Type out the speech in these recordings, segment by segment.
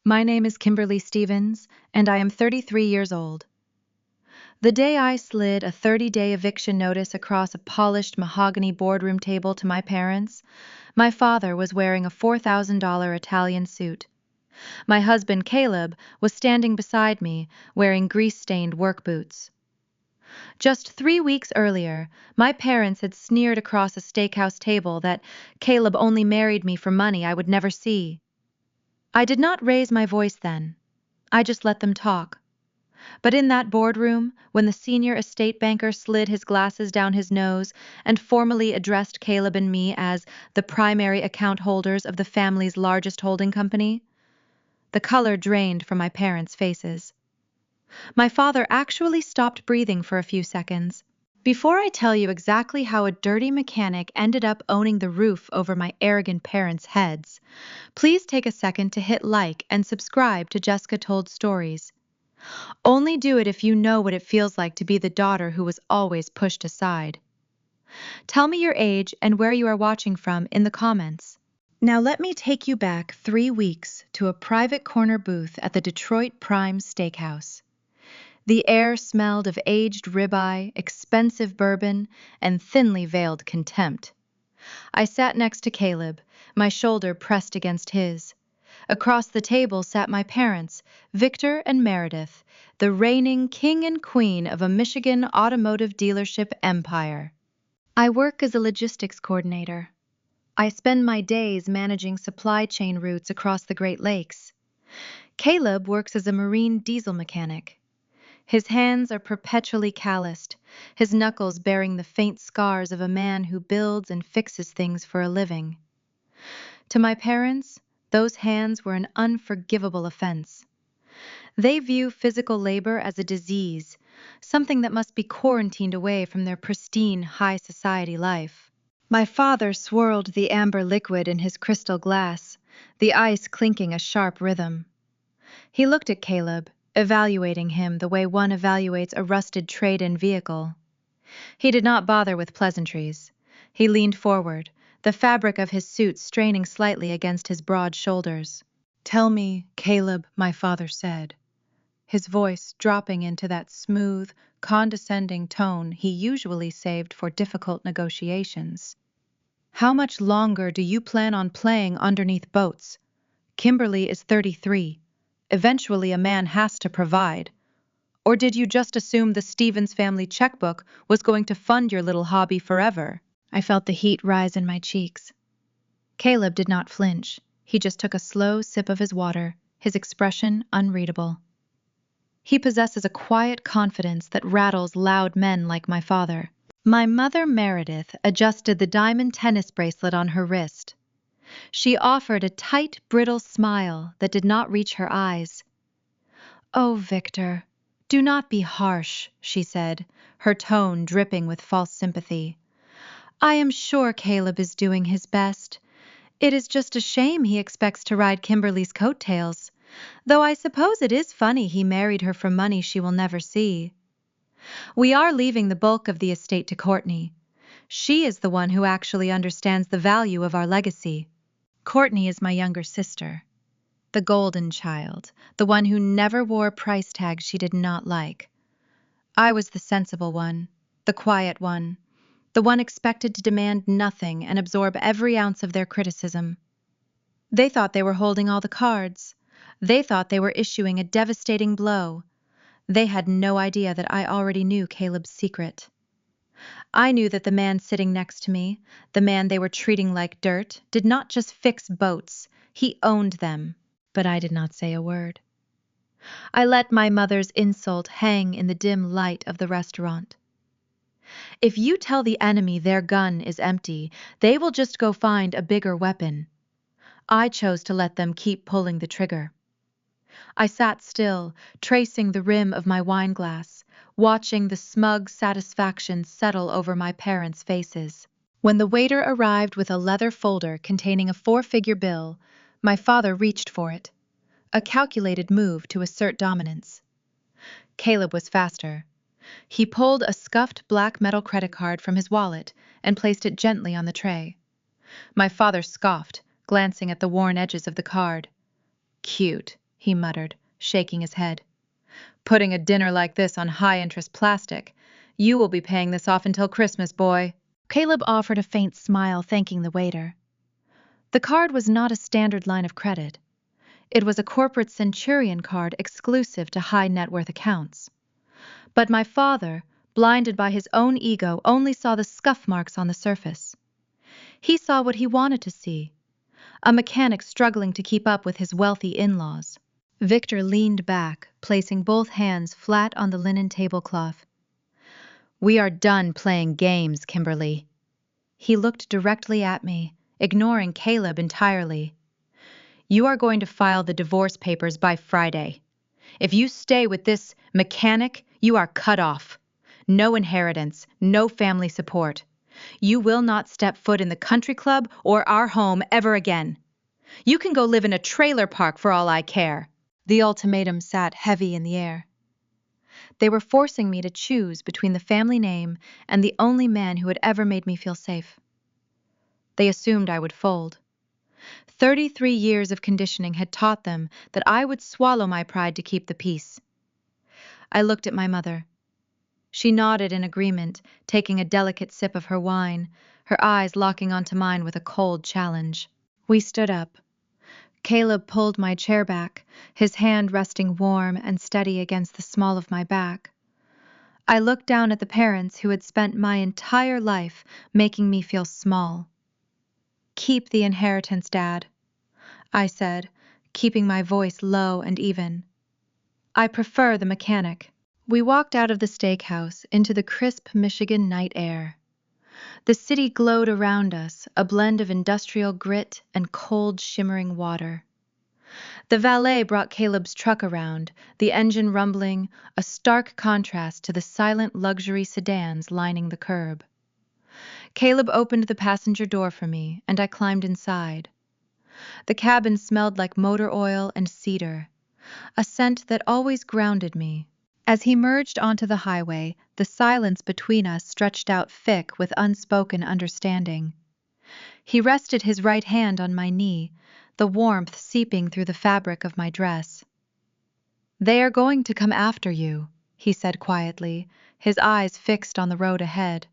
My name is Kimberly Stevens, and I am 33 years old. The day I slid a 30-day eviction notice across a polished mahogany boardroom table to my parents, my father was wearing a $4,000 Italian suit. My husband, Caleb, was standing beside me, wearing grease-stained work boots. Just 3 weeks earlier, my parents had sneered across a steakhouse table that Caleb only married me for money I would never see. I did not raise my voice then. I just let them talk. But in that boardroom, when the senior estate banker slid his glasses down his nose and formally addressed Caleb and me as the primary account holders of the family's largest holding company, the color drained from my parents' faces. My father actually stopped breathing for a few seconds. Before I tell you exactly how a dirty mechanic ended up owning the roof over my arrogant parents' heads, please take a second to hit like and subscribe to Jessica Told Stories. Only do it if you know what it feels like to be the daughter who was always pushed aside. Tell me your age and where you are watching from in the comments. Now let me take you back 3 weeks to a private corner booth at the Detroit Prime Steakhouse. The air smelled of aged ribeye, expensive bourbon, and thinly veiled contempt. I sat next to Caleb, my shoulder pressed against his. Across the table sat my parents, Victor and Meredith, the reigning king and queen of a Michigan automotive dealership empire. I work as a logistics coordinator. I spend my days managing supply chain routes across the Great Lakes. Caleb works as a marine diesel mechanic. His hands are perpetually calloused, his knuckles bearing the faint scars of a man who builds and fixes things for a living. To my parents, those hands were an unforgivable offense. They view physical labor as a disease, something that must be quarantined away from their pristine high society life. My father swirled the amber liquid in his crystal glass, the ice clinking a sharp rhythm. He looked at Caleb, evaluating him the way one evaluates a rusted trade-in vehicle. He did not bother with pleasantries. He leaned forward, the fabric of his suit straining slightly against his broad shoulders. "Tell me, Caleb," my father said, his voice dropping into that smooth, condescending tone he usually saved for difficult negotiations. "How much longer do you plan on playing underneath boats? Kimberly is 33. Eventually a man has to provide. Or did you just assume the Stevens family checkbook was going to fund your little hobby forever?" I felt the heat rise in my cheeks. Caleb did not flinch. He just took a slow sip of his water, his expression unreadable. He possesses a quiet confidence that rattles loud men like my father. My mother, Meredith, adjusted the diamond tennis bracelet on her wrist. She offered a tight, brittle smile that did not reach her eyes. "Oh, Victor, do not be harsh," she said, her tone dripping with false sympathy. "I am sure Caleb is doing his best. It is just a shame he expects to ride Kimberly's coattails, though I suppose it is funny he married her for money she will never see. We are leaving the bulk of the estate to Courtney. She is the one who actually understands the value of our legacy. Courtney is my younger sister, the golden child, the one who never wore price tags she did not like. I was the sensible one, the quiet one, the one expected to demand nothing and absorb every ounce of their criticism. They thought they were holding all the cards. They thought they were issuing a devastating blow. They had no idea that I already knew Caleb's secret. I knew that the man sitting next to me, the man they were treating like dirt, did not just fix boats, he owned them. But I did not say a word. I let my mother's insult hang in the dim light of the restaurant. If you tell the enemy their gun is empty, they will just go find a bigger weapon. I chose to let them keep pulling the trigger. I sat still, tracing the rim of my wineglass, watching the smug satisfaction settle over my parents' faces. When the waiter arrived with a leather folder containing a 4-figure bill, my father reached for it, a calculated move to assert dominance. Caleb was faster. He pulled a scuffed black metal credit card from his wallet and placed it gently on the tray. My father scoffed, glancing at the worn edges of the card. "Cute," he muttered, shaking his head. "Putting a dinner like this on high-interest plastic. You will be paying this off until Christmas, boy." Caleb offered a faint smile, thanking the waiter. The card was not a standard line of credit. It was a corporate Centurion card exclusive to high-net-worth accounts. But my father, blinded by his own ego, only saw the scuff marks on the surface. He saw what he wanted to see: a mechanic struggling to keep up with his wealthy in-laws. Victor leaned back, placing both hands flat on the linen tablecloth. "We are done playing games, Kimberly." He looked directly at me, ignoring Caleb entirely. "You are going to file the divorce papers by Friday. If you stay with this mechanic, you are cut off. No inheritance, no family support. You will not step foot in the country club or our home ever again. You can go live in a trailer park for all I care." The ultimatum sat heavy in the air. They were forcing me to choose between the family name and the only man who had ever made me feel safe. They assumed I would fold. 33 years of conditioning had taught them that I would swallow my pride to keep the peace. I looked at my mother. She nodded in agreement, taking a delicate sip of her wine, her eyes locking onto mine with a cold challenge. We stood up. Caleb pulled my chair back, his hand resting warm and steady against the small of my back. I looked down at the parents who had spent my entire life making me feel small. "Keep the inheritance, Dad," I said, keeping my voice low and even. "I prefer the mechanic." We walked out of the steakhouse into the crisp Michigan night air. The city glowed around us, a blend of industrial grit and cold, shimmering water. The valet brought Caleb's truck around, the engine rumbling, a stark contrast to the silent luxury sedans lining the curb. Caleb opened the passenger door for me, and I climbed inside. The cabin smelled like motor oil and cedar, a scent that always grounded me. As he merged onto the highway, the silence between us stretched out thick with unspoken understanding. He rested his right hand on my knee, the warmth seeping through the fabric of my dress. "They are going to come after you," he said quietly, his eyes fixed on the road ahead.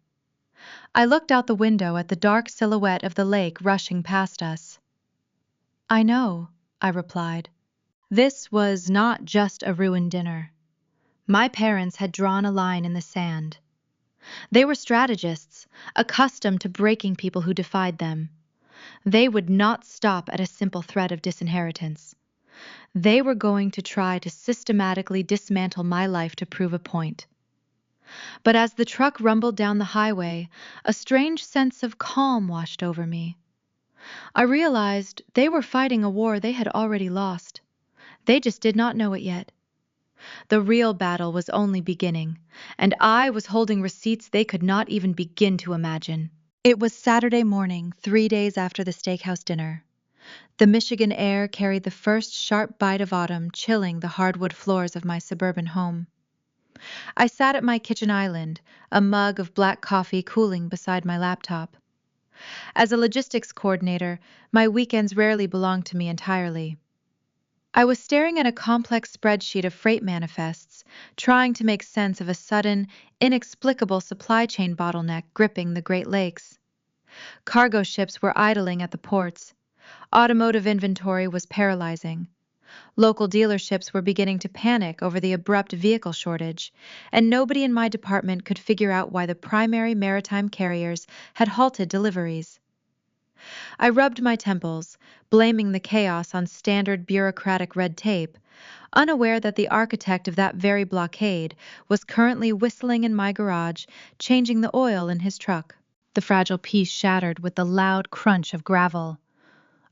I looked out the window at the dark silhouette of the lake rushing past us. "I know," I replied. This was not just a ruined dinner. My parents had drawn a line in the sand. They were strategists, accustomed to breaking people who defied them. They would not stop at a simple threat of disinheritance. They were going to try to systematically dismantle my life to prove a point. But as the truck rumbled down the highway, a strange sense of calm washed over me. I realized they were fighting a war they had already lost. They just did not know it yet. The real battle was only beginning, and I was holding receipts they could not even begin to imagine. It was Saturday morning, 3 days after the steakhouse dinner. The Michigan air carried the first sharp bite of autumn, chilling the hardwood floors of my suburban home. I sat at my kitchen island, a mug of black coffee cooling beside my laptop. As a logistics coordinator, my weekends rarely belonged to me entirely. I was staring at a complex spreadsheet of freight manifests, trying to make sense of a sudden, inexplicable supply chain bottleneck gripping the Great Lakes. Cargo ships were idling at the ports. Automotive inventory was paralyzing. Local dealerships were beginning to panic over the abrupt vehicle shortage, and nobody in my department could figure out why the primary maritime carriers had halted deliveries. I rubbed my temples, blaming the chaos on standard bureaucratic red tape, unaware that the architect of that very blockade was currently whistling in my garage, changing the oil in his truck. The fragile piece shattered with the loud crunch of gravel.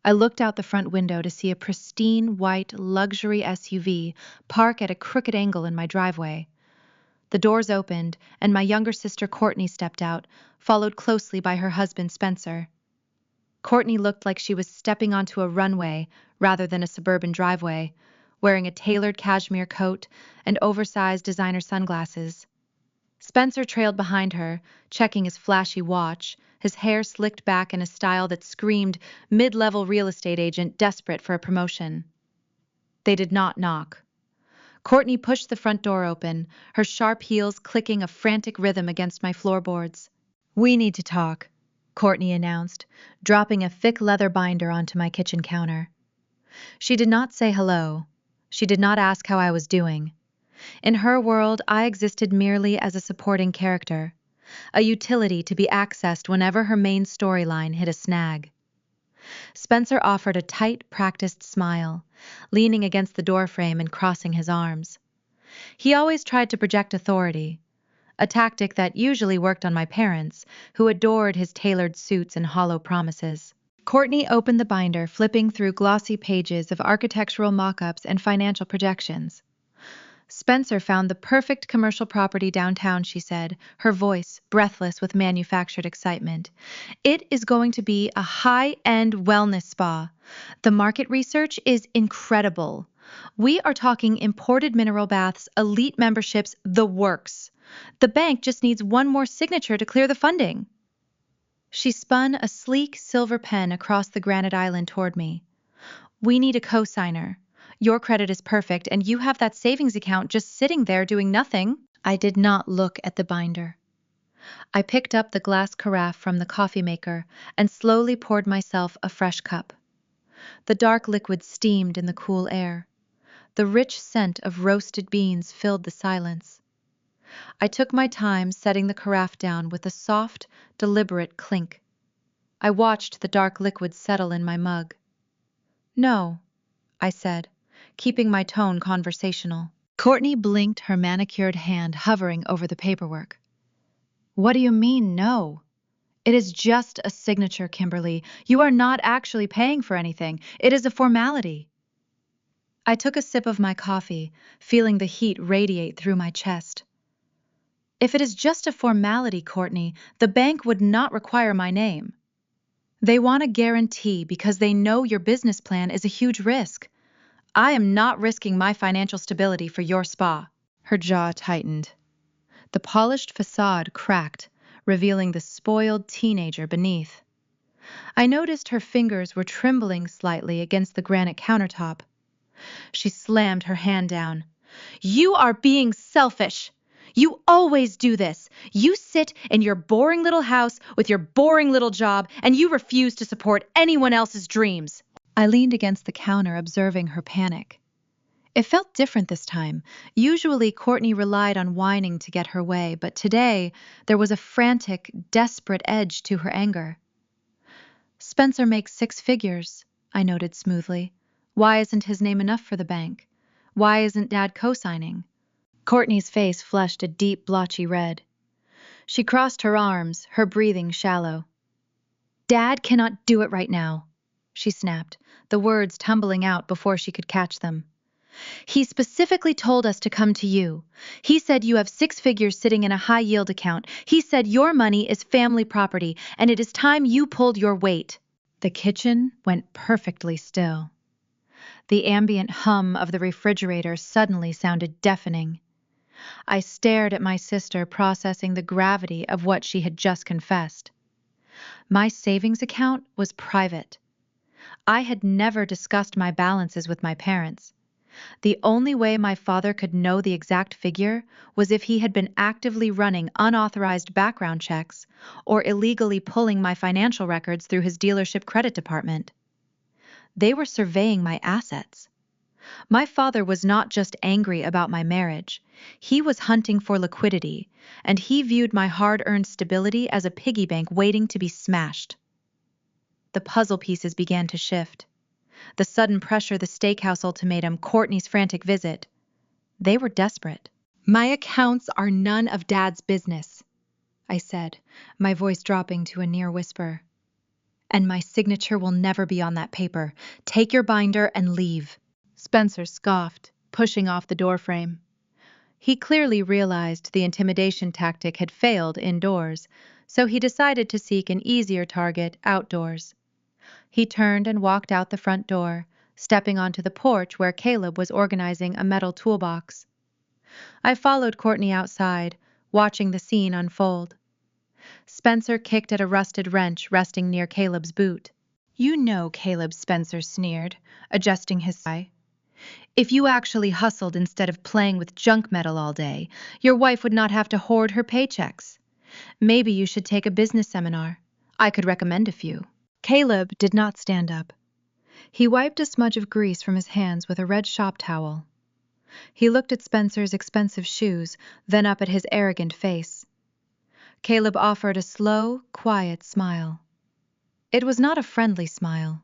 I looked out the front window to see a pristine white luxury SUV park at a crooked angle in my driveway. The doors opened, and my younger sister Courtney stepped out, followed closely by her husband Spencer. Courtney looked like she was stepping onto a runway rather than a suburban driveway, wearing a tailored cashmere coat and oversized designer sunglasses. Spencer trailed behind her, checking his flashy watch, his hair slicked back in a style that screamed mid-level real estate agent desperate for a promotion. They did not knock. Courtney pushed the front door open, her sharp heels clicking a frantic rhythm against my floorboards. "We need to talk," Courtney announced, dropping a thick leather binder onto my kitchen counter. She did not say hello. She did not ask how I was doing. In her world, I existed merely as a supporting character, a utility to be accessed whenever her main storyline hit a snag. Spencer offered a tight, practiced smile, leaning against the doorframe and crossing his arms. He always tried to project authority, a tactic that usually worked on my parents, who adored his tailored suits and hollow promises. Courtney opened the binder, flipping through glossy pages of architectural mock-ups and financial projections. "Spencer found the perfect commercial property downtown," she said, her voice breathless with manufactured excitement. "It is going to be a high-end wellness spa. The market research is incredible. We are talking imported mineral baths, elite memberships, the works. The bank just needs one more signature to clear the funding." She spun a sleek silver pen across the granite island toward me. "We need a co-signer. Your credit is perfect, and you have that savings account just sitting there doing nothing." I did not look at the binder. I picked up the glass carafe from the coffee maker and slowly poured myself a fresh cup. The dark liquid steamed in the cool air. The rich scent of roasted beans filled the silence. I took my time setting the carafe down with a soft, deliberate clink. I watched the dark liquid settle in my mug. "No," I said, keeping my tone conversational. Courtney blinked, her manicured hand hovering over the paperwork. "What do you mean, no? It is just a signature, Kimberly. You are not actually paying for anything. It is a formality." I took a sip of my coffee, feeling the heat radiate through my chest. "If it is just a formality, Courtney, the bank would not require my name. They want a guarantee because they know your business plan is a huge risk. I am not risking my financial stability for your spa." Her jaw tightened. The polished facade cracked, revealing the spoiled teenager beneath. I noticed her fingers were trembling slightly against the granite countertop. She slammed her hand down. "You are being selfish. You always do this. You sit in your boring little house with your boring little job, and you refuse to support anyone else's dreams." I leaned against the counter, observing her panic. It felt different this time. Usually, Courtney relied on whining to get her way, but today there was a frantic, desperate edge to her anger. "Spencer makes 6 figures," I noted smoothly. "Why isn't his name enough for the bank? Why isn't Dad co-signing?" Courtney's face flushed a deep, blotchy red. She crossed her arms, her breathing shallow. "Dad cannot do it right now," she snapped, the words tumbling out before she could catch them. "He specifically told us to come to you. He said you have 6 figures sitting in a high-yield account. He said your money is family property, and it is time you pulled your weight." The kitchen went perfectly still. The ambient hum of the refrigerator suddenly sounded deafening. I stared at my sister, processing the gravity of what she had just confessed. My savings account was private. I had never discussed my balances with my parents. The only way my father could know the exact figure was if he had been actively running unauthorized background checks or illegally pulling my financial records through his dealership credit department. They were surveying my assets. My father was not just angry about my marriage. He was hunting for liquidity, and he viewed my hard-earned stability as a piggy bank waiting to be smashed. The puzzle pieces began to shift. The sudden pressure, the steakhouse ultimatum, Courtney's frantic visit. They were desperate. "My accounts are none of Dad's business," I said, my voice dropping to a near whisper. "And my signature will never be on that paper. Take your binder and leave." Spencer scoffed, pushing off the doorframe. He clearly realized the intimidation tactic had failed indoors, so he decided to seek an easier target outdoors. He turned and walked out the front door, stepping onto the porch where Caleb was organizing a metal toolbox. I followed Courtney outside, watching the scene unfold. Spencer kicked at a rusted wrench resting near Caleb's boot. "You know Caleb," Spencer sneered, adjusting his tie. If you actually hustled instead of playing with junk metal all day, your wife would not have to hoard her paychecks. Maybe you should take a business seminar. I could recommend a few." Caleb did not stand up. He wiped a smudge of grease from his hands with a red shop towel. He looked at Spencer's expensive shoes, then up at his arrogant face. Caleb offered a slow, quiet smile. It was not a friendly smile.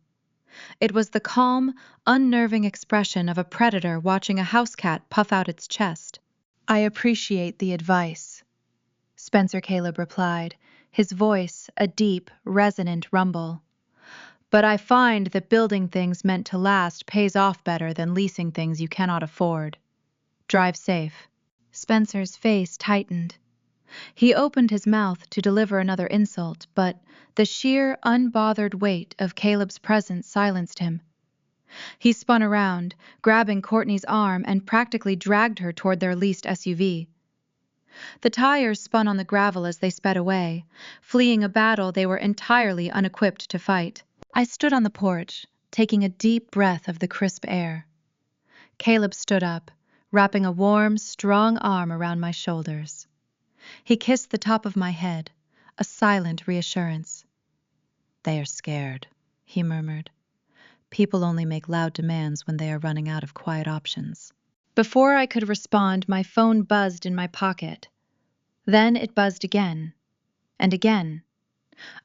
It was the calm, unnerving expression of a predator watching a house cat puff out its chest. "I appreciate the advice," Spencer Caleb replied, his voice a deep, resonant rumble. "But I find that building things meant to last pays off better than leasing things you cannot afford. Drive safe." Spencer's face tightened. He opened his mouth to deliver another insult, but the sheer, unbothered weight of Caleb's presence silenced him. He spun around, grabbing Courtney's arm, and practically dragged her toward their leased SUV. The tires spun on the gravel as they sped away, fleeing a battle they were entirely unequipped to fight. I stood on the porch, taking a deep breath of the crisp air. Caleb stood up, wrapping a warm, strong arm around my shoulders. He kissed the top of my head, a silent reassurance. "They are scared," he murmured. "People only make loud demands when they are running out of quiet options." Before I could respond, my phone buzzed in my pocket. Then it buzzed again, and again.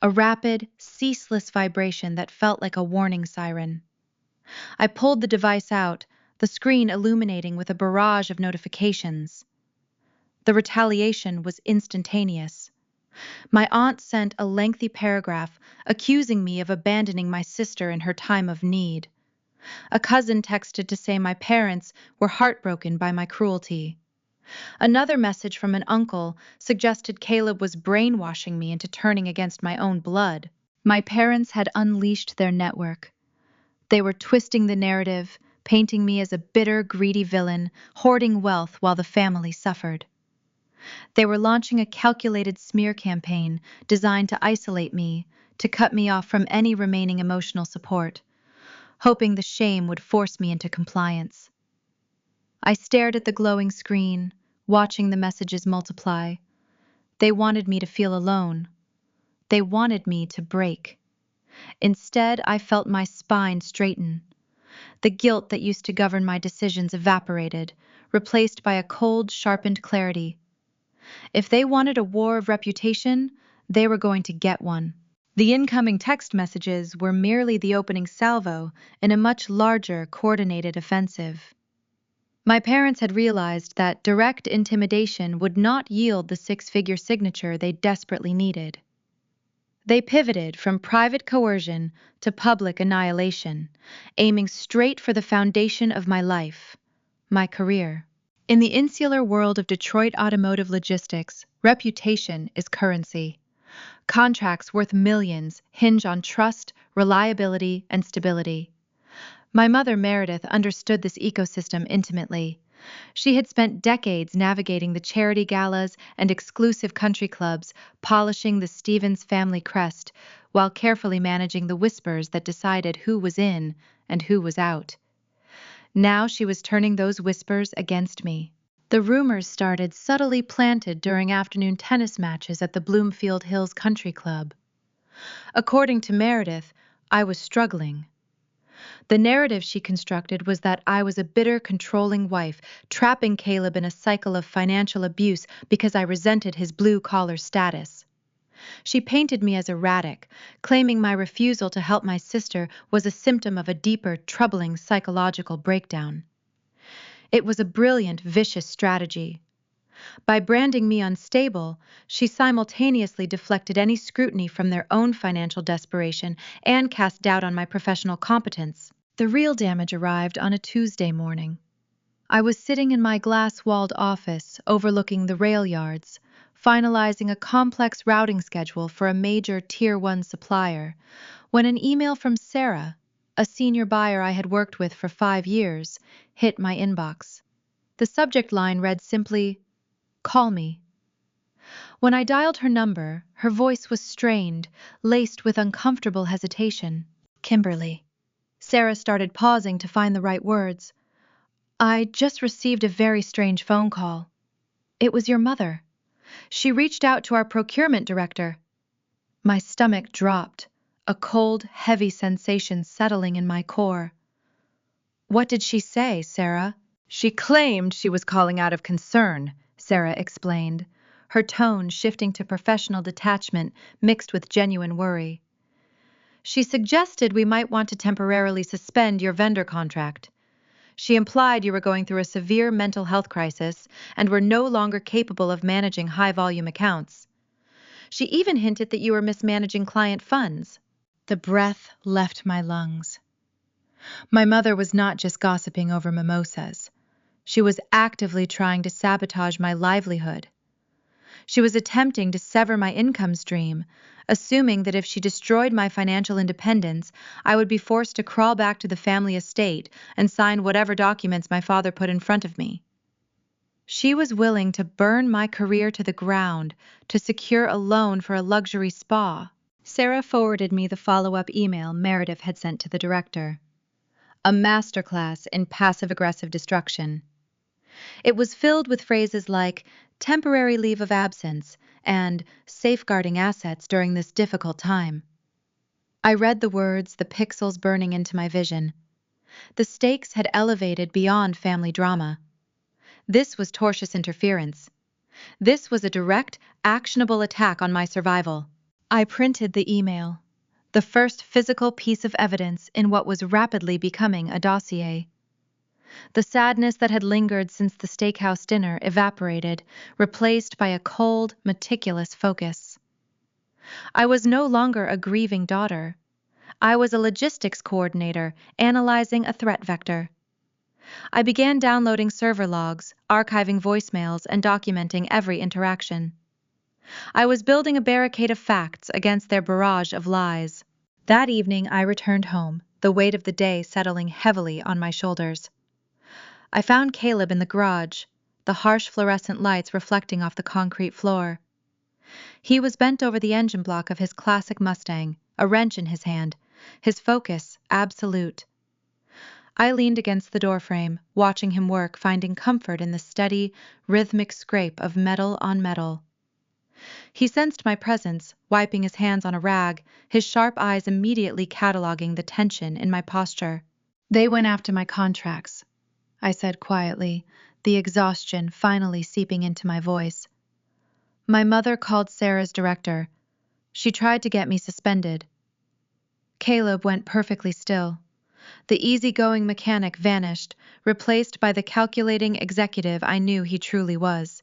A rapid, ceaseless vibration that felt like a warning siren. I pulled the device out, the screen illuminating with a barrage of notifications. The retaliation was instantaneous. My aunt sent a lengthy paragraph accusing me of abandoning my sister in her time of need. A cousin texted to say my parents were heartbroken by my cruelty. Another message from an uncle suggested Caleb was brainwashing me into turning against my own blood. My parents had unleashed their network. They were twisting the narrative, painting me as a bitter, greedy villain, hoarding wealth while the family suffered. They were launching a calculated smear campaign designed to isolate me, to cut me off from any remaining emotional support, hoping the shame would force me into compliance. I stared at the glowing screen, watching the messages multiply. They wanted me to feel alone. They wanted me to break. Instead, I felt my spine straighten. The guilt that used to govern my decisions evaporated, replaced by a cold, sharpened clarity. If they wanted a war of reputation, they were going to get one. The incoming text messages were merely the opening salvo in a much larger, coordinated offensive. My parents had realized that direct intimidation would not yield the six-figure signature they desperately needed. They pivoted from private coercion to public annihilation, aiming straight for the foundation of my life, my career. In the insular world of Detroit automotive logistics, reputation is currency. Contracts worth millions hinge on trust, reliability, and stability. My mother, Meredith, understood this ecosystem intimately. She had spent decades navigating the charity galas and exclusive country clubs, polishing the Stevens family crest, while carefully managing the whispers that decided who was in and who was out. Now she was turning those whispers against me. The rumors started subtly planted during afternoon tennis matches at the Bloomfield Hills Country Club. According to Meredith, I was struggling. The narrative she constructed was that I was a bitter, controlling wife, trapping Caleb in a cycle of financial abuse because I resented his blue-collar status. She painted me as erratic, claiming my refusal to help my sister was a symptom of a deeper, troubling psychological breakdown. It was a brilliant, vicious strategy. By branding me unstable, she simultaneously deflected any scrutiny from their own financial desperation and cast doubt on my professional competence. The real damage arrived on a Tuesday morning. I was sitting in my glass-walled office overlooking the rail yards, finalizing a complex routing schedule for a major Tier 1 supplier, when an email from Sarah, a senior buyer I had worked with for 5 years, hit my inbox. The subject line read simply, "Call me." When I dialed her number, her voice was strained, laced with uncomfortable hesitation. "Kimberly." Sarah started pausing to find the right words. I just received a very strange phone call. It was your mother. She reached out to our procurement director. My stomach dropped, a cold, heavy sensation settling in my core. What did she say, Sarah? She claimed she was calling out of concern, Sarah explained, her tone shifting to professional detachment mixed with genuine worry. She suggested we might want to temporarily suspend your vendor contract. She implied you were going through a severe mental health crisis and were no longer capable of managing high-volume accounts. She even hinted that you were mismanaging client funds. The breath left my lungs. My mother was not just gossiping over mimosas. She was actively trying to sabotage my livelihood. She was attempting to sever my income stream, assuming that if she destroyed my financial independence, I would be forced to crawl back to the family estate and sign whatever documents my father put in front of me. She was willing to burn my career to the ground to secure a loan for a luxury spa. Sarah forwarded me the follow-up email Meredith had sent to the director. A masterclass in passive-aggressive destruction. It was filled with phrases like temporary leave of absence and safeguarding assets during this difficult time. I read the words, the pixels burning into my vision. The stakes had elevated beyond family drama. This was tortious interference. This was a direct, actionable attack on my survival. I printed the email, the first physical piece of evidence in what was rapidly becoming a dossier. The sadness that had lingered since the steakhouse dinner evaporated, replaced by a cold, meticulous focus. I was no longer a grieving daughter. I was a logistics coordinator, analyzing a threat vector. I began downloading server logs, archiving voicemails, and documenting every interaction. I was building a barricade of facts against their barrage of lies. That evening I returned home, the weight of the day settling heavily on my shoulders. I found Caleb in the garage, the harsh fluorescent lights reflecting off the concrete floor. He was bent over the engine block of his classic Mustang, a wrench in his hand, his focus absolute. I leaned against the doorframe, watching him work, finding comfort in the steady, rhythmic scrape of metal on metal. He sensed my presence, wiping his hands on a rag, his sharp eyes immediately cataloging the tension in my posture. They went after my contracts, I said quietly, the exhaustion finally seeping into my voice. My mother called Sarah's director. She tried to get me suspended. Caleb went perfectly still. The easygoing mechanic vanished, replaced by the calculating executive I knew he truly was.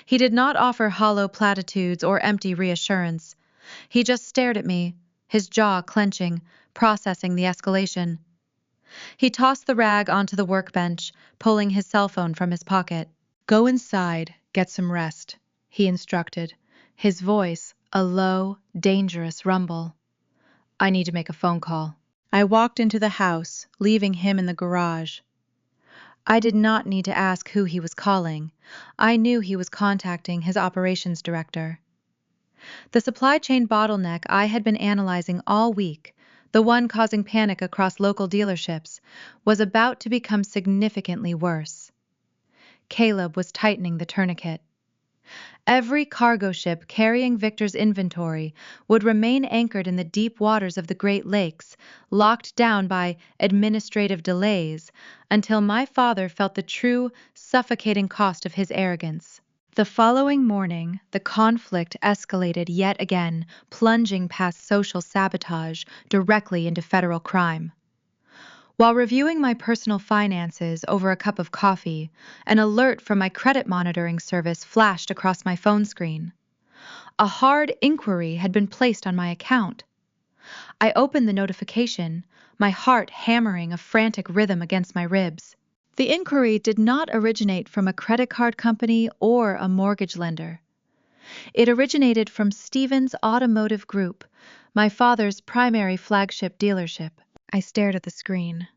He did not offer hollow platitudes or empty reassurance. He just stared at me, his jaw clenching, processing the escalation. He tossed the rag onto the workbench, pulling his cell phone from his pocket. "Go inside, get some rest," he instructed, his voice a low, dangerous rumble. "I need to make a phone call." I walked into the house, leaving him in the garage. I did not need to ask who he was calling. I knew he was contacting his operations director. The supply chain bottleneck I had been analyzing all week, the one causing panic across local dealerships, was about to become significantly worse. Caleb was tightening the tourniquet. Every cargo ship carrying Victor's inventory would remain anchored in the deep waters of the Great Lakes, locked down by administrative delays, until my father felt the true, suffocating cost of his arrogance. The following morning, the conflict escalated yet again, plunging past social sabotage directly into federal crime. While reviewing my personal finances over a cup of coffee, an alert from my credit monitoring service flashed across my phone screen. A hard inquiry had been placed on my account. I opened the notification, my heart hammering a frantic rhythm against my ribs. The inquiry did not originate from a credit card company or a mortgage lender. It originated from Stevens Automotive Group, my father's primary flagship dealership. I stared at the screen,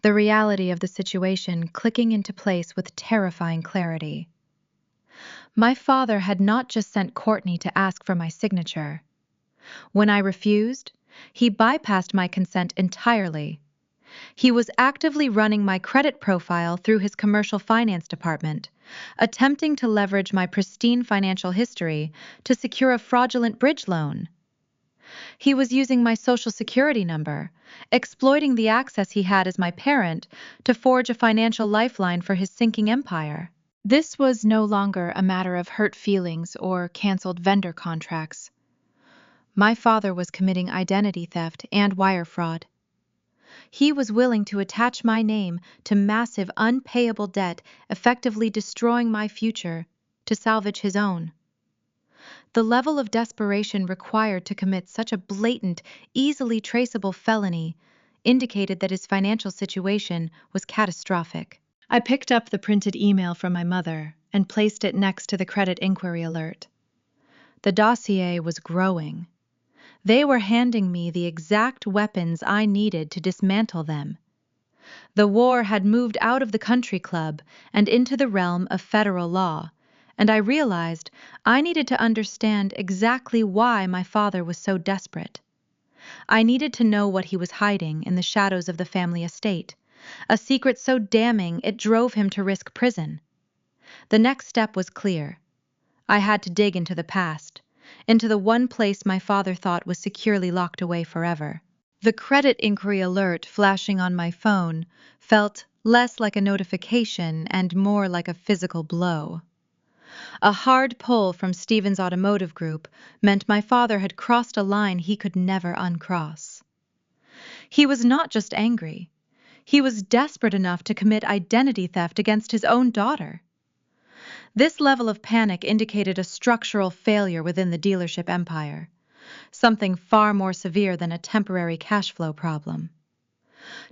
the reality of the situation clicking into place with terrifying clarity. My father had not just sent Courtney to ask for my signature. When I refused, he bypassed my consent entirely. He was actively running my credit profile through his commercial finance department, attempting to leverage my pristine financial history to secure a fraudulent bridge loan. He was using my social security number, exploiting the access he had as my parent to forge a financial lifeline for his sinking empire. This was no longer a matter of hurt feelings or canceled vendor contracts. My father was committing identity theft and wire fraud. He was willing to attach my name to massive unpayable debt, effectively destroying my future to salvage his own. The level of desperation required to commit such a blatant, easily traceable felony indicated that his financial situation was catastrophic. I picked up the printed email from my mother and placed it next to the credit inquiry alert. The dossier was growing. They were handing me the exact weapons I needed to dismantle them. The war had moved out of the country club and into the realm of federal law, and I realized I needed to understand exactly why my father was so desperate. I needed to know what he was hiding in the shadows of the family estate, a secret so damning it drove him to risk prison. The next step was clear. I had to dig into the past, into the one place my father thought was securely locked away forever. The credit inquiry alert flashing on my phone felt less like a notification and more like a physical blow. A hard pull from Stevens Automotive Group meant my father had crossed a line he could never uncross. He was not just angry. He was desperate enough to commit identity theft against his own daughter. This level of panic indicated a structural failure within the dealership empire, something far more severe than a temporary cash flow problem.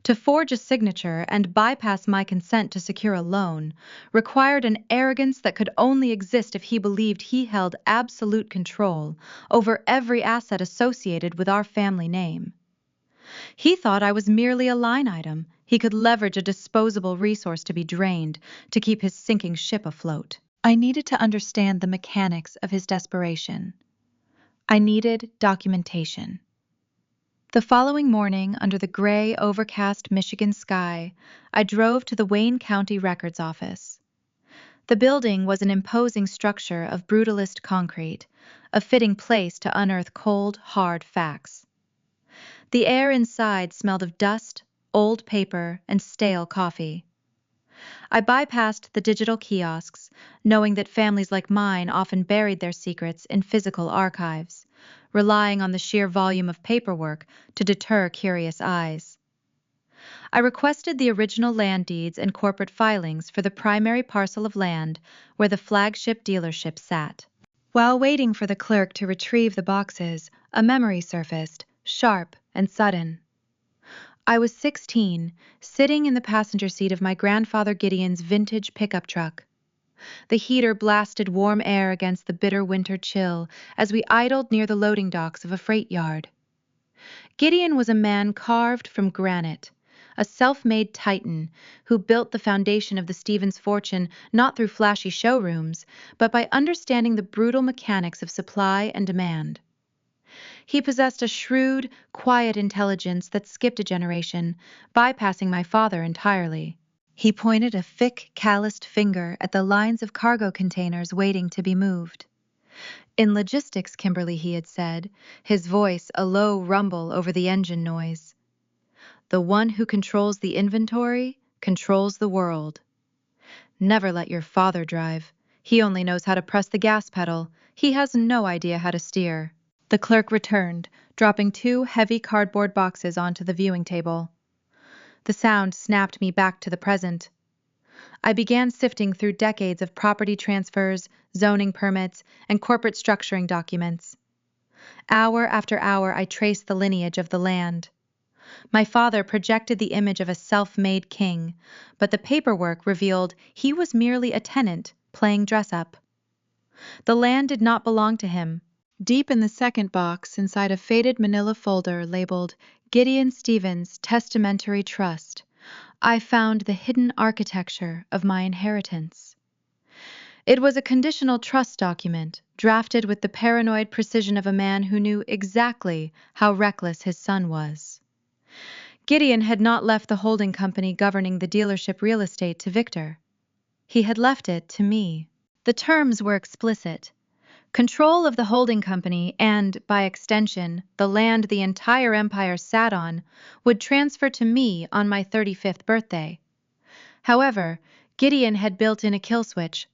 To forge a signature and bypass my consent to secure a loan required an arrogance that could only exist if he believed he held absolute control over every asset associated with our family name. He thought I was merely a line item he could leverage, a disposable resource to be drained to keep his sinking ship afloat. I needed to understand the mechanics of his desperation. I needed documentation. The following morning, under the gray, overcast Michigan sky, I drove to the Wayne County Records Office. The building was an imposing structure of brutalist concrete, a fitting place to unearth cold, hard facts. The air inside smelled of dust, old paper, and stale coffee. I bypassed the digital kiosks, knowing that families like mine often buried their secrets in physical archives, relying on the sheer volume of paperwork to deter curious eyes. I requested the original land deeds and corporate filings for the primary parcel of land where the flagship dealership sat. While waiting for the clerk to retrieve the boxes, a memory surfaced, sharp and sudden. I was 16, sitting in the passenger seat of my grandfather Gideon's vintage pickup truck. The heater blasted warm air against the bitter winter chill as we idled near the loading docks of a freight yard. Gideon was a man carved from granite, a self-made titan who built the foundation of the Stevens fortune not through flashy showrooms, but by understanding the brutal mechanics of supply and demand. He possessed a shrewd, quiet intelligence that skipped a generation, bypassing my father entirely. He pointed a thick, calloused finger at the lines of cargo containers waiting to be moved. In logistics, Kimberly, he had said, his voice a low rumble over the engine noise. The one who controls the inventory controls the world. Never let your father drive. He only knows how to press the gas pedal. He has no idea how to steer. The clerk returned, dropping 2 heavy cardboard boxes onto the viewing table. The sound snapped me back to the present. I began sifting through decades of property transfers, zoning permits, and corporate structuring documents. Hour after hour, I traced the lineage of the land. My father projected the image of a self-made king, but the paperwork revealed he was merely a tenant playing dress-up. The land did not belong to him. Deep in the second box, inside a faded manila folder labeled Gideon Stevens Testamentary Trust, I found the hidden architecture of my inheritance. It was a conditional trust document, drafted with the paranoid precision of a man who knew exactly how reckless his son was. Gideon had not left the holding company governing the dealership real estate to Victor. He had left it to me. The terms were explicit. Control of the holding company and, by extension, the land the entire empire sat on would transfer to me on my 35th birthday. However, Gideon had built in a kill switch.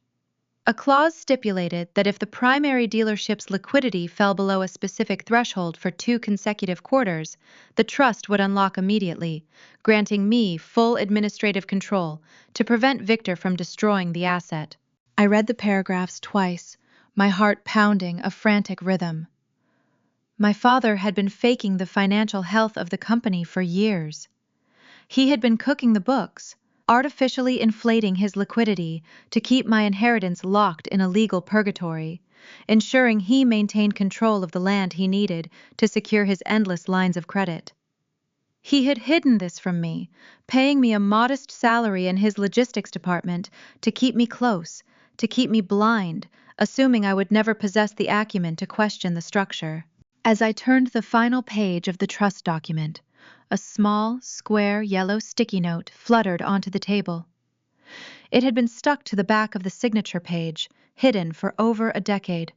A clause stipulated that if the primary dealership's liquidity fell below a specific threshold for 2 consecutive quarters, the trust would unlock immediately, granting me full administrative control to prevent Victor from destroying the asset. I read the paragraphs twice, my heart pounding a frantic rhythm. My father had been faking the financial health of the company for years. He had been cooking the books, artificially inflating his liquidity to keep my inheritance locked in a legal purgatory, ensuring he maintained control of the land he needed to secure his endless lines of credit. He had hidden this from me, paying me a modest salary in his logistics department to keep me close, to keep me blind, assuming I would never possess the acumen to question the structure. As I turned the final page of the trust document, a small, square, yellow sticky note fluttered onto the table. It had been stuck to the back of the signature page, hidden for over a decade.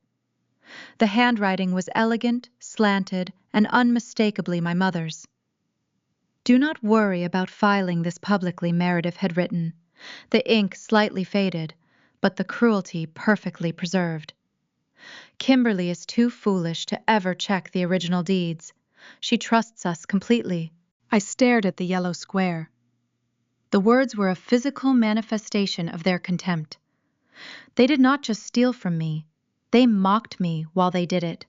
The handwriting was elegant, slanted, and unmistakably my mother's. "Do not worry about filing this publicly," Meredith had written. The ink slightly faded, but the cruelty perfectly preserved. "Kimberly is too foolish to ever check the original deeds. She trusts us completely." I stared at the yellow square. The words were a physical manifestation of their contempt. They did not just steal from me, they mocked me while they did it.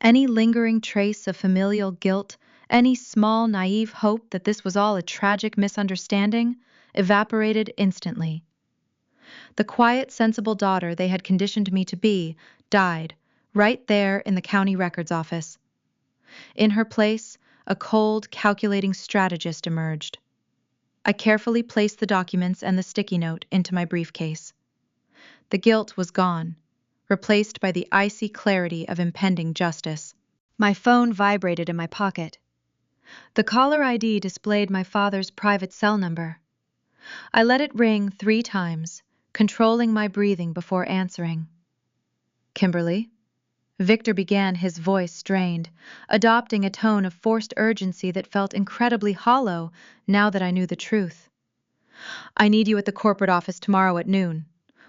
Any lingering trace of familial guilt, any small naive hope that this was all a tragic misunderstanding, evaporated instantly. The quiet, sensible daughter they had conditioned me to be died, right there in the county records office. In her place, a cold, calculating strategist emerged. I carefully placed the documents and the sticky note into my briefcase. The guilt was gone, replaced by the icy clarity of impending justice. My phone vibrated in my pocket. The caller ID displayed my father's private cell number. I let it ring 3 times, controlling my breathing before answering. "Kimberly?" Victor began, his voice strained, adopting a tone of forced urgency that felt incredibly hollow now that I knew the truth. "I need you at the corporate office tomorrow at noon.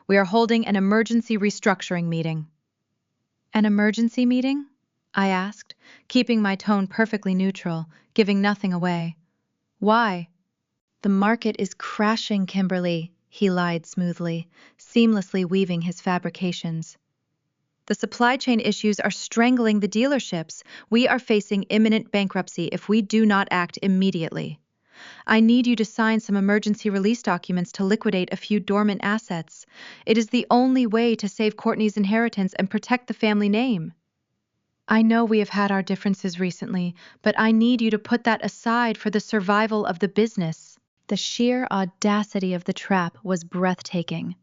We are holding an emergency restructuring meeting." "An emergency meeting?" I asked, keeping my tone perfectly neutral, giving nothing away. "Why?" "The market is crashing, Kimberly," he lied smoothly, seamlessly weaving his fabrications. "The supply chain issues are strangling the dealerships. We are facing imminent bankruptcy if we do not act immediately. I need you to sign some emergency release documents to liquidate a few dormant assets. It is the only way to save Courtney's inheritance and protect the family name. I know we have had our differences recently, but I need you to put that aside for the survival of the business." The sheer audacity of the trap was breathtaking.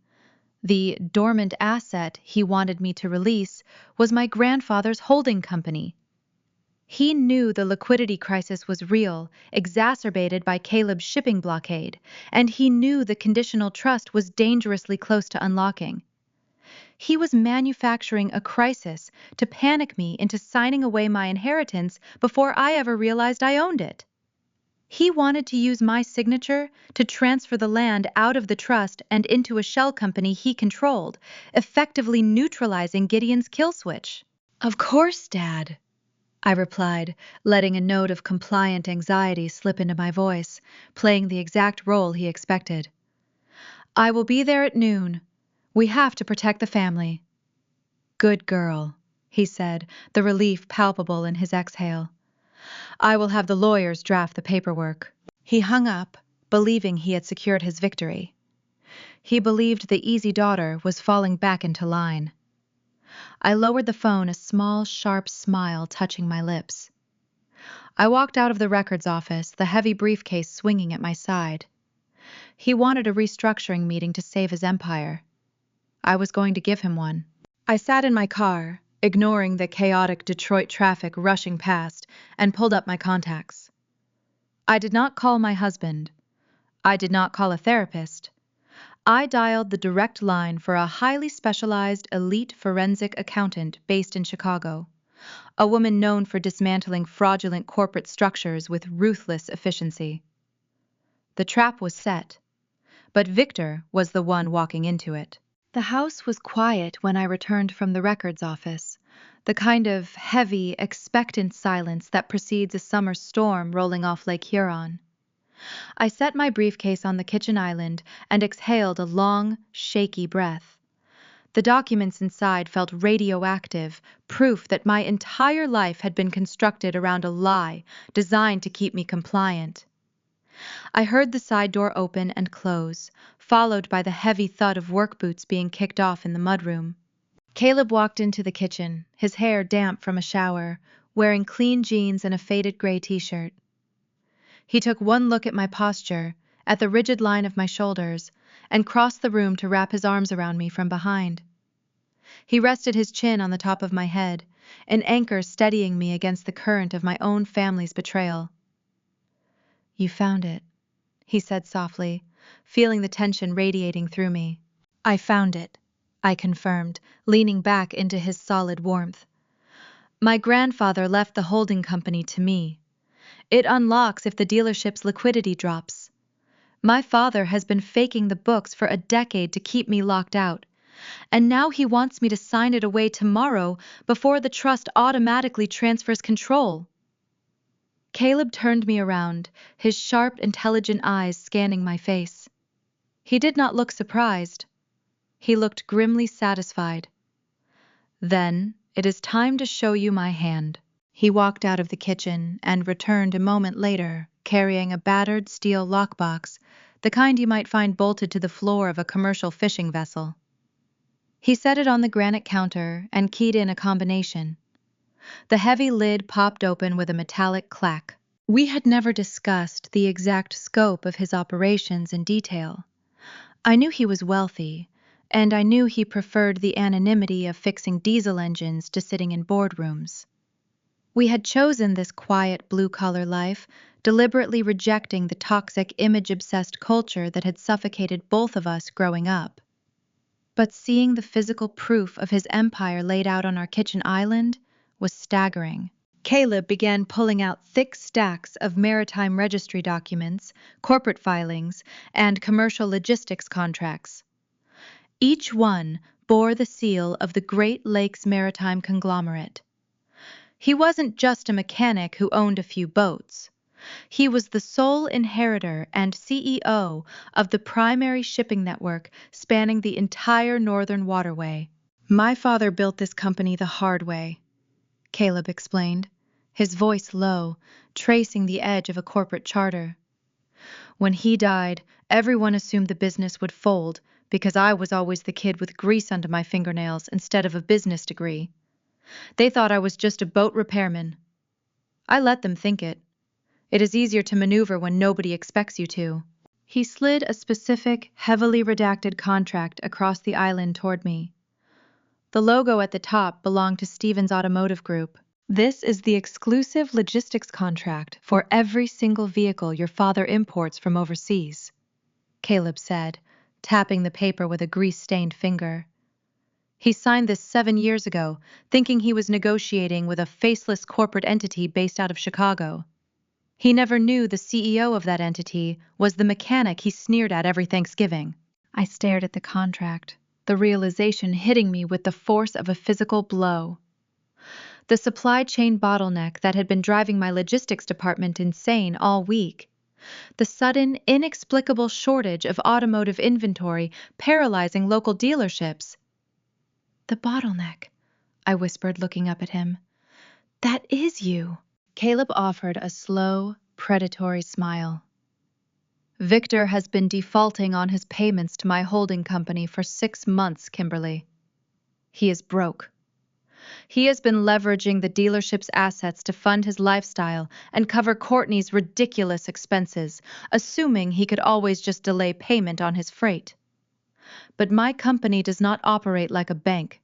The dormant asset he wanted me to release was my grandfather's holding company. He knew the liquidity crisis was real, exacerbated by Caleb's shipping blockade, and he knew the conditional trust was dangerously close to unlocking. He was manufacturing a crisis to panic me into signing away my inheritance before I ever realized I owned it. He wanted to use my signature to transfer the land out of the trust and into a shell company he controlled, effectively neutralizing Gideon's kill switch. "Of course, Dad," I replied, letting a note of compliant anxiety slip into my voice, playing the exact role he expected. "I will be there at noon. We have to protect the family." "Good girl," he said, the relief palpable in his exhale. "I will have the lawyers draft the paperwork." He hung up, believing he had secured his victory. He believed the easy daughter was falling back into line. I lowered the phone, a small, sharp smile touching my lips. I walked out of the records office, the heavy briefcase swinging at my side. He wanted a restructuring meeting to save his empire. I was going to give him one. I sat in my car, ignoring the chaotic Detroit traffic rushing past, and pulled up my contacts. I did not call my husband. I did not call a therapist. I dialed the direct line for a highly specialized elite forensic accountant based in Chicago, a woman known for dismantling fraudulent corporate structures with ruthless efficiency. The trap was set, but Victor was the one walking into it. The house was quiet when I returned from the records office, the kind of heavy, expectant silence that precedes a summer storm rolling off Lake Huron. I set my briefcase on the kitchen island and exhaled a long, shaky breath. The documents inside felt radioactive, proof that my entire life had been constructed around a lie designed to keep me compliant. I heard the side door open and close, followed by the heavy thud of work boots being kicked off in the mudroom. Caleb walked into the kitchen, his hair damp from a shower, wearing clean jeans and a faded gray t-shirt. He took one look at my posture, at the rigid line of my shoulders, and crossed the room to wrap his arms around me from behind. He rested his chin on the top of my head, an anchor steadying me against the current of my own family's betrayal. "You found it," he said softly, feeling the tension radiating through me. "I found it," I confirmed, leaning back into his solid warmth. "My grandfather left the holding company to me. It unlocks if the dealership's liquidity drops. My father has been faking the books for a decade to keep me locked out, and now he wants me to sign it away tomorrow before the trust automatically transfers control." Caleb turned me around, his sharp, intelligent eyes scanning my face. He did not look surprised. He looked grimly satisfied. "Then it is time to show you my hand." He walked out of the kitchen and returned a moment later, carrying a battered steel lockbox, the kind you might find bolted to the floor of a commercial fishing vessel. He set it on the granite counter and keyed in a combination. The heavy lid popped open with a metallic clack. We had never discussed the exact scope of his operations in detail. I knew he was wealthy, and I knew he preferred the anonymity of fixing diesel engines to sitting in boardrooms. We had chosen this quiet blue-collar life, deliberately rejecting the toxic image-obsessed culture that had suffocated both of us growing up. But seeing the physical proof of his empire laid out on our kitchen island was staggering. Caleb began pulling out thick stacks of maritime registry documents, corporate filings, and commercial logistics contracts. Each one bore the seal of the Great Lakes Maritime Conglomerate. He wasn't just a mechanic who owned a few boats. He was the sole inheritor and CEO of the primary shipping network spanning the entire northern waterway. "My father built this company the hard way," Caleb explained, his voice low, tracing the edge of a corporate charter. "When he died, everyone assumed the business would fold because I was always the kid with grease under my fingernails instead of a business degree. They thought I was just a boat repairman. I let them think it. It is easier to maneuver when nobody expects you to." He slid a specific, heavily redacted contract across the island toward me. The logo at the top belonged to Stevens Automotive Group. "This is the exclusive logistics contract for every single vehicle your father imports from overseas," Caleb said, tapping the paper with a grease-stained finger. "He signed this 7 years ago, thinking he was negotiating with a faceless corporate entity based out of Chicago. He never knew the CEO of that entity was the mechanic he sneered at every Thanksgiving." I stared at the contract, the realization hitting me with the force of a physical blow. The supply chain bottleneck that had been driving my logistics department insane all week. The sudden, inexplicable shortage of automotive inventory paralyzing local dealerships. "The bottleneck," I whispered, looking up at him. "That is you." Caleb offered a slow, predatory smile. "Victor has been defaulting on his payments to my holding company for 6 months, Kimberly. He is broke. He has been leveraging the dealership's assets to fund his lifestyle and cover Courtney's ridiculous expenses, assuming he could always just delay payment on his freight. But my company does not operate like a bank.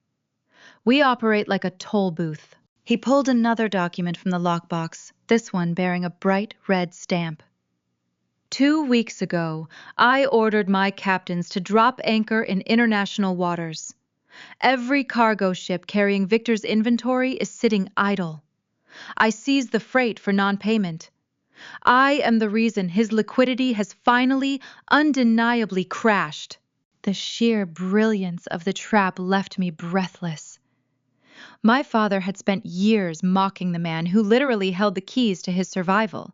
We operate like a toll booth." He pulled another document from the lockbox, this one bearing a bright red stamp. 2 weeks ago, I ordered my captains to drop anchor in international waters. Every cargo ship carrying Victor's inventory is sitting idle. I seized the freight for non-payment. I am the reason his liquidity has finally, undeniably crashed. The sheer brilliance of the trap left me breathless. My father had spent years mocking the man who literally held the keys to his survival.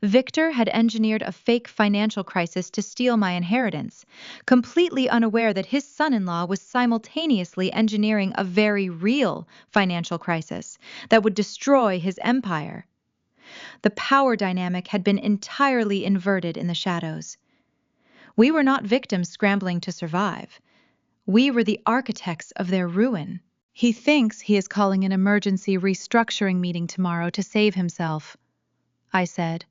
Victor had engineered a fake financial crisis to steal my inheritance, completely unaware that his son-in-law was simultaneously engineering a very real financial crisis that would destroy his empire. The power dynamic had been entirely inverted in the shadows. We were not victims scrambling to survive. We were the architects of their ruin. He thinks he is calling an emergency restructuring meeting tomorrow to save himself, I said,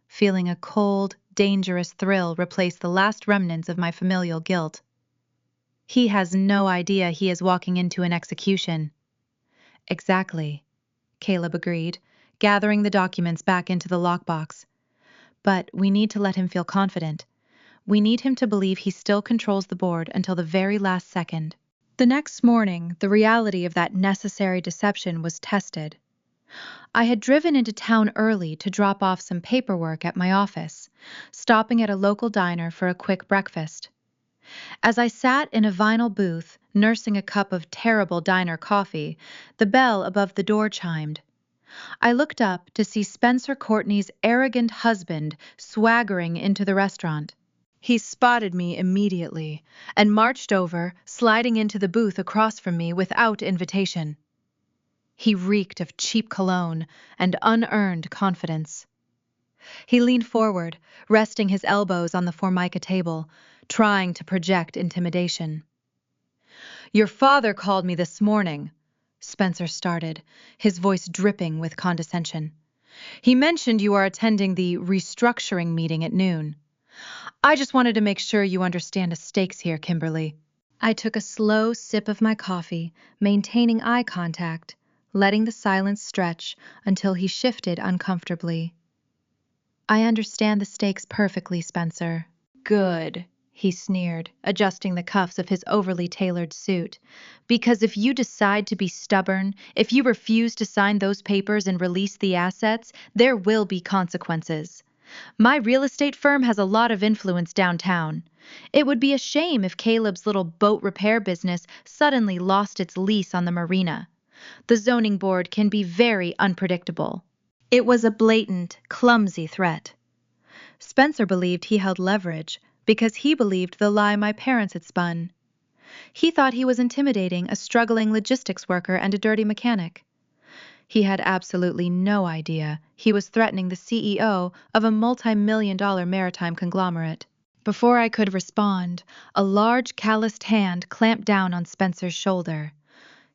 feeling a cold, dangerous thrill replace the last remnants of my familial guilt. He has no idea he is walking into an execution. Exactly, Caleb agreed, gathering the documents back into the lockbox. But we need to let him feel confident. We need him to believe he still controls the board until the very last second. The next morning, the reality of that necessary deception was tested. I had driven into town early to drop off some paperwork at my office, stopping at a local diner for a quick breakfast. As I sat in a vinyl booth, nursing a cup of terrible diner coffee, the bell above the door chimed. I looked up to see Spencer Courtney's arrogant husband swaggering into the restaurant. He spotted me immediately and marched over, sliding into the booth across from me without invitation. He reeked of cheap cologne and unearned confidence. He leaned forward, resting his elbows on the Formica table, trying to project intimidation. "Your father called me this morning," Spencer started, his voice dripping with condescension. "He mentioned you are attending the restructuring meeting at noon. I just wanted to make sure you understand the stakes here, Kimberly." I took a slow sip of my coffee, maintaining eye contact, letting the silence stretch until he shifted uncomfortably. "I understand the stakes perfectly, Spencer." "Good," he sneered, adjusting the cuffs of his overly tailored suit. "Because if you decide to be stubborn, if you refuse to sign those papers and release the assets, there will be consequences. My real estate firm has a lot of influence downtown. It would be a shame if Caleb's little boat repair business suddenly lost its lease on the marina. The zoning board can be very unpredictable." It was a blatant, clumsy threat. Spencer believed he held leverage because he believed the lie my parents had spun. He thought he was intimidating a struggling logistics worker and a dirty mechanic. He had absolutely no idea he was threatening the CEO of a multi-million-dollar maritime conglomerate. Before I could respond, a large calloused hand clamped down on Spencer's shoulder.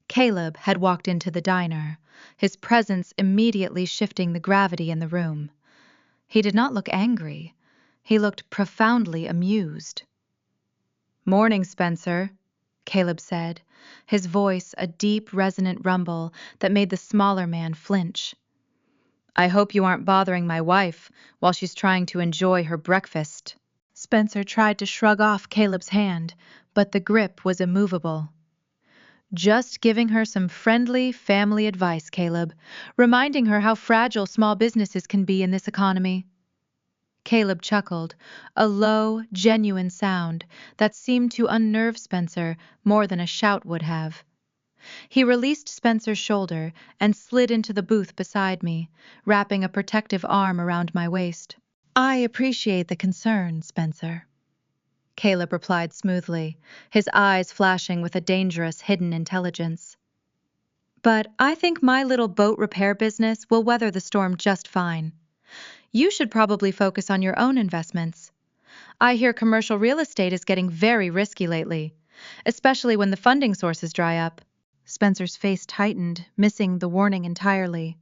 Caleb had walked into the diner, his presence immediately shifting the gravity in the room. He did not look angry. He looked profoundly amused. "Morning, Spencer," Caleb said, his voice a deep, resonant rumble that made the smaller man flinch. "I hope you aren't bothering my wife while she's trying to enjoy her breakfast." Spencer tried to shrug off Caleb's hand, but the grip was immovable. "Just giving her some friendly family advice, Caleb, reminding her how fragile small businesses can be in this economy." Caleb chuckled, a low, genuine sound that seemed to unnerve Spencer more than a shout would have. He released Spencer's shoulder and slid into the booth beside me, wrapping a protective arm around my waist. "I appreciate the concern, Spencer," Caleb replied smoothly, his eyes flashing with a dangerous hidden intelligence. "But I think my little boat repair business will weather the storm just fine. You should probably focus on your own investments. I hear commercial real estate is getting very risky lately, especially when the funding sources dry up." Spencer's face tightened, missing the warning entirely.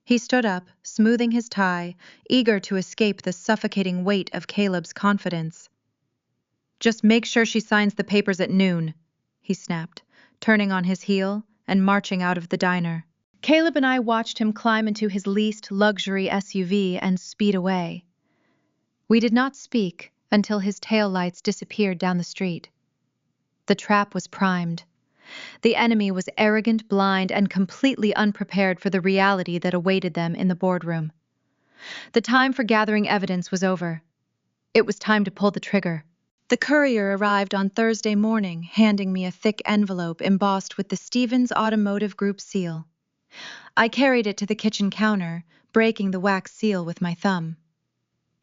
He stood up, smoothing his tie, eager to escape the suffocating weight of Caleb's confidence. "Just make sure she signs the papers at noon," he snapped, turning on his heel and marching out of the diner. Caleb and I watched him climb into his leased luxury SUV and speed away. We did not speak until his taillights disappeared down the street. The trap was primed. The enemy was arrogant, blind, and completely unprepared for the reality that awaited them in the boardroom. The time for gathering evidence was over. It was time to pull the trigger. The courier arrived on Thursday morning, handing me a thick envelope embossed with the Stevens Automotive Group seal. I carried it to the kitchen counter, breaking the wax seal with my thumb.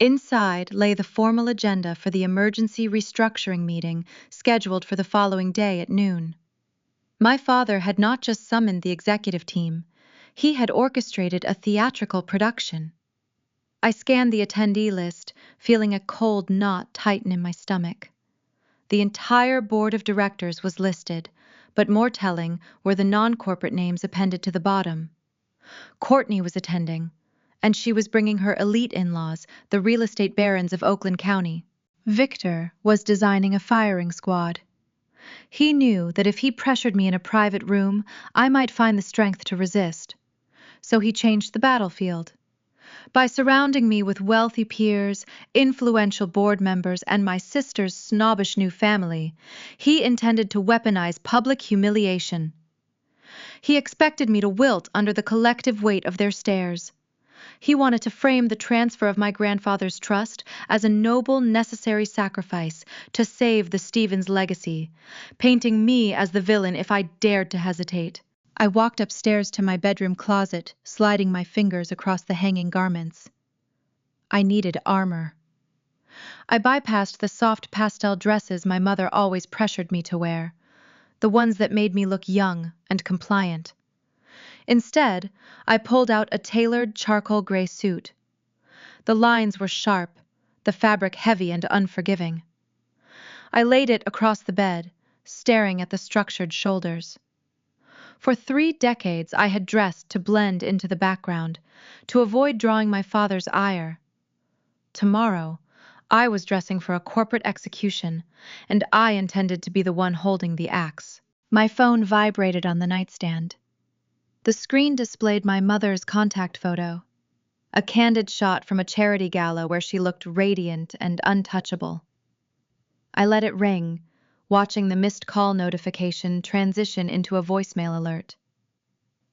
Inside lay the formal agenda for the emergency restructuring meeting scheduled for the following day at noon. My father had not just summoned the executive team, he had orchestrated a theatrical production. I scanned the attendee list, feeling a cold knot tighten in my stomach. The entire board of directors was listed, but more telling were the non-corporate names appended to the bottom. Courtney was attending, and she was bringing her elite in-laws, the real estate barons of Oakland County. Victor was designing a firing squad. He knew that if he pressured me in a private room, I might find the strength to resist. So he changed the battlefield. By surrounding me with wealthy peers, influential board members, and my sister's snobbish new family, he intended to weaponize public humiliation. He expected me to wilt under the collective weight of their stares. He wanted to frame the transfer of my grandfather's trust as a noble, necessary sacrifice to save the Stevens legacy, painting me as the villain if I dared to hesitate. I walked upstairs to my bedroom closet, sliding my fingers across the hanging garments. I needed armor. I bypassed the soft pastel dresses my mother always pressured me to wear, the ones that made me look young and compliant. Instead, I pulled out a tailored charcoal gray suit. The lines were sharp, the fabric heavy and unforgiving. I laid it across the bed, staring at the structured shoulders. For 3 decades I had dressed to blend into the background, to avoid drawing my father's ire. Tomorrow, I was dressing for a corporate execution, and I intended to be the one holding the axe. My phone vibrated on the nightstand. The screen displayed my mother's contact photo, a candid shot from a charity gala where she looked radiant and untouchable. I let it ring, watching the missed call notification transition into a voicemail alert.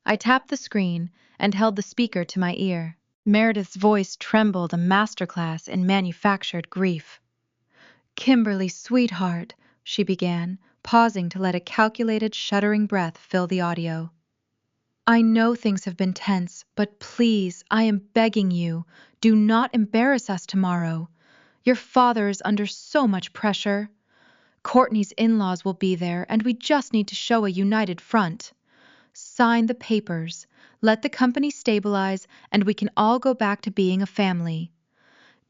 I tapped the screen and held the speaker to my ear. Meredith's voice trembled a masterclass in manufactured grief. "Kimberly, sweetheart," she began, pausing to let a calculated, shuddering breath fill the audio. "I know things have been tense, but please, I am begging you, do not embarrass us tomorrow. Your father is under so much pressure. Courtney's in-laws will be there, and we just need to show a united front. Sign the papers, let the company stabilize, and we can all go back to being a family.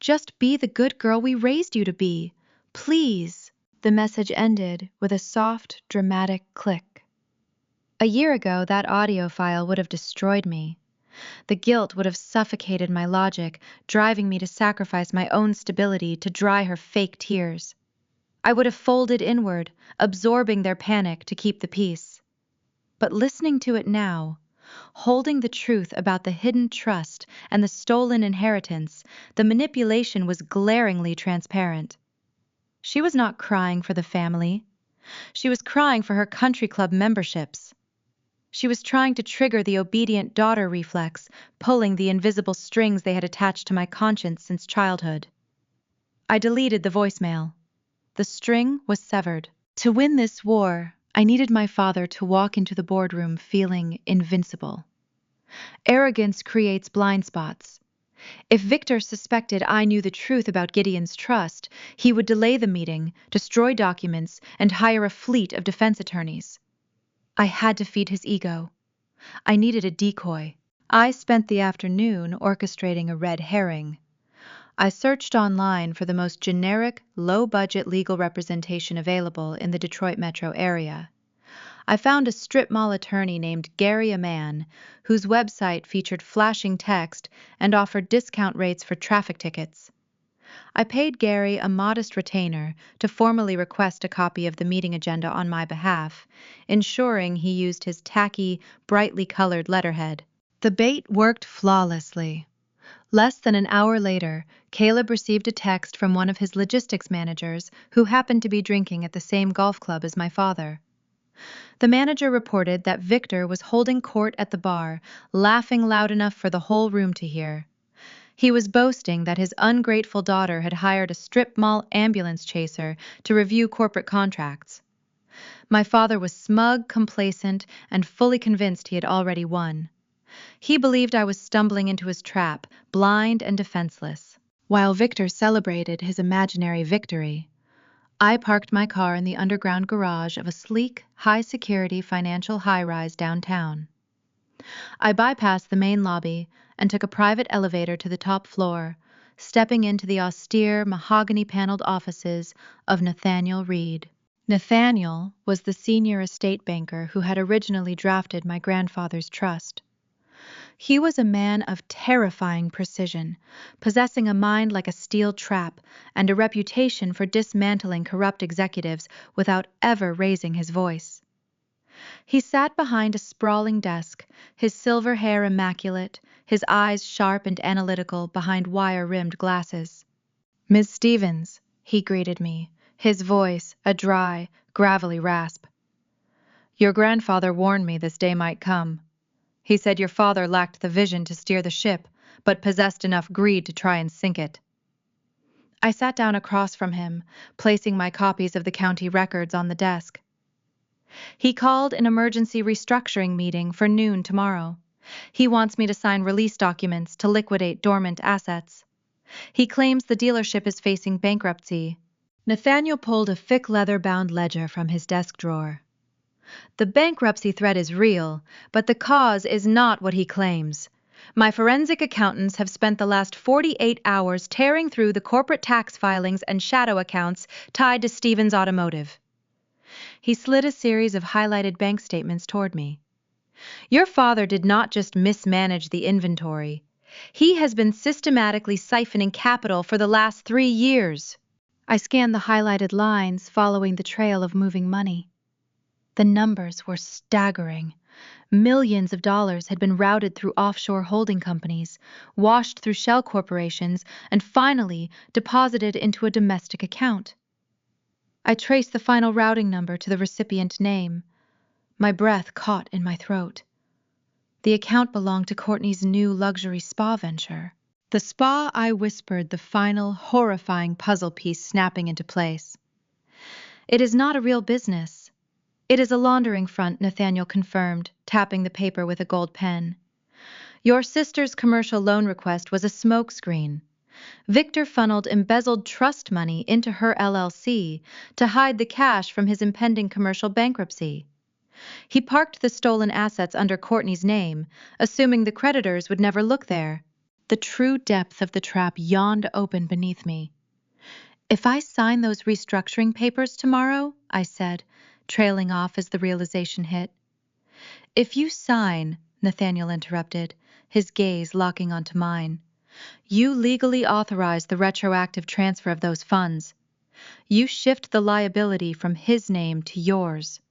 Just be the good girl we raised you to be. Please." The message ended with a soft, dramatic click. A year ago, that audio file would have destroyed me. The guilt would have suffocated my logic, driving me to sacrifice my own stability to dry her fake tears. I would have folded inward, absorbing their panic to keep the peace. But listening to it now, holding the truth about the hidden trust and the stolen inheritance, the manipulation was glaringly transparent. She was not crying for the family. She was crying for her country club memberships. She was trying to trigger the obedient daughter reflex, pulling the invisible strings they had attached to my conscience since childhood. I deleted the voicemail. The string was severed. To win this war, I needed my father to walk into the boardroom feeling invincible. Arrogance creates blind spots. If Victor suspected I knew the truth about Gideon's trust, he would delay the meeting, destroy documents, and hire a fleet of defense attorneys. I had to feed his ego. I needed a decoy. I spent the afternoon orchestrating a red herring. I searched online for the most generic, low-budget legal representation available in the Detroit metro area. I found a strip mall attorney named Gary Amann, whose website featured flashing text and offered discount rates for traffic tickets. I paid Gary a modest retainer to formally request a copy of the meeting agenda on my behalf, ensuring he used his tacky, brightly colored letterhead. The bait worked flawlessly. Less than an hour later, Caleb received a text from one of his logistics managers who happened to be drinking at the same golf club as my father. The manager reported that Victor was holding court at the bar, laughing loud enough for the whole room to hear. He was boasting that his ungrateful daughter had hired a strip mall ambulance chaser to review corporate contracts. My father was smug, complacent, and fully convinced he had already won. He believed I was stumbling into his trap, blind and defenseless. While Victor celebrated his imaginary victory, I parked my car in the underground garage of a sleek, high-security financial high-rise downtown. I bypassed the main lobby and took a private elevator to the top floor, stepping into the austere, mahogany-paneled offices of Nathaniel Reed. Nathaniel was the senior estate banker who had originally drafted my grandfather's trust. He was a man of terrifying precision, possessing a mind like a steel trap and a reputation for dismantling corrupt executives without ever raising his voice. He sat behind a sprawling desk, his silver hair immaculate, his eyes sharp and analytical behind wire-rimmed glasses. "Miss Stevens," he greeted me, his voice a dry, gravelly rasp. "Your grandfather warned me this day might come. He said your father lacked the vision to steer the ship, but possessed enough greed to try and sink it." I sat down across from him, placing my copies of the county records on the desk. "He called an emergency restructuring meeting for noon tomorrow. He wants me to sign release documents to liquidate dormant assets. He claims the dealership is facing bankruptcy." Nathaniel pulled a thick leather-bound ledger from his desk drawer. "The bankruptcy threat is real, but the cause is not what he claims. My forensic accountants have spent the last 48 hours tearing through the corporate tax filings and shadow accounts tied to Stevens Automotive." He slid a series of highlighted bank statements toward me. "Your father did not just mismanage the inventory. He has been systematically siphoning capital for the last 3 years." I scanned the highlighted lines following the trail of moving money. The numbers were staggering. Millions of dollars had been routed through offshore holding companies, washed through shell corporations, and finally deposited into a domestic account. I traced the final routing number to the recipient name. My breath caught in my throat. The account belonged to Courtney's new luxury spa venture. "The spa," I whispered, the final, horrifying puzzle piece snapping into place. "It is not a real business. It is a laundering front," Nathaniel confirmed, tapping the paper with a gold pen. "Your sister's commercial loan request was a smokescreen. Victor funneled embezzled trust money into her LLC to hide the cash from his impending commercial bankruptcy. He parked the stolen assets under Courtney's name, assuming the creditors would never look there." The true depth of the trap yawned open beneath me. "If I sign those restructuring papers tomorrow," I said, trailing off as the realization hit. "If you sign," Nathaniel interrupted, his gaze locking onto mine, "you legally authorize the retroactive transfer of those funds. You shift the liability from his name to yours.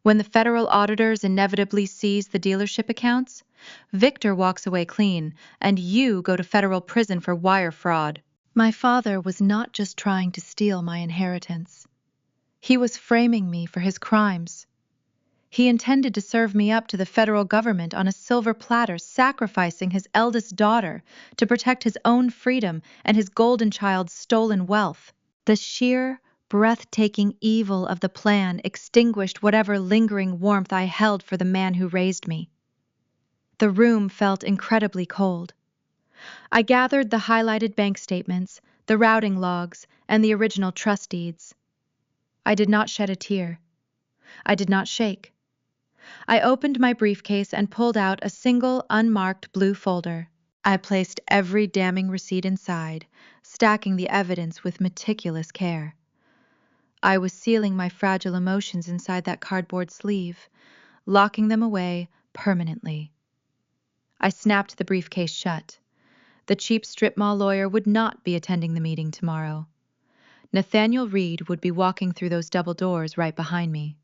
When the federal auditors inevitably seize the dealership accounts, Victor walks away clean, and you go to federal prison for wire fraud." My father was not just trying to steal my inheritance. He was framing me for his crimes. He intended to serve me up to the federal government on a silver platter, sacrificing his eldest daughter to protect his own freedom and his golden child's stolen wealth. The sheer, breathtaking evil of the plan extinguished whatever lingering warmth I held for the man who raised me. The room felt incredibly cold. I gathered the highlighted bank statements, the routing logs, and the original trust deeds. I did not shed a tear. I did not shake. I opened my briefcase and pulled out a single unmarked blue folder. I placed every damning receipt inside, stacking the evidence with meticulous care. I was sealing my fragile emotions inside that cardboard sleeve, locking them away permanently. I snapped the briefcase shut. The cheap strip mall lawyer would not be attending the meeting tomorrow. Nathaniel Reed would be walking through those double doors right behind me.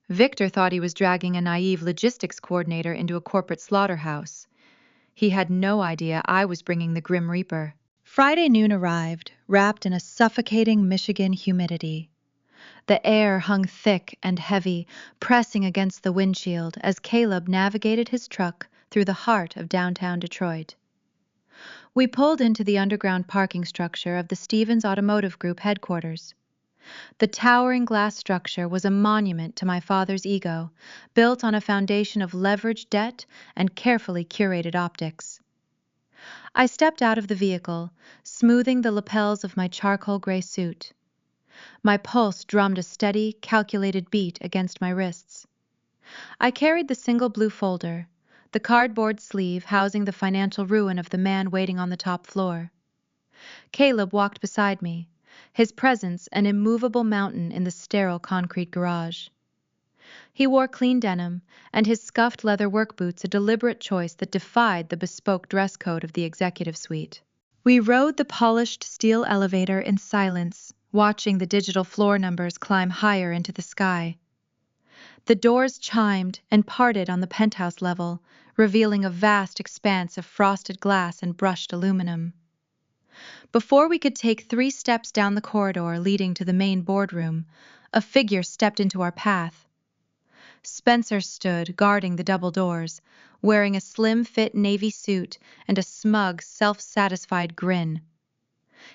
Victor thought he was dragging a naive logistics coordinator into a corporate slaughterhouse. He had no idea I was bringing the Grim Reaper. Friday noon arrived, wrapped in a suffocating Michigan humidity. The air hung thick and heavy, pressing against the windshield as Caleb navigated his truck through the heart of downtown Detroit. We pulled into the underground parking structure of the Stevens Automotive Group headquarters. The towering glass structure was a monument to my father's ego, built on a foundation of leveraged debt and carefully curated optics. I stepped out of the vehicle, smoothing the lapels of my charcoal gray suit. My pulse drummed a steady, calculated beat against my wrists. I carried the single blue folder, the cardboard sleeve housing the financial ruin of the man waiting on the top floor. Caleb walked beside me, his presence an immovable mountain in the sterile concrete garage. He wore clean denim, and his scuffed leather work boots a deliberate choice that defied the bespoke dress code of the executive suite. We rode the polished steel elevator in silence, watching the digital floor numbers climb higher into the sky. The doors chimed and parted on the penthouse level, revealing a vast expanse of frosted glass and brushed aluminum. Before we could take 3 steps down the corridor leading to the main boardroom, a figure stepped into our path. Spencer stood guarding the double doors, wearing a slim-fit navy suit and a smug, self-satisfied grin.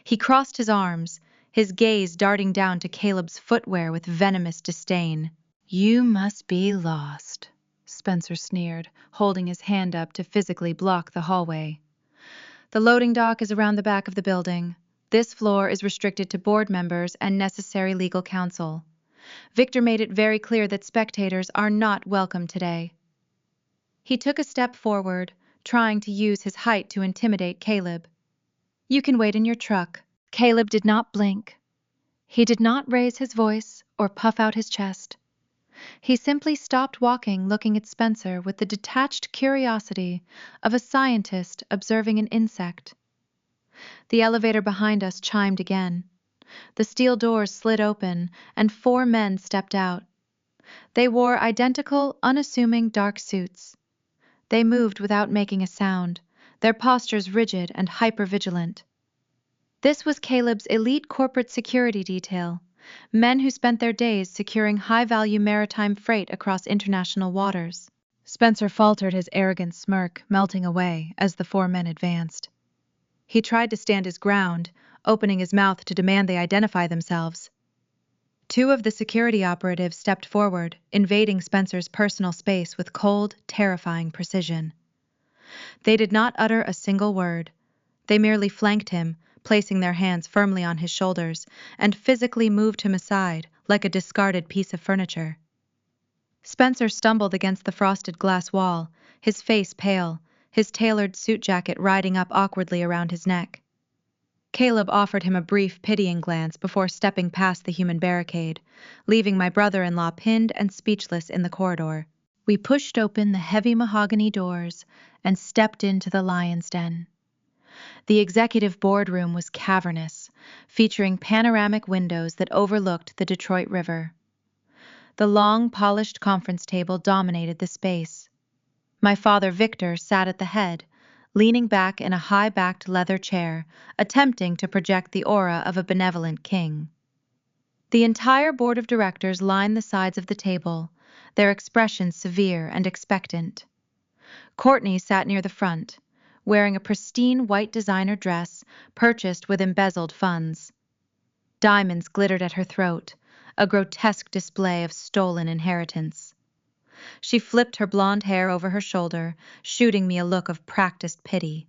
He crossed his arms, his gaze darting down to Caleb's footwear with venomous disdain. "You must be lost," Spencer sneered, holding his hand up to physically block the hallway. "The loading dock is around the back of the building. This floor is restricted to board members and necessary legal counsel. Victor made it very clear that spectators are not welcome today." He took a step forward, trying to use his height to intimidate Caleb. "You can wait in your truck." Caleb did not blink. He did not raise his voice or puff out his chest. He simply stopped walking, looking at Spencer with the detached curiosity of a scientist observing an insect. The elevator behind us chimed again. The steel doors slid open, and 4 men stepped out. They wore identical, unassuming dark suits. They moved without making a sound, their postures rigid and hyper-vigilant. This was Caleb's elite corporate security detail, men who spent their days securing high-value maritime freight across international waters. Spencer faltered, his arrogant smirk melting away as the 4 men advanced. He tried to stand his ground, opening his mouth to demand they identify themselves. 2 of the security operatives stepped forward, invading Spencer's personal space with cold, terrifying precision. They did not utter a single word. They merely flanked him, placing their hands firmly on his shoulders, and physically moved him aside like a discarded piece of furniture. Spencer stumbled against the frosted glass wall, his face pale, his tailored suit jacket riding up awkwardly around his neck. Caleb offered him a brief, pitying glance before stepping past the human barricade, leaving my brother-in-law pinned and speechless in the corridor. We pushed open the heavy mahogany doors and stepped into the lion's den. The executive boardroom was cavernous, featuring panoramic windows that overlooked the Detroit River. The long, polished conference table dominated the space. My father, Victor, sat at the head, leaning back in a high-backed leather chair, attempting to project the aura of a benevolent king. The entire board of directors lined the sides of the table, their expressions severe and expectant. Courtney sat near the front, wearing a pristine white designer dress purchased with embezzled funds. Diamonds glittered at her throat, a grotesque display of stolen inheritance. She flipped her blonde hair over her shoulder, shooting me a look of practiced pity.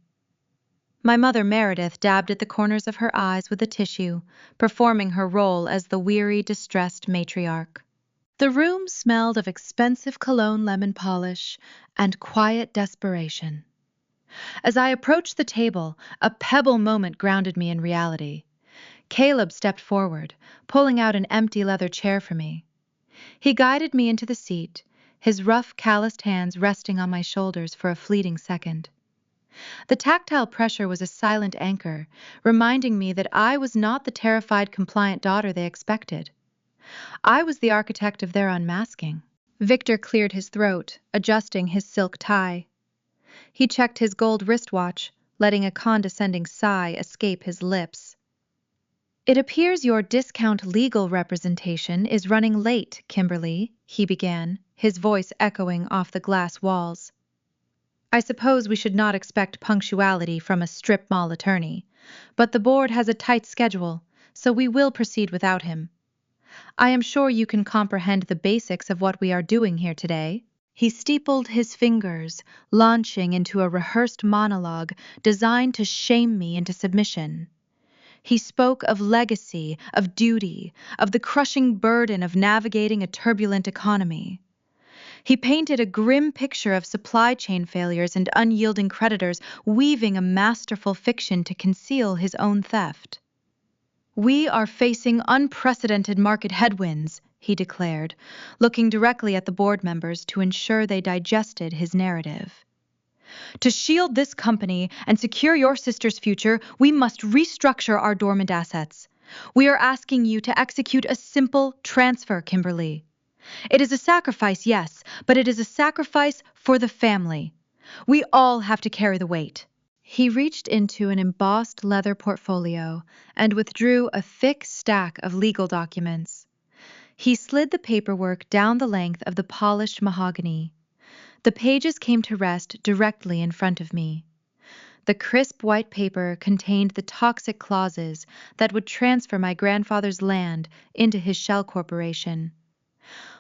My mother Meredith dabbed at the corners of her eyes with a tissue, performing her role as the weary, distressed matriarch. The room smelled of expensive cologne lemon polish and quiet desperation. As I approached the table, a pebble moment grounded me in reality. Caleb stepped forward, pulling out an empty leather chair for me. He guided me into the seat, his rough, calloused hands resting on my shoulders for a fleeting second. The tactile pressure was a silent anchor, reminding me that I was not the terrified, compliant daughter they expected. I was the architect of their unmasking. Victor cleared his throat, adjusting his silk tie. He checked his gold wristwatch, letting a condescending sigh escape his lips. "It appears your discount legal representation is running late, Kimberly," he began, his voice echoing off the glass walls. "I suppose we should not expect punctuality from a strip mall attorney, but the board has a tight schedule, so we will proceed without him. I am sure you can comprehend the basics of what we are doing here today." He steepled his fingers, launching into a rehearsed monologue designed to shame me into submission. He spoke of legacy, of duty, of the crushing burden of navigating a turbulent economy. He painted a grim picture of supply chain failures and unyielding creditors, weaving a masterful fiction to conceal his own theft. "We are facing unprecedented market headwinds," he declared, looking directly at the board members to ensure they digested his narrative. "To shield this company and secure your sister's future, we must restructure our dormant assets. We are asking you to execute a simple transfer, Kimberly. It is a sacrifice, yes, but it is a sacrifice for the family. We all have to carry the weight." He reached into an embossed leather portfolio and withdrew a thick stack of legal documents. He slid the paperwork down the length of the polished mahogany. The pages came to rest directly in front of me. The crisp white paper contained the toxic clauses that would transfer my grandfather's land into his shell corporation.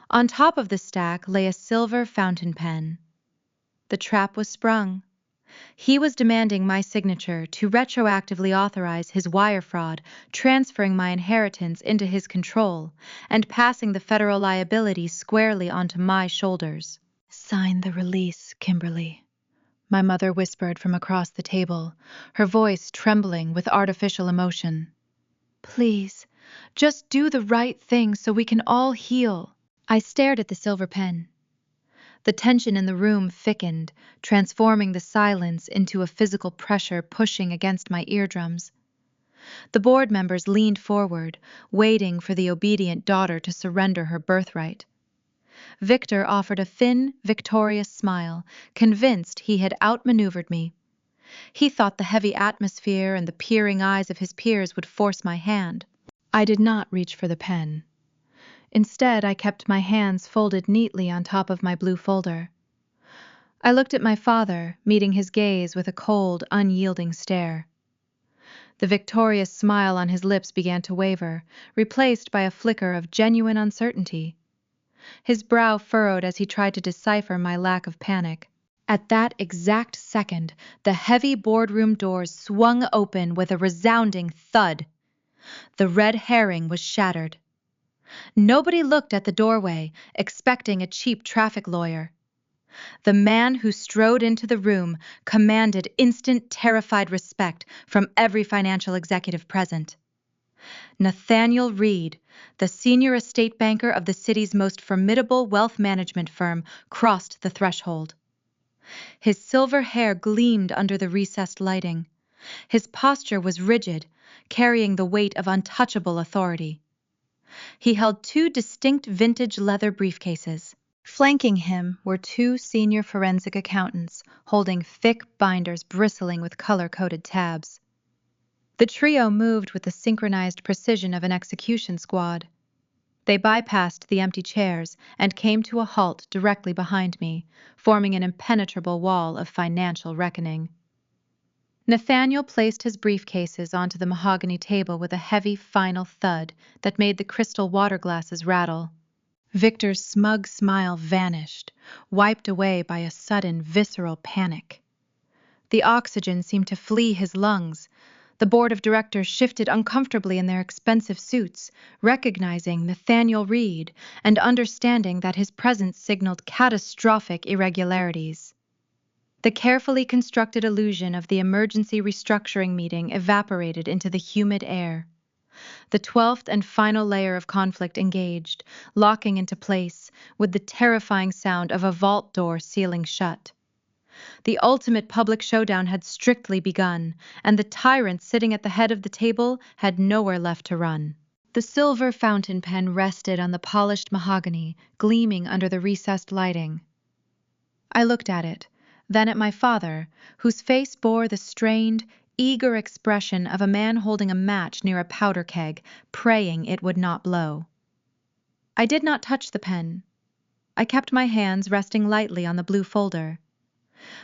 On top of the stack lay a silver fountain pen. The trap was sprung. He was demanding my signature to retroactively authorize his wire fraud, transferring my inheritance into his control, and passing the federal liability squarely onto my shoulders. "Sign the release, Kimberly," my mother whispered from across the table, her voice trembling with artificial emotion. "Please, just do the right thing so we can all heal." I stared at the silver pen. The tension in the room thickened, transforming the silence into a physical pressure pushing against my eardrums. The board members leaned forward, waiting for the obedient daughter to surrender her birthright. Victor offered a thin, victorious smile, convinced he had outmaneuvered me. He thought the heavy atmosphere and the peering eyes of his peers would force my hand. I did not reach for the pen. Instead, I kept my hands folded neatly on top of my blue folder. I looked at my father, meeting his gaze with a cold, unyielding stare. The victorious smile on his lips began to waver, replaced by a flicker of genuine uncertainty. His brow furrowed as he tried to decipher my lack of panic. At that exact second, the heavy boardroom doors swung open with a resounding thud. The red herring was shattered. Nobody looked at the doorway, expecting a cheap traffic lawyer. The man who strode into the room commanded instant, terrified respect from every financial executive present. Nathaniel Reed, the senior estate banker of the city's most formidable wealth management firm, crossed the threshold. His silver hair gleamed under the recessed lighting. His posture was rigid, carrying the weight of untouchable authority. He held two distinct vintage leather briefcases. Flanking him were two senior forensic accountants, holding thick binders bristling with color-coded tabs. The trio moved with the synchronized precision of an execution squad. They bypassed the empty chairs and came to a halt directly behind me, forming an impenetrable wall of financial reckoning. Nathaniel placed his briefcases onto the mahogany table with a heavy final thud that made the crystal water glasses rattle. Victor's smug smile vanished, wiped away by a sudden, visceral panic. The oxygen seemed to flee his lungs. The board of directors shifted uncomfortably in their expensive suits, recognizing Nathaniel Reed and understanding that his presence signaled catastrophic irregularities. The carefully constructed illusion of the emergency restructuring meeting evaporated into the humid air. The 12th and final layer of conflict engaged, locking into place, with the terrifying sound of a vault door sealing shut. The ultimate public showdown had strictly begun, and the tyrant sitting at the head of the table had nowhere left to run. The silver fountain pen rested on the polished mahogany, gleaming under the recessed lighting. I looked at it, then at my father, whose face bore the strained, eager expression of a man holding a match near a powder keg, praying it would not blow. I did not touch the pen. I kept my hands resting lightly on the blue folder.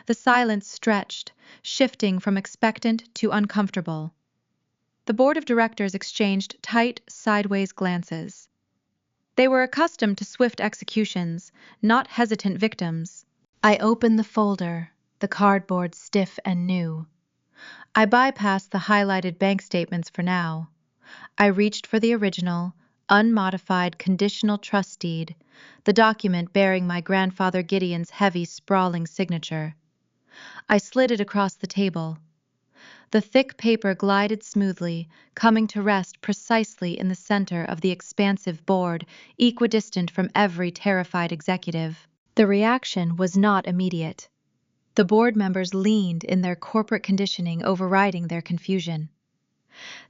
The silence stretched, shifting from expectant to uncomfortable. The board of directors exchanged tight, sideways glances. They were accustomed to swift executions, not hesitant victims. I opened the folder, the cardboard stiff and new. I bypassed the highlighted bank statements for now. I reached for the original, unmodified conditional trust deed, the document bearing my grandfather Gideon's heavy, sprawling signature. I slid it across the table. The thick paper glided smoothly, coming to rest precisely in the center of the expansive board, equidistant from every terrified executive. The reaction was not immediate. The board members leaned in their corporate conditioning, overriding their confusion.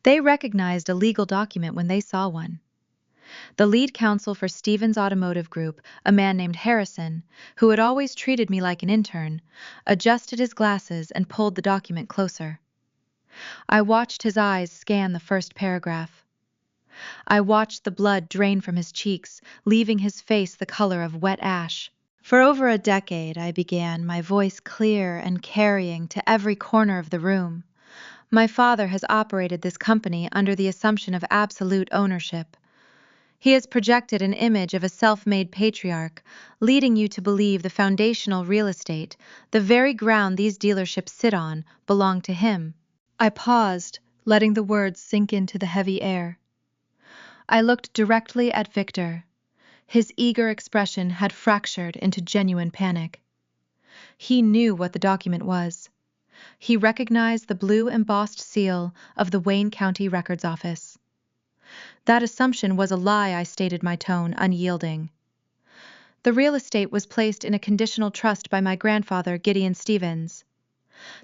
They recognized a legal document when they saw one. The lead counsel for Stevens Automotive Group, a man named Harrison, who had always treated me like an intern, adjusted his glasses and pulled the document closer. I watched his eyes scan the first paragraph. I watched the blood drain from his cheeks, leaving his face the color of wet ash. For over a decade, I began, my voice clear and carrying to every corner of the room. My father has operated this company under the assumption of absolute ownership. He has projected an image of a self-made patriarch, leading you to believe the foundational real estate, the very ground these dealerships sit on, belong to him. I paused, letting the words sink into the heavy air. I looked directly at Victor. His eager expression had fractured into genuine panic. He knew what the document was. He recognized the blue embossed seal of the Wayne County Records Office. That assumption was a lie, I stated, my tone unyielding. The real estate was placed in a conditional trust by my grandfather, Gideon Stevens.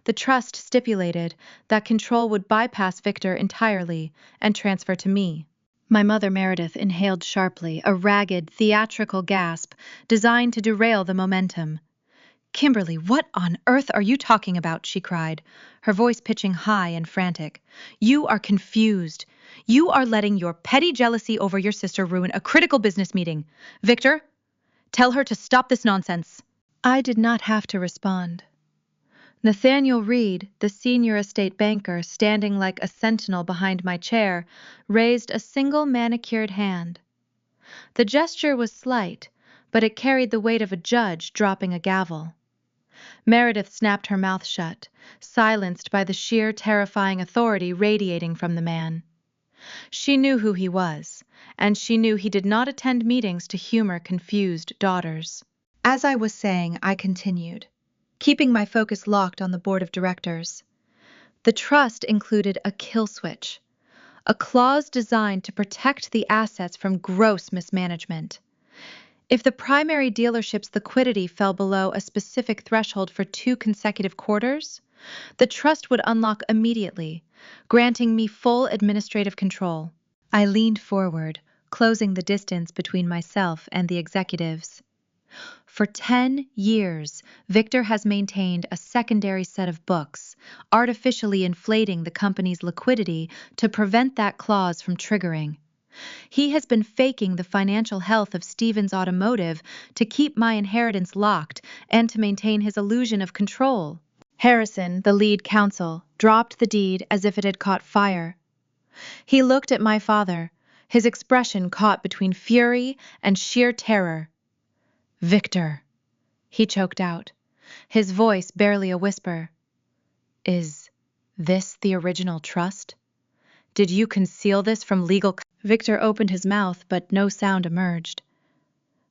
The trust stipulated that control would bypass Victor entirely and transfer to me. My mother Meredith inhaled sharply, a ragged, theatrical gasp designed to derail the momentum. "Kimberly, what on earth are you talking about?" she cried, her voice pitching high and frantic. "You are confused. You are letting your petty jealousy over your sister ruin a critical business meeting. Victor, tell her to stop this nonsense." I did not have to respond. Nathaniel Reed, the senior estate banker, standing like a sentinel behind my chair, raised a single manicured hand. The gesture was slight, but it carried the weight of a judge dropping a gavel. Meredith snapped her mouth shut, silenced by the sheer terrifying authority radiating from the man. She knew who he was, and she knew he did not attend meetings to humor confused daughters. As I was saying, I continued, keeping my focus locked on the board of directors. The trust included a kill switch, a clause designed to protect the assets from gross mismanagement. If the primary dealership's liquidity fell below a specific threshold for 2 consecutive quarters, the trust would unlock immediately, granting me full administrative control. I leaned forward, closing the distance between myself and the executives. For 10 years, Victor has maintained a secondary set of books, artificially inflating the company's liquidity to prevent that clause from triggering. He has been faking the financial health of Stevens Automotive to keep my inheritance locked and to maintain his illusion of control. Harrison, the lead counsel, dropped the deed as if it had caught fire. He looked at my father, his expression caught between fury and sheer terror. "Victor," he choked out, his voice barely a whisper. "Is this the original trust? Did you conceal this from legal?" Victor opened his mouth, but no sound emerged.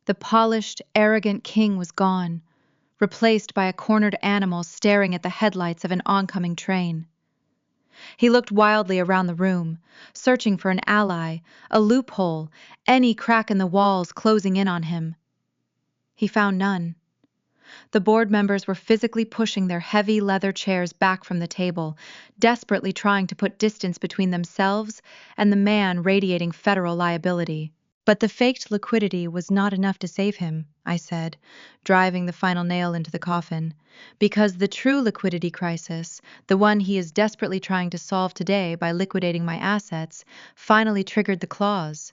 The polished, arrogant king was gone, replaced by a cornered animal staring at the headlights of an oncoming train. He looked wildly around the room, searching for an ally, a loophole, any crack in the walls closing in on him. He found none. The board members were physically pushing their heavy leather chairs back from the table, desperately trying to put distance between themselves and the man radiating federal liability. But the faked liquidity was not enough to save him, I said, driving the final nail into the coffin, because the true liquidity crisis, the one he is desperately trying to solve today by liquidating my assets, finally triggered the clause.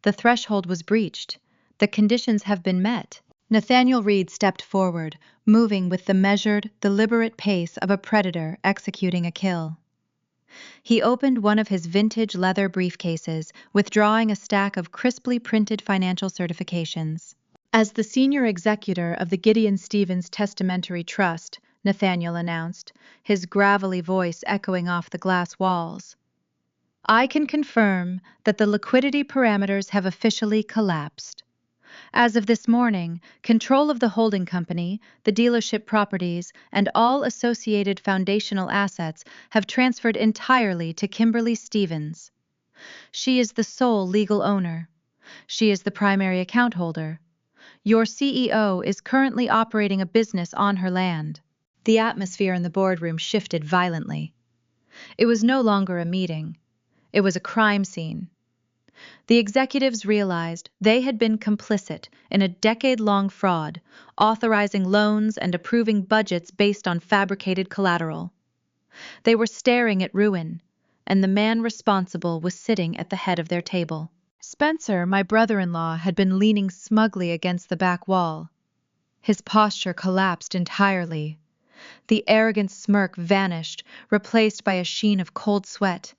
The threshold was breached. The conditions have been met. Nathaniel Reed stepped forward, moving with the measured, deliberate pace of a predator executing a kill. He opened one of his vintage leather briefcases, withdrawing a stack of crisply printed financial certifications. As the senior executor of the Gideon Stevens Testamentary Trust, Nathaniel announced, his gravelly voice echoing off the glass walls, I can confirm that the liquidity parameters have officially collapsed. As of this morning, control of the holding company, the dealership properties, and all associated foundational assets have transferred entirely to Kimberly Stevens. She is the sole legal owner. She is the primary account holder. Your CEO is currently operating a business on her land. The atmosphere in the boardroom shifted violently. It was no longer a meeting. It was a crime scene. The executives realized they had been complicit in a decade-long fraud, authorizing loans and approving budgets based on fabricated collateral. They were staring at ruin, and the man responsible was sitting at the head of their table. Spencer, my brother-in-law, had been leaning smugly against the back wall. His posture collapsed entirely. The arrogant smirk vanished, replaced by a sheen of cold sweat.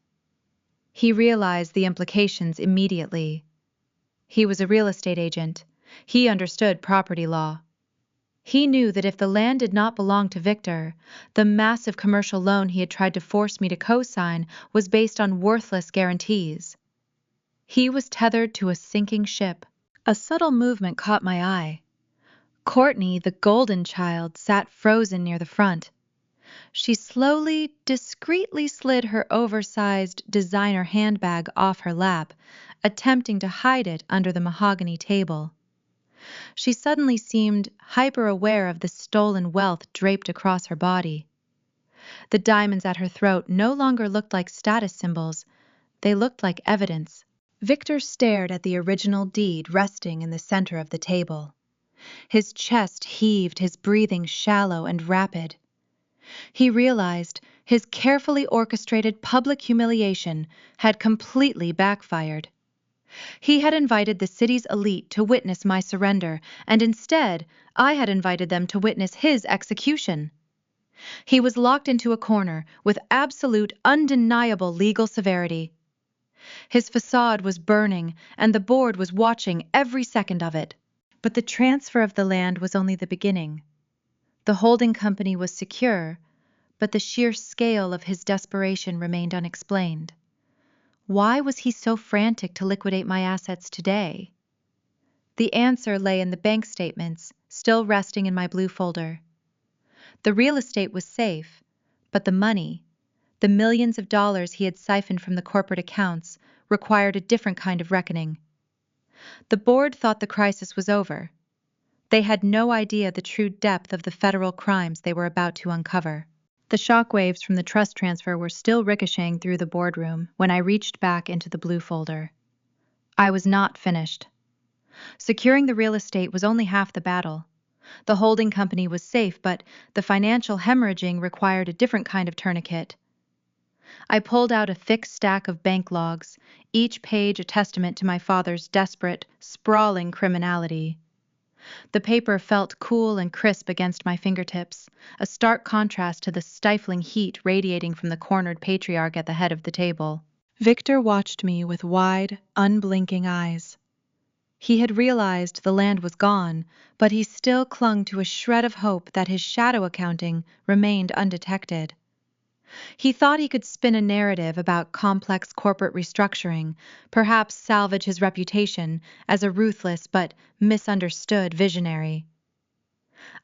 He realized the implications immediately. He was a real estate agent. He understood property law. He knew that if the land did not belong to Victor, the massive commercial loan he had tried to force me to co-sign was based on worthless guarantees. He was tethered to a sinking ship. A subtle movement caught my eye. Courtney, the golden child, sat frozen near the front. She slowly, discreetly slid her oversized designer handbag off her lap, attempting to hide it under the mahogany table. She suddenly seemed hyper-aware of the stolen wealth draped across her body. The diamonds at her throat no longer looked like status symbols. They looked like evidence. Victor stared at the original deed resting in the center of the table. His chest heaved, his breathing shallow and rapid. He realized his carefully orchestrated public humiliation had completely backfired. He had invited the city's elite to witness my surrender, and instead, I had invited them to witness his execution. He was locked into a corner with absolute, undeniable legal severity. His facade was burning, and the board was watching every second of it. But the transfer of the land was only the beginning. The holding company was secure, but the sheer scale of his desperation remained unexplained. Why was he so frantic to liquidate my assets today? The answer lay in the bank statements, still resting in my blue folder. The real estate was safe, but the money, the millions of dollars he had siphoned from the corporate accounts, required a different kind of reckoning. The board thought the crisis was over. They had no idea the true depth of the federal crimes they were about to uncover. The shockwaves from the trust transfer were still ricocheting through the boardroom when I reached back into the blue folder. I was not finished. Securing the real estate was only half the battle. The holding company was safe, but the financial hemorrhaging required a different kind of tourniquet. I pulled out a thick stack of bank logs, each page a testament to my father's desperate, sprawling criminality. The paper felt cool and crisp against my fingertips, a stark contrast to the stifling heat radiating from the cornered patriarch at the head of the table. Victor watched me with wide, unblinking eyes. He had realized the land was gone, but he still clung to a shred of hope that his shadow accounting remained undetected. He thought he could spin a narrative about complex corporate restructuring, perhaps salvage his reputation as a ruthless but misunderstood visionary.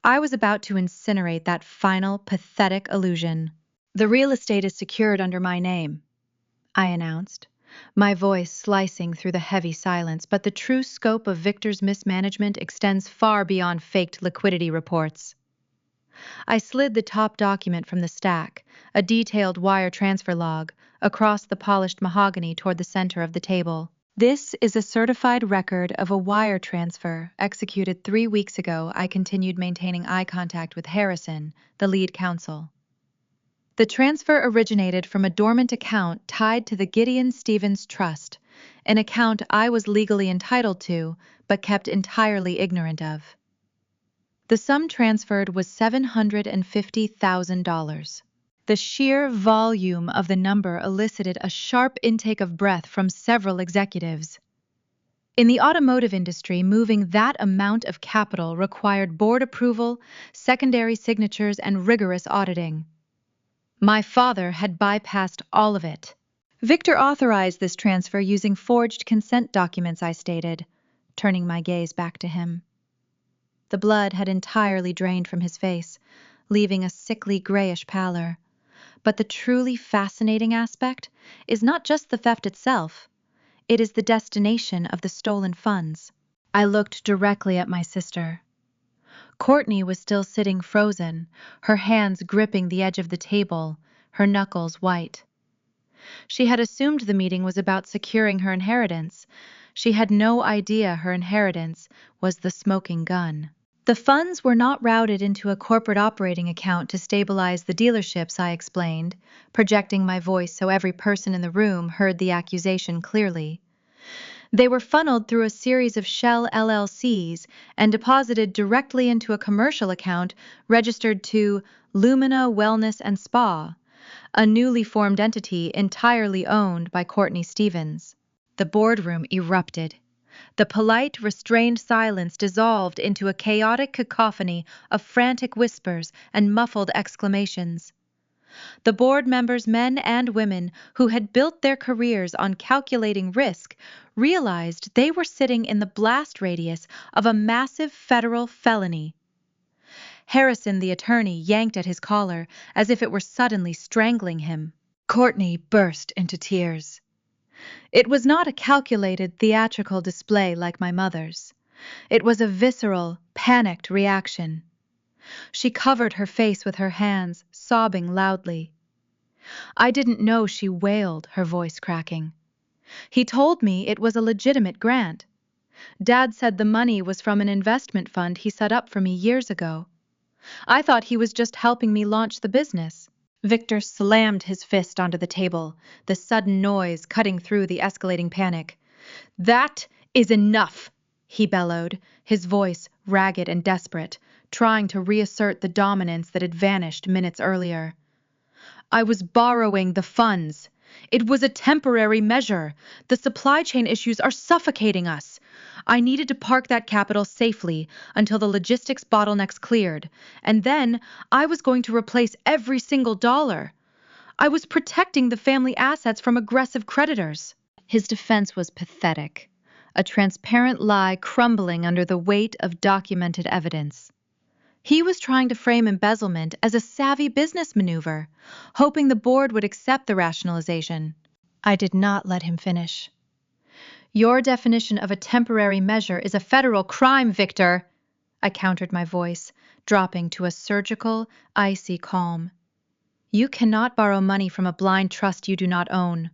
I was about to incinerate that final, pathetic illusion. The real estate is secured under my name, I announced, my voice slicing through the heavy silence, but the true scope of Victor's mismanagement extends far beyond faked liquidity reports. I slid the top document from the stack, a detailed wire transfer log, across the polished mahogany toward the center of the table. This is a certified record of a wire transfer executed 3 weeks ago. I continued maintaining eye contact with Harrison, the lead counsel. The transfer originated from a dormant account tied to the Gideon Stevens Trust, an account I was legally entitled to but kept entirely ignorant of. The sum transferred was $750,000. The sheer volume of the number elicited a sharp intake of breath from several executives. In the automotive industry, moving that amount of capital required board approval, secondary signatures, and rigorous auditing. My father had bypassed all of it. Victor authorized this transfer using forged consent documents, I stated, turning my gaze back to him. The blood had entirely drained from his face, leaving a sickly grayish pallor. But the truly fascinating aspect is not just the theft itself. It is the destination of the stolen funds. I looked directly at my sister. Courtney was still sitting frozen, her hands gripping the edge of the table, her knuckles white. She had assumed the meeting was about securing her inheritance. She had no idea her inheritance was the smoking gun. The funds were not routed into a corporate operating account to stabilize the dealerships, I explained, projecting my voice so every person in the room heard the accusation clearly. They were funneled through a series of shell LLCs and deposited directly into a commercial account registered to Lumina Wellness and Spa, a newly formed entity entirely owned by Courtney Stevens. The boardroom erupted. The polite, restrained silence dissolved into a chaotic cacophony of frantic whispers and muffled exclamations. The board members, men and women, who had built their careers on calculating risk, realized they were sitting in the blast radius of a massive federal felony. Harrison, the attorney, yanked at his collar as if it were suddenly strangling him. Courtney burst into tears. It was not a calculated theatrical display like my mother's. It was a visceral, panicked reaction. She covered her face with her hands, sobbing loudly. I didn't know she wailed, her voice cracking. He told me it was a legitimate grant. Dad said the money was from an investment fund he set up for me years ago. I thought he was just helping me launch the business. Victor slammed his fist onto the table, the sudden noise cutting through the escalating panic. "That is enough!" he bellowed, his voice ragged and desperate, trying to reassert the dominance that had vanished minutes earlier. "I was borrowing the funds. It was a temporary measure. The supply chain issues are suffocating us. I needed to park that capital safely until the logistics bottlenecks cleared, and then I was going to replace every single dollar. I was protecting the family assets from aggressive creditors." His defense was pathetic, a transparent lie crumbling under the weight of documented evidence. He was trying to frame embezzlement as a savvy business maneuver, hoping the board would accept the rationalization. I did not let him finish. "Your definition of a temporary measure is a federal crime, Victor," I countered, my voice dropping to a surgical, icy calm. "You cannot borrow money from a blind trust you do not own.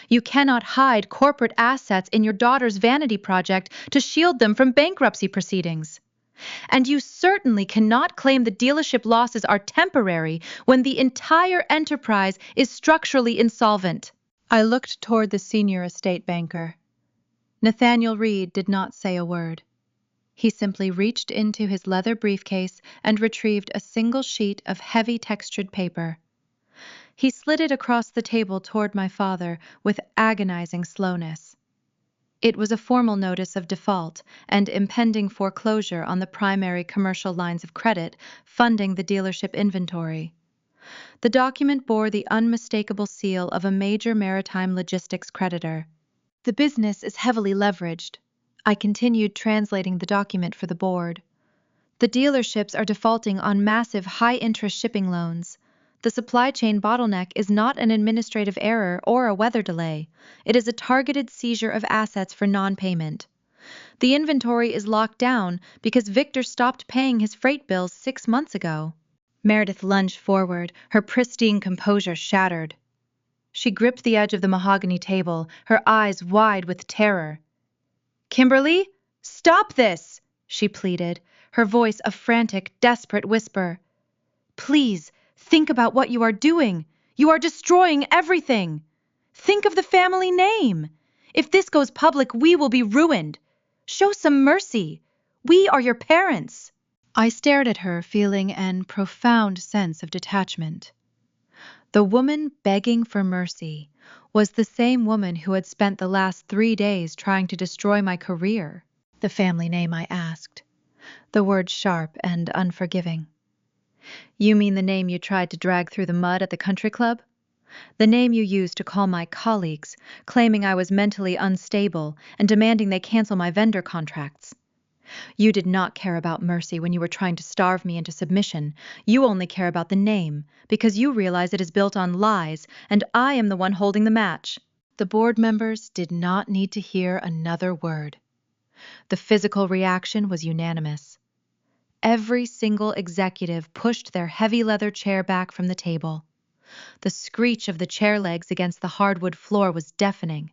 You cannot hide corporate assets in your daughter's vanity project to shield them from bankruptcy proceedings. And you certainly cannot claim the dealership losses are temporary when the entire enterprise is structurally insolvent." I looked toward the senior estate banker. Nathaniel Reed did not say a word. He simply reached into his leather briefcase and retrieved a single sheet of heavy textured paper. He slid it across the table toward my father with agonizing slowness. It was a formal notice of default and impending foreclosure on the primary commercial lines of credit funding the dealership inventory. The document bore the unmistakable seal of a major maritime logistics creditor. "The business is heavily leveraged." I continued translating the document for the board. "The dealerships are defaulting on massive high-interest shipping loans. The supply chain bottleneck is not an administrative error or a weather delay. It is a targeted seizure of assets for non-payment. The inventory is locked down because Victor stopped paying his freight bills 6 months ago." Meredith lunged forward, her pristine composure shattered. She gripped the edge of the mahogany table, her eyes wide with terror. "Kimberly, stop this!" she pleaded, her voice a frantic, desperate whisper. "Please, think about what you are doing. You are destroying everything. Think of the family name. If this goes public, we will be ruined. Show some mercy. We are your parents." I stared at her, feeling an profound sense of detachment. The woman begging for mercy was the same woman who had spent the last 3 days trying to destroy my career. "The family name?" I asked, the words sharp and unforgiving. "You mean the name you tried to drag through the mud at the country club? The name you used to call my colleagues, claiming I was mentally unstable and demanding they cancel my vendor contracts. You did not care about mercy when you were trying to starve me into submission. You only care about the name, because you realize it is built on lies, and I am the one holding the match." The board members did not need to hear another word. The physical reaction was unanimous. Every single executive pushed their heavy leather chair back from the table. The screech of the chair legs against the hardwood floor was deafening.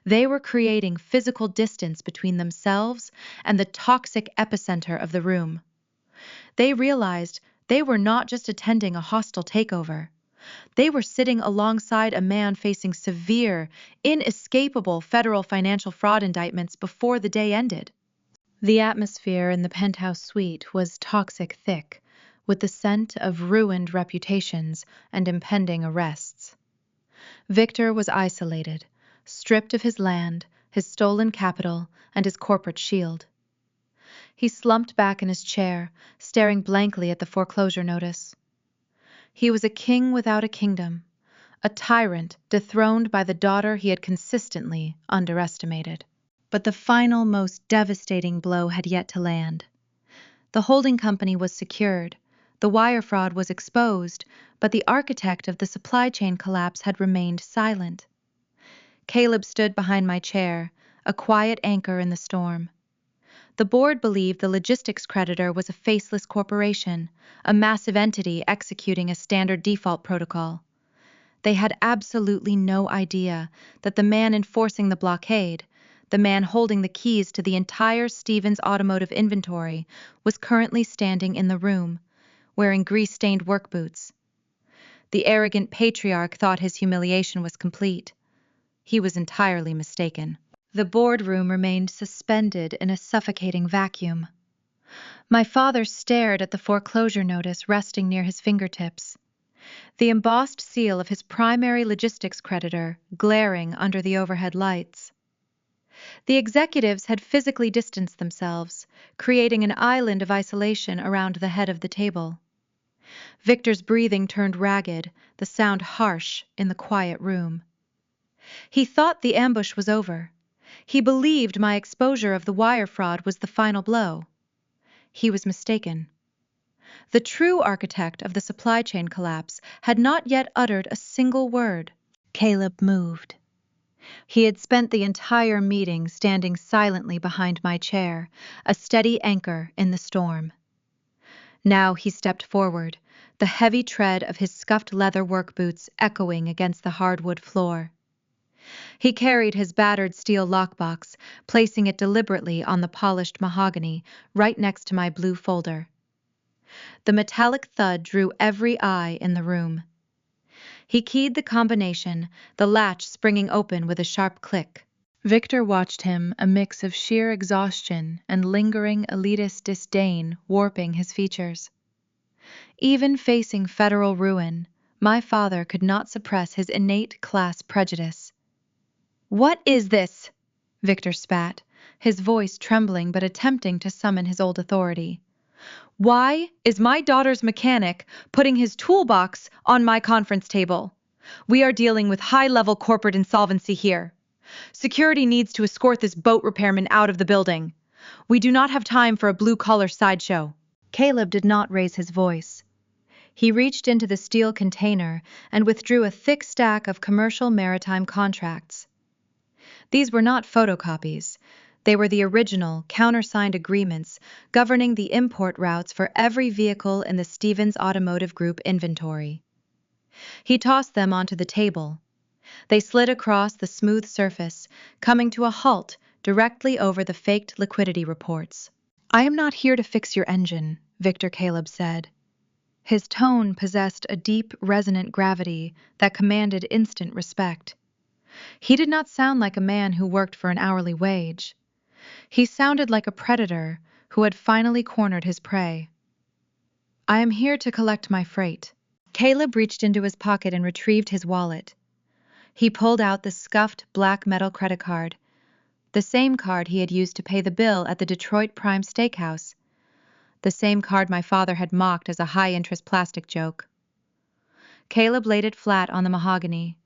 They were creating physical distance between themselves and the toxic epicenter of the room. They realized they were not just attending a hostile takeover. They were sitting alongside a man facing severe, inescapable federal financial fraud indictments before the day ended. The atmosphere in the penthouse suite was toxic thick, with the scent of ruined reputations and impending arrests. Victor was isolated, stripped of his land, his stolen capital, and his corporate shield. He slumped back in his chair, staring blankly at the foreclosure notice. He was a king without a kingdom, a tyrant dethroned by the daughter he had consistently underestimated. But the final, most devastating blow had yet to land. The holding company was secured, the wire fraud was exposed, but the architect of the supply chain collapse had remained silent. Caleb stood behind my chair, a quiet anchor in the storm. The board believed the logistics creditor was a faceless corporation, a massive entity executing a standard default protocol. They had absolutely no idea that the man enforcing the blockade, the man holding the keys to the entire Stevens automotive inventory, was currently standing in the room, wearing grease-stained work boots. The arrogant patriarch thought his humiliation was complete. He was entirely mistaken. The boardroom remained suspended in a suffocating vacuum. My father stared at the foreclosure notice resting near his fingertips, the embossed seal of his primary logistics creditor glaring under the overhead lights. The executives had physically distanced themselves, creating an island of isolation around the head of the table. Victor's breathing turned ragged, the sound harsh in the quiet room. He thought the ambush was over. He believed my exposure of the wire fraud was the final blow. He was mistaken. The true architect of the supply chain collapse had not yet uttered a single word. Caleb moved. He had spent the entire meeting standing silently behind my chair, a steady anchor in the storm. Now he stepped forward, the heavy tread of his scuffed leather work boots echoing against the hardwood floor. He carried his battered steel lockbox, placing it deliberately on the polished mahogany right next to my blue folder. The metallic thud drew every eye in the room. He keyed the combination, the latch springing open with a sharp click. Victor watched him, a mix of sheer exhaustion and lingering elitist disdain warping his features. Even facing federal ruin, my father could not suppress his innate class prejudice. "What is this?" Victor spat, his voice trembling but attempting to summon his old authority. "Why is my daughter's mechanic putting his toolbox on my conference table? We are dealing with high-level corporate insolvency here. Security needs to escort this boat repairman out of the building. We do not have time for a blue-collar sideshow." Caleb did not raise his voice. He reached into the steel container and withdrew a thick stack of commercial maritime contracts. These were not photocopies. They were the original, countersigned agreements governing the import routes for every vehicle in the Stevens Automotive Group inventory. He tossed them onto the table, They slid across the smooth surface, coming to a halt directly over the faked liquidity reports. "I am not here to fix your engine," Victor Caleb said. His tone possessed a deep, resonant gravity that commanded instant respect. He did not sound like a man who worked for an hourly wage. He sounded like a predator who had finally cornered his prey. "I am here to collect my freight." Caleb reached into his pocket and retrieved his wallet. He pulled out the scuffed black metal credit card, the same card he had used to pay the bill at the Detroit Prime Steakhouse, the same card my father had mocked as a high-interest plastic joke. Caleb laid it flat on the mahogany.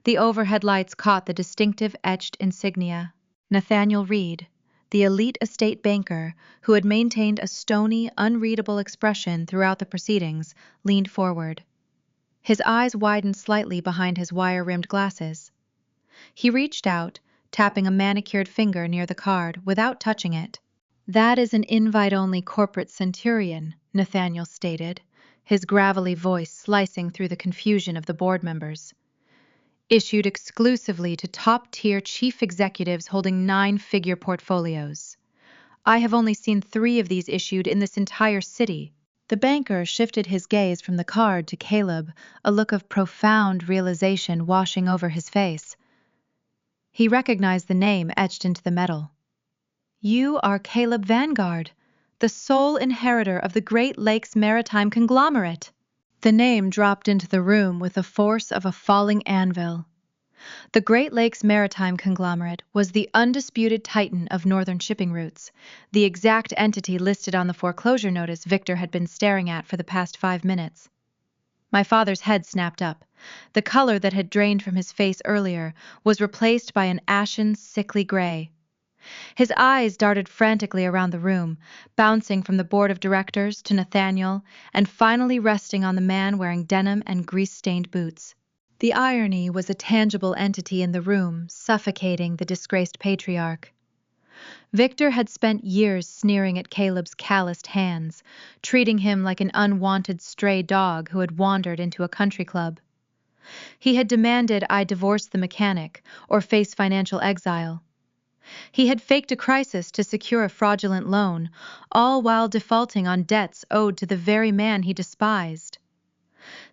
The overhead lights caught the distinctive etched insignia. Nathaniel Reed, the elite estate banker who had maintained a stony, unreadable expression throughout the proceedings, leaned forward. His eyes widened slightly behind his wire-rimmed glasses. He reached out, tapping a manicured finger near the card without touching it. "That is an invite-only corporate centurion," Nathaniel stated, his gravelly voice slicing through the confusion of the board members. "Issued exclusively to top-tier chief executives holding 9-figure portfolios. I have only seen 3 of these issued in this entire city." The banker shifted his gaze from the card to Caleb, a look of profound realization washing over his face. He recognized the name etched into the metal. "You are Caleb Vanguard, the sole inheritor of the Great Lakes Maritime Conglomerate." The name dropped into the room with the force of a falling anvil. The Great Lakes Maritime Conglomerate was the undisputed titan of northern shipping routes, the exact entity listed on the foreclosure notice Victor had been staring at for the past 5 minutes. My father's head snapped up. The color that had drained from his face earlier was replaced by an ashen, sickly gray. His eyes darted frantically around the room, bouncing from the board of directors to Nathaniel, and finally resting on the man wearing denim and grease-stained boots. The irony was a tangible entity in the room, suffocating the disgraced patriarch. Victor had spent years sneering at Caleb's calloused hands, treating him like an unwanted stray dog who had wandered into a country club. He had demanded I divorce the mechanic or face financial exile. He had faked a crisis to secure a fraudulent loan, all while defaulting on debts owed to the very man he despised.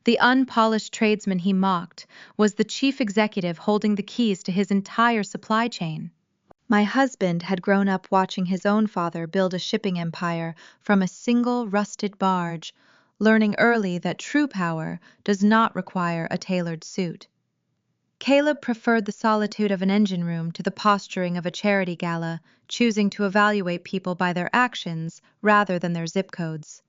The unpolished tradesman he mocked was the chief executive holding the keys to his entire supply chain. My husband had grown up watching his own father build a shipping empire from a single rusted barge, learning early that true power does not require a tailored suit. Caleb preferred the solitude of an engine room to the posturing of a charity gala, choosing to evaluate people by their actions rather than their zip codes.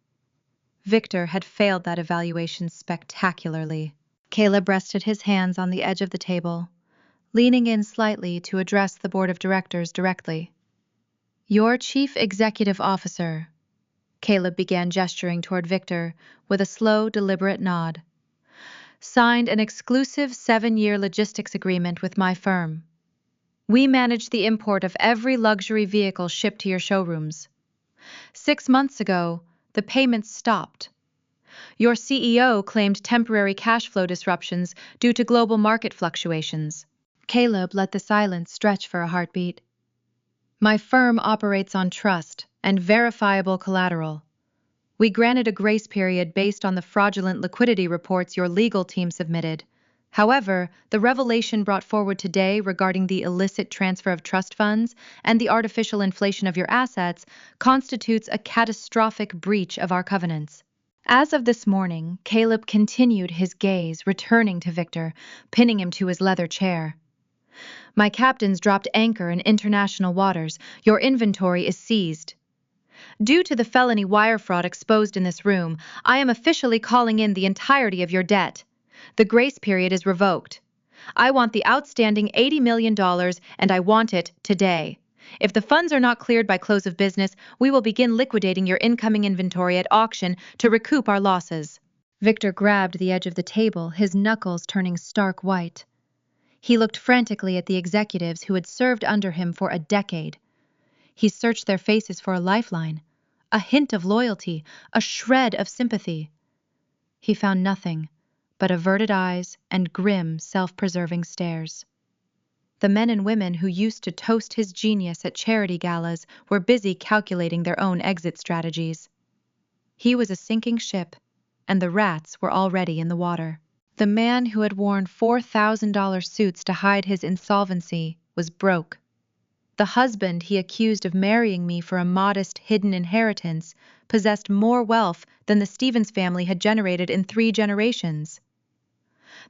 Victor had failed that evaluation spectacularly. Caleb rested his hands on the edge of the table, leaning in slightly to address the board of directors directly. "Your chief executive officer," Caleb began gesturing toward Victor with a slow, deliberate nod, "signed an exclusive 7-year logistics agreement with my firm. We manage the import of every luxury vehicle shipped to your showrooms. 6 months ago, the payments stopped. Your CEO claimed temporary cash flow disruptions due to global market fluctuations." Caleb let the silence stretch for a heartbeat. "My firm operates on trust and verifiable collateral. We granted a grace period based on the fraudulent liquidity reports your legal team submitted. However, the revelation brought forward today regarding the illicit transfer of trust funds and the artificial inflation of your assets constitutes a catastrophic breach of our covenants." As of this morning, Caleb continued his gaze, returning to Victor, pinning him to his leather chair. "My captains dropped anchor in international waters. Your inventory is seized. Due to the felony wire fraud exposed in this room, I am officially calling in the entirety of your debt. The grace period is revoked. I want the outstanding $80 million, and I want it today. If the funds are not cleared by close of business, we will begin liquidating your incoming inventory at auction to recoup our losses." Victor grabbed the edge of the table, his knuckles turning stark white. He looked frantically at the executives who had served under him for a decade. He searched their faces for a lifeline, a hint of loyalty, a shred of sympathy. He found nothing but averted eyes and grim, self-preserving stares. The men and women who used to toast his genius at charity galas were busy calculating their own exit strategies. He was a sinking ship, and the rats were already in the water. The man who had worn $4,000 suits to hide his insolvency was broke. The husband he accused of marrying me for a modest hidden inheritance possessed more wealth than the Stevens family had generated in 3 generations.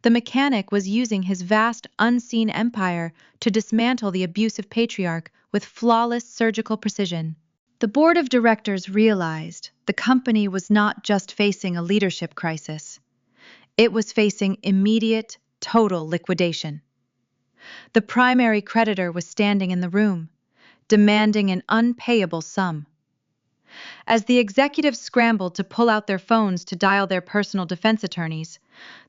The mechanic was using his vast, unseen empire to dismantle the abusive patriarch with flawless surgical precision. The board of directors realized the company was not just facing a leadership crisis. It was facing immediate, total liquidation. The primary creditor was standing in the room, demanding an unpayable sum. As the executives scrambled to pull out their phones to dial their personal defense attorneys,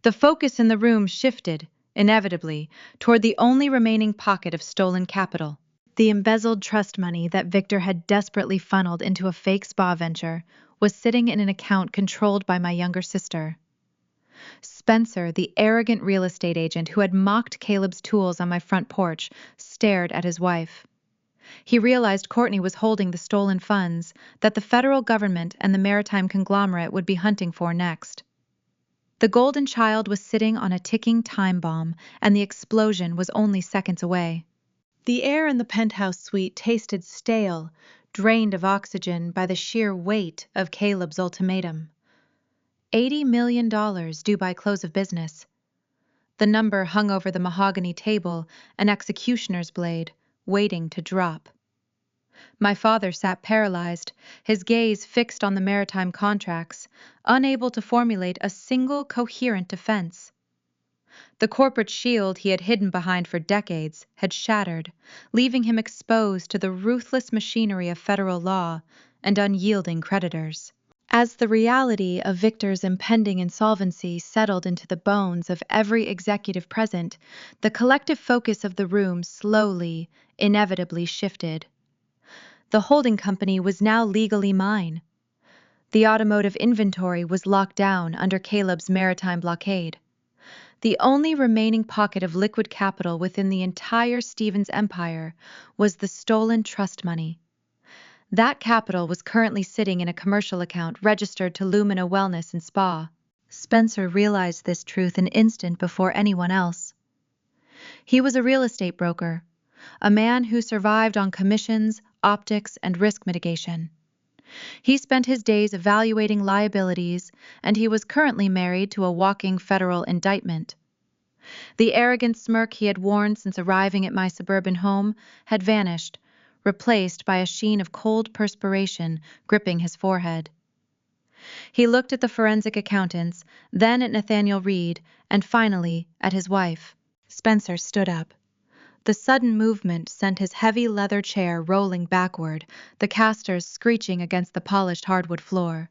the focus in the room shifted, inevitably, toward the only remaining pocket of stolen capital. The embezzled trust money that Victor had desperately funneled into a fake spa venture was sitting in an account controlled by my younger sister. Spencer, the arrogant real estate agent who had mocked Caleb's tools on my front porch, stared at his wife. He realized Courtney was holding the stolen funds that the federal government and the maritime conglomerate would be hunting for next. The golden child was sitting on a ticking time bomb, and the explosion was only seconds away. The air in the penthouse suite tasted stale, drained of oxygen by the sheer weight of Caleb's ultimatum. $80 million due by close of business. The number hung over the mahogany table, an executioner's blade, waiting to drop. My father sat paralyzed, his gaze fixed on the maritime contracts, unable to formulate a single coherent defense. The corporate shield he had hidden behind for decades had shattered, leaving him exposed to the ruthless machinery of federal law and unyielding creditors. As the reality of Victor's impending insolvency settled into the bones of every executive present, the collective focus of the room slowly, inevitably shifted. The holding company was now legally mine. The automotive inventory was locked down under Caleb's maritime blockade. The only remaining pocket of liquid capital within the entire Stevens empire was the stolen trust money. That capital was currently sitting in a commercial account registered to Lumina Wellness and Spa. Spencer realized this truth an instant before anyone else. He was a real estate broker, a man who survived on commissions, optics, and risk mitigation. He spent his days evaluating liabilities, and he was currently married to a walking federal indictment. The arrogant smirk he had worn since arriving at my suburban home had vanished, replaced by a sheen of cold perspiration gripping his forehead. He looked at the forensic accountants, then at Nathaniel Reed, and finally at his wife. Spencer stood up. The sudden movement sent his heavy leather chair rolling backward, the casters screeching against the polished hardwood floor.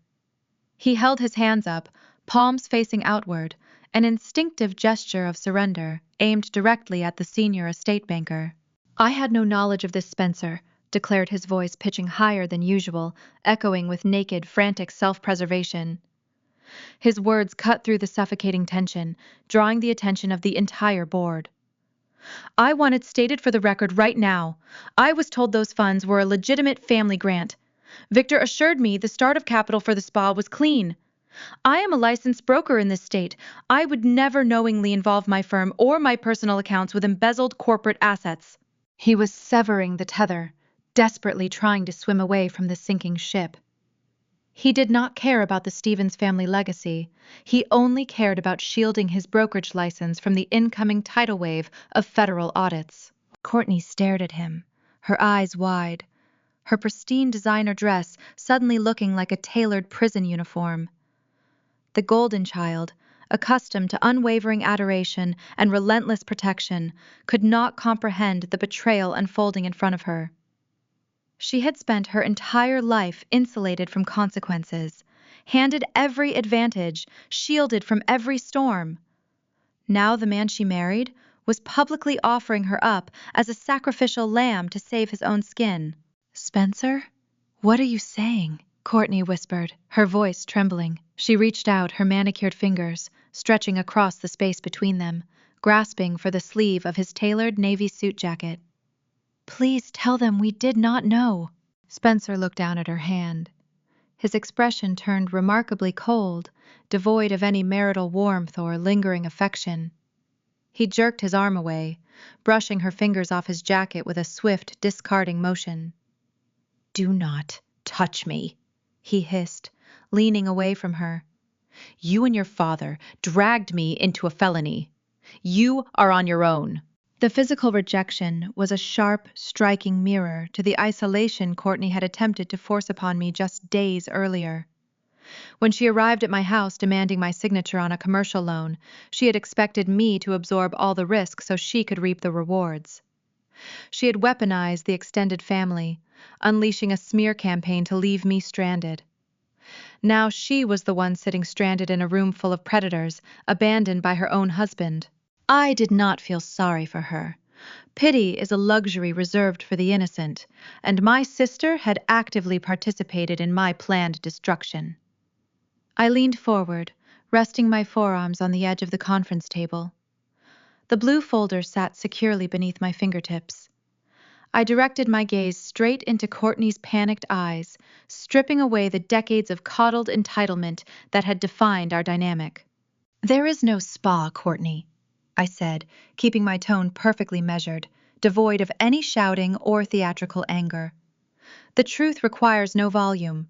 He held his hands up, palms facing outward, an instinctive gesture of surrender, aimed directly at the senior estate banker. "I had no knowledge of this, Spencer," declared his voice pitching higher than usual, echoing with naked, frantic self-preservation. His words cut through the suffocating tension, drawing the attention of the entire board. "I want it stated for the record right now. I was told those funds were a legitimate family grant. Victor assured me the start of capital for the spa was clean. I am a licensed broker in this state. I would never knowingly involve my firm or my personal accounts with embezzled corporate assets." He was severing the tether, desperately trying to swim away from the sinking ship. He did not care about the Stevens family legacy. He only cared about shielding his brokerage license from the incoming tidal wave of federal audits. Courtney stared at him, her eyes wide, her pristine designer dress suddenly looking like a tailored prison uniform. The golden child, accustomed to unwavering adoration and relentless protection, could not comprehend the betrayal unfolding in front of her. She had spent her entire life insulated from consequences, handed every advantage, shielded from every storm. Now the man she married was publicly offering her up as a sacrificial lamb to save his own skin. "Spencer, what are you saying?" Courtney whispered, her voice trembling. She reached out her manicured fingers, stretching across the space between them, grasping for the sleeve of his tailored navy suit jacket. Please tell them we did not know. Spencer looked down at her hand. His expression turned remarkably cold, devoid of any marital warmth or lingering affection. He jerked his arm away, brushing her fingers off his jacket with a swift, discarding motion. Do not touch me, he hissed, leaning away from her. You and your father dragged me into a felony. You are on your own. The physical rejection was a sharp, striking mirror to the isolation Courtney had attempted to force upon me just days earlier. When she arrived at my house demanding my signature on a commercial loan, she had expected me to absorb all the risk so she could reap the rewards. She had weaponized the extended family, unleashing a smear campaign to leave me stranded. Now she was the one sitting stranded in a room full of predators, abandoned by her own husband. I did not feel sorry for her. Pity is a luxury reserved for the innocent, and my sister had actively participated in my planned destruction. I leaned forward, resting my forearms on the edge of the conference table. The blue folder sat securely beneath my fingertips. I directed my gaze straight into Courtney's panicked eyes, stripping away the decades of coddled entitlement that had defined our dynamic. There is no spa, Courtney, I said, keeping my tone perfectly measured, devoid of any shouting or theatrical anger. The truth requires no volume.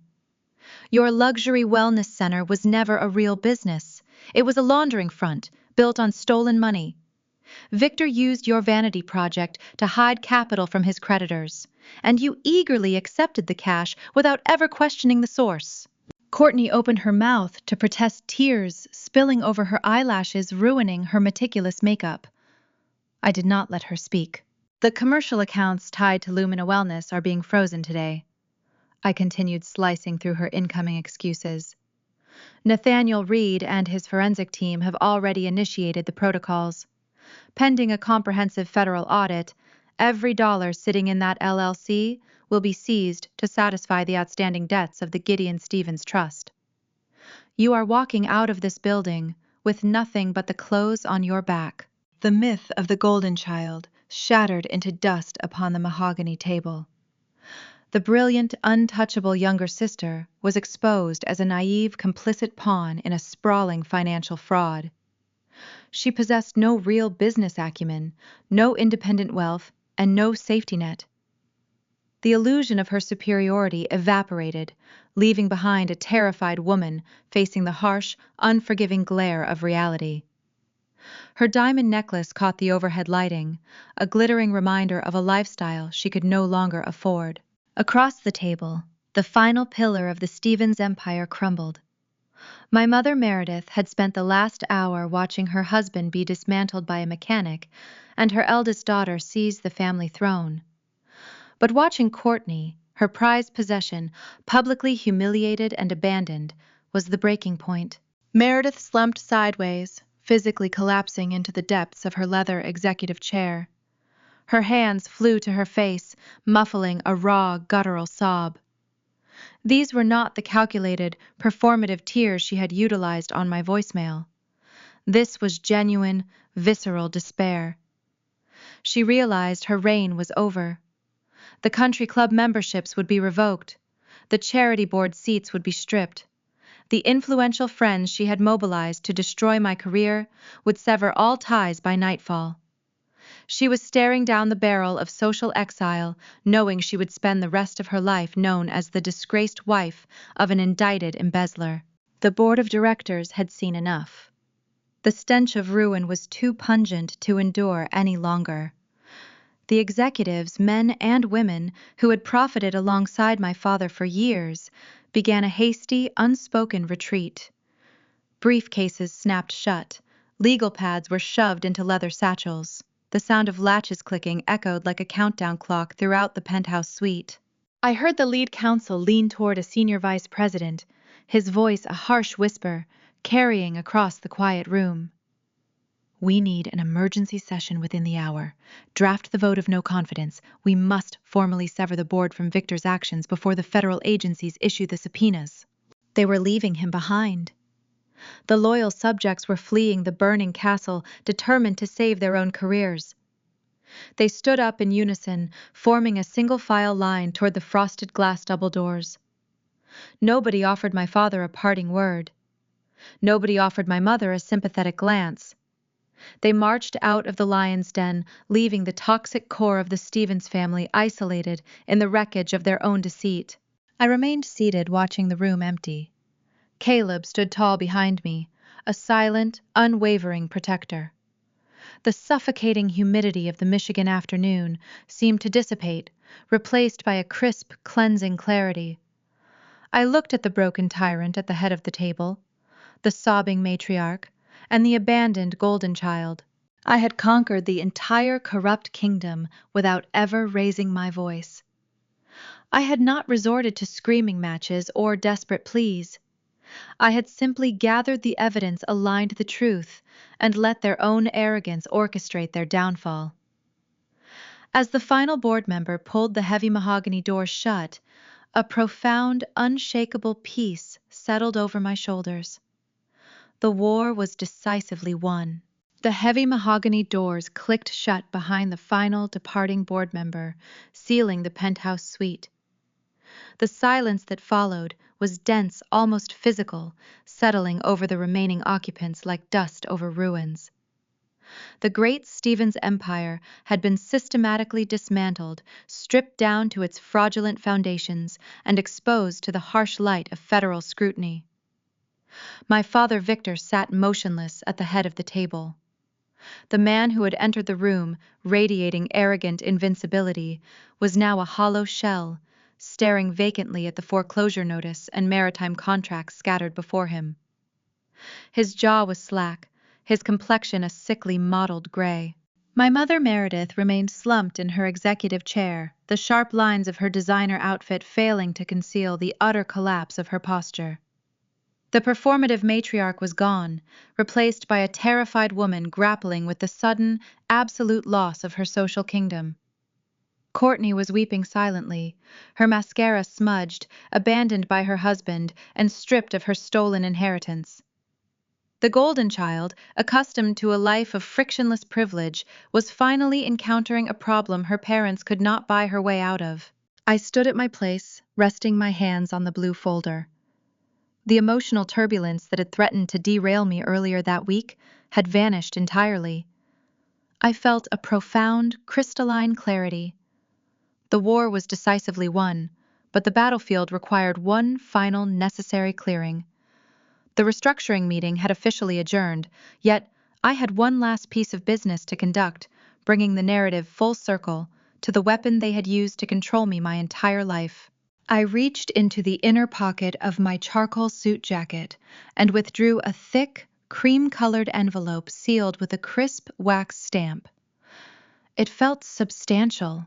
Your luxury wellness center was never a real business. It was a laundering front, built on stolen money. Victor used your vanity project to hide capital from his creditors, and you eagerly accepted the cash without ever questioning the source. Courtney opened her mouth to protest, tears spilling over her eyelashes, ruining her meticulous makeup. I did not let her speak. The commercial accounts tied to Lumina Wellness are being frozen today. I continued, slicing through her incoming excuses. Nathaniel Reed and his forensic team have already initiated the protocols. Pending a comprehensive federal audit, every dollar sitting in that LLC will be seized to satisfy the outstanding debts of the Gideon Stevens Trust. You are walking out of this building with nothing but the clothes on your back. The myth of the Golden Child shattered into dust upon the mahogany table. The brilliant, untouchable younger sister was exposed as a naive, complicit pawn in a sprawling financial fraud. She possessed no real business acumen, no independent wealth, and no safety net. The illusion of her superiority evaporated, leaving behind a terrified woman facing the harsh, unforgiving glare of reality. Her diamond necklace caught the overhead lighting, a glittering reminder of a lifestyle she could no longer afford. Across the table, the final pillar of the Stevens empire crumbled. My mother Meredith had spent the last hour watching her husband be dismantled by a mechanic and her eldest daughter seize the family throne. But watching Courtney, her prized possession, publicly humiliated and abandoned, was the breaking point. Meredith slumped sideways, physically collapsing into the depths of her leather executive chair. Her hands flew to her face, muffling a raw, guttural sob. These were not the calculated, performative tears she had utilized on my voicemail. This was genuine, visceral despair. She realized her reign was over. The country club memberships would be revoked. The charity board seats would be stripped. The influential friends she had mobilized to destroy my career would sever all ties by nightfall. She was staring down the barrel of social exile, knowing she would spend the rest of her life known as the disgraced wife of an indicted embezzler. The board of directors had seen enough. The stench of ruin was too pungent to endure any longer. The executives, men and women, who had profited alongside my father for years, began a hasty, unspoken retreat. Briefcases snapped shut. Legal pads were shoved into leather satchels. The sound of latches clicking echoed like a countdown clock throughout the penthouse suite. I heard the lead counsel lean toward a senior vice president, his voice a harsh whisper, carrying across the quiet room. We need an emergency session within the hour. Draft the vote of no confidence. We must formally sever the board from Victor's actions before the federal agencies issue the subpoenas. They were leaving him behind, The loyal subjects were fleeing the burning castle, determined to save their own careers. They stood up in unison, forming a single-file line toward the frosted glass double doors. Nobody offered my father a parting word. Nobody offered my mother a sympathetic glance. They marched out of the lion's den, leaving the toxic core of the Stevens family isolated in the wreckage of their own deceit. I remained seated, watching the room empty. Caleb stood tall behind me, a silent, unwavering protector. The suffocating humidity of the Michigan afternoon seemed to dissipate, replaced by a crisp, cleansing clarity. I looked at the broken tyrant at the head of the table, the sobbing matriarch, and the abandoned golden child. I had conquered the entire corrupt kingdom without ever raising my voice. I had not resorted to screaming matches or desperate pleas. I had simply gathered the evidence aligned to the truth and let their own arrogance orchestrate their downfall. As the final board member pulled the heavy mahogany doors shut, a profound, unshakable peace settled over my shoulders. The war was decisively won. The heavy mahogany doors clicked shut behind the final departing board member, sealing the penthouse suite. The silence that followed was dense, almost physical, settling over the remaining occupants like dust over ruins. The great Stevens empire had been systematically dismantled, stripped down to its fraudulent foundations, and exposed to the harsh light of federal scrutiny. My father Victor sat motionless at the head of the table. The man who had entered the room, radiating arrogant invincibility, was now a hollow shell, staring vacantly at the foreclosure notice and maritime contracts scattered before him. His jaw was slack, his complexion a sickly mottled gray. My mother Meredith remained slumped in her executive chair, the sharp lines of her designer outfit failing to conceal the utter collapse of her posture. The performative matriarch was gone, replaced by a terrified woman grappling with the sudden, absolute loss of her social kingdom. Courtney was weeping silently, her mascara smudged, abandoned by her husband, and stripped of her stolen inheritance. The golden child, accustomed to a life of frictionless privilege, was finally encountering a problem her parents could not buy her way out of. I stood at my place, resting my hands on the blue folder. The emotional turbulence that had threatened to derail me earlier that week had vanished entirely. I felt a profound, crystalline clarity. The war was decisively won, but the battlefield required one final necessary clearing. The restructuring meeting had officially adjourned, yet I had one last piece of business to conduct, bringing the narrative full circle to the weapon they had used to control me my entire life. I reached into the inner pocket of my charcoal suit jacket and withdrew a thick, cream-colored envelope sealed with a crisp wax stamp. It felt substantial,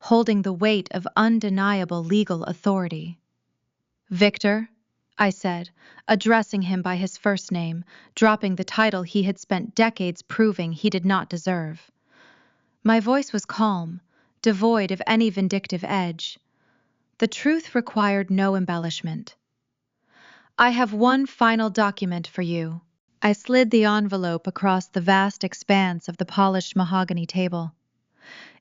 holding the weight of undeniable legal authority. "Victor," I said, addressing him by his first name, dropping the title he had spent decades proving he did not deserve. My voice was calm, devoid of any vindictive edge. The truth required no embellishment. "I have one final document for you." I slid the envelope across the vast expanse of the polished mahogany table.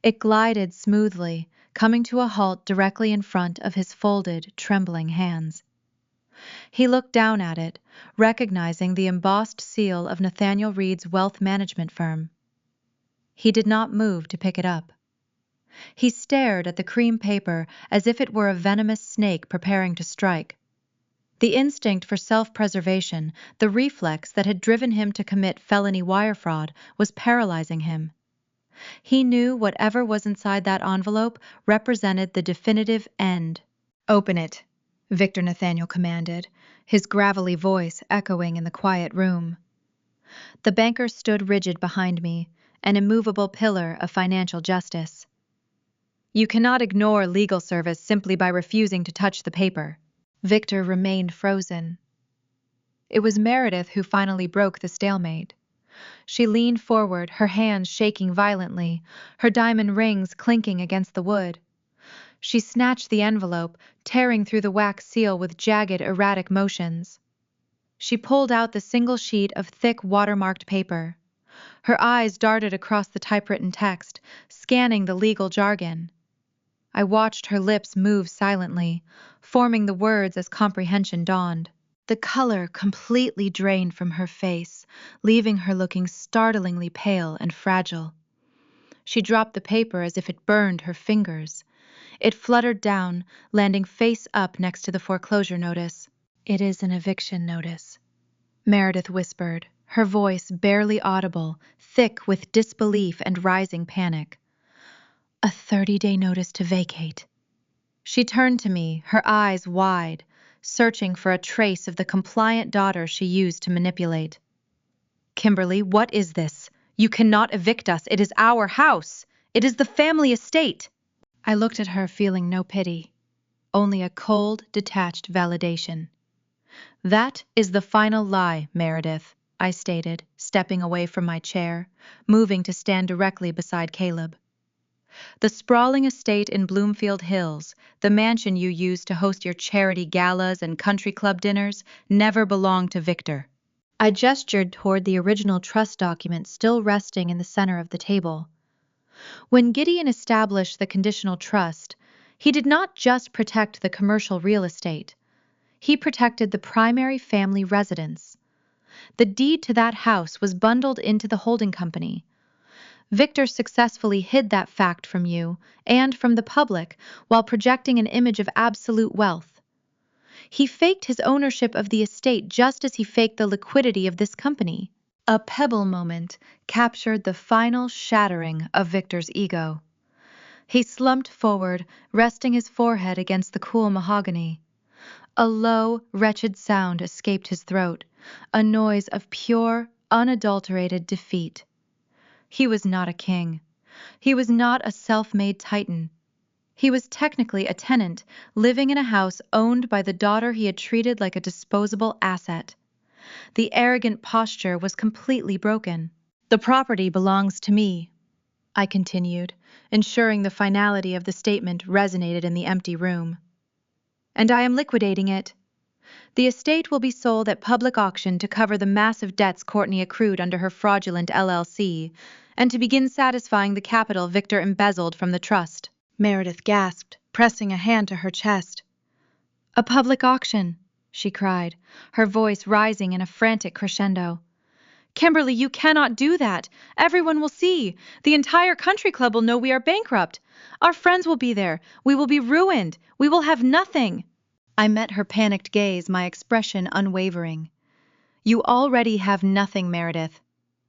It glided smoothly, coming to a halt directly in front of his folded, trembling hands. He looked down at it, recognizing the embossed seal of Nathaniel Reed's wealth management firm. He did not move to pick it up. He stared at the cream paper as if it were a venomous snake preparing to strike. The instinct for self-preservation, the reflex that had driven him to commit felony wire fraud, was paralyzing him. He knew whatever was inside that envelope represented the definitive end. "Open it," Victor Nathaniel commanded, his gravelly voice echoing in the quiet room. The banker stood rigid behind me, an immovable pillar of financial justice. "You cannot ignore legal service simply by refusing to touch the paper." Victor remained frozen. It was Meredith who finally broke the stalemate. She leaned forward, her hands shaking violently, her diamond rings clinking against the wood. She snatched the envelope, tearing through the wax seal with jagged, erratic motions. She pulled out the single sheet of thick watermarked paper. Her eyes darted across the typewritten text, scanning the legal jargon. I watched her lips move silently, forming the words as comprehension dawned. The color completely drained from her face, leaving her looking startlingly pale and fragile. She dropped the paper as if it burned her fingers. It fluttered down, landing face up next to the foreclosure notice. "It is an eviction notice," Meredith whispered, her voice barely audible, thick with disbelief and rising panic. "A 30-day notice to vacate." She turned to me, her eyes wide, searching for a trace of the compliant daughter she used to manipulate. "Kimberly, what is this? You cannot evict us. It is our house. It is the family estate." I looked at her, feeling no pity, only a cold, detached validation. "That is the final lie, Meredith," I stated, stepping away from my chair, moving to stand directly beside Caleb. "The sprawling estate in Bloomfield Hills, the mansion you use to host your charity galas and country club dinners, never belonged to Victor." I gestured toward the original trust document still resting in the center of the table. When Gideon established the conditional trust, he did not just protect the commercial real estate. He protected the primary family residence. The deed to that house was bundled into the holding company. Victor successfully hid that fact from you and from the public while projecting an image of absolute wealth. He faked his ownership of the estate just as he faked the liquidity of this company. A pebble moment captured the final shattering of Victor's ego. He slumped forward, resting his forehead against the cool mahogany. A low, wretched sound escaped his throat, a noise of pure, unadulterated defeat. He was not a king. He was not a self-made titan. He was technically a tenant, living in a house owned by the daughter he had treated like a disposable asset. The arrogant posture was completely broken. "The property belongs to me," I continued, ensuring the finality of the statement resonated in the empty room. "And I am liquidating it. The estate will be sold at public auction to cover the massive debts Courtney accrued under her fraudulent LLC, and to begin satisfying the capital Victor embezzled from the trust." Meredith gasped, pressing a hand to her chest. "A public auction," she cried, her voice rising in a frantic crescendo. "Kimberly, you cannot do that. Everyone will see. The entire country club will know we are bankrupt. Our friends will be there. We will be ruined. We will have nothing." I met her panicked gaze, my expression unwavering. "You already have nothing, Meredith.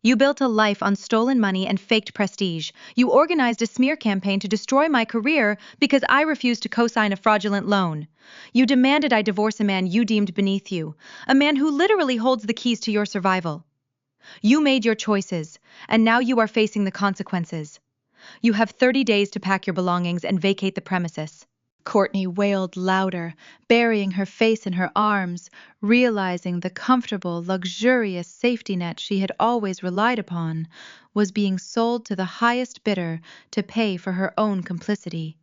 You built a life on stolen money and faked prestige. You organized a smear campaign to destroy my career because I refused to co-sign a fraudulent loan. You demanded I divorce a man you deemed beneath you, a man who literally holds the keys to your survival. You made your choices, and now you are facing the consequences. You have 30 days to pack your belongings and vacate the premises." Courtney wailed louder, burying her face in her arms, realizing the comfortable, luxurious safety net she had always relied upon was being sold to the highest bidder to pay for her own complicity.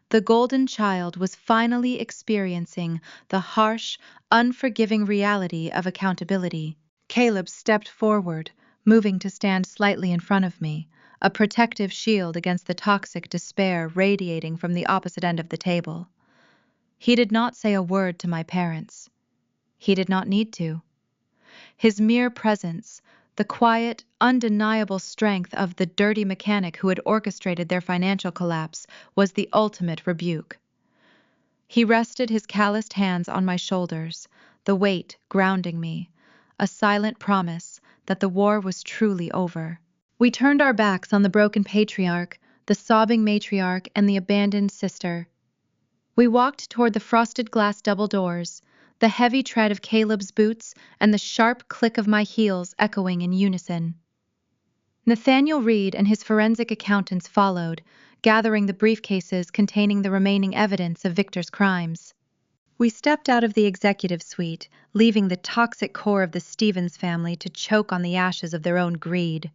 The golden child was finally experiencing the harsh, unforgiving reality of accountability. Caleb stepped forward, moving to stand slightly in front of me, a protective shield against the toxic despair radiating from the opposite end of the table. He did not say a word to my parents. He did not need to. His mere presence, the quiet, undeniable strength of the dirty mechanic who had orchestrated their financial collapse, was the ultimate rebuke. He rested his calloused hands on my shoulders, the weight grounding me, a silent promise that the war was truly over. We turned our backs on the broken patriarch, the sobbing matriarch, and the abandoned sister. We walked toward the frosted glass double doors, the heavy tread of Caleb's boots and the sharp click of my heels echoing in unison. Nathaniel Reed and his forensic accountants followed, gathering the briefcases containing the remaining evidence of Victor's crimes. We stepped out of the executive suite, leaving the toxic core of the Stevens family to choke on the ashes of their own greed.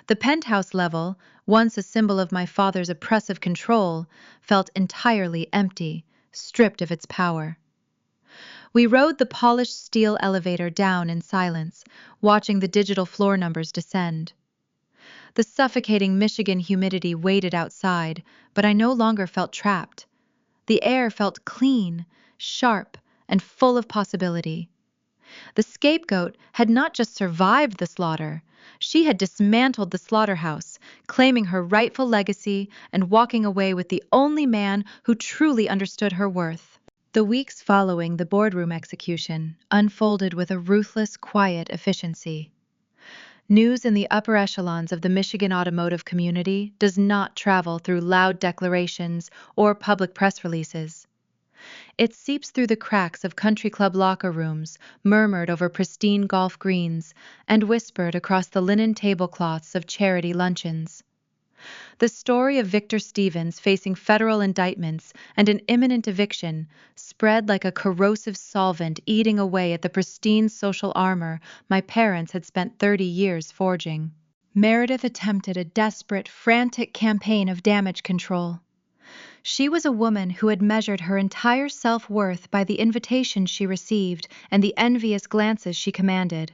The penthouse level, once a symbol of my father's oppressive control, felt entirely empty, stripped of its power. We rode the polished steel elevator down in silence, watching the digital floor numbers descend. The suffocating Michigan humidity waited outside, but I no longer felt trapped. The air felt clean, sharp, and full of possibility. The scapegoat had not just survived the slaughter, she had dismantled the slaughterhouse, claiming her rightful legacy and walking away with the only man who truly understood her worth. The weeks following the boardroom execution unfolded with a ruthless, quiet efficiency. News in the upper echelons of the Michigan automotive community does not travel through loud declarations or public press releases. It seeps through the cracks of country club locker rooms, murmured over pristine golf greens, and whispered across the linen tablecloths of charity luncheons. The story of Victor Stevens facing federal indictments and an imminent eviction spread like a corrosive solvent eating away at the pristine social armor my parents had spent 30 years forging. Meredith attempted a desperate, frantic campaign of damage control. She was a woman who had measured her entire self-worth by the invitations she received and the envious glances she commanded.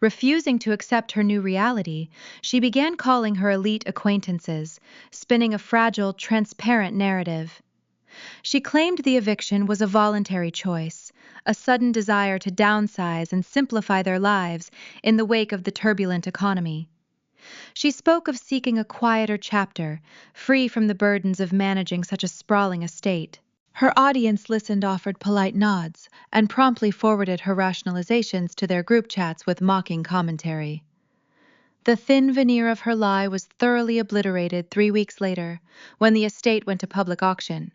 Refusing to accept her new reality, she began calling her elite acquaintances, spinning a fragile, transparent narrative. She claimed the eviction was a voluntary choice, a sudden desire to downsize and simplify their lives in the wake of the turbulent economy. She spoke of seeking a quieter chapter, free from the burdens of managing such a sprawling estate. Her audience listened, offered polite nods, and promptly forwarded her rationalizations to their group chats with mocking commentary. The thin veneer of her lie was thoroughly obliterated 3 weeks later, when the estate went to public auction.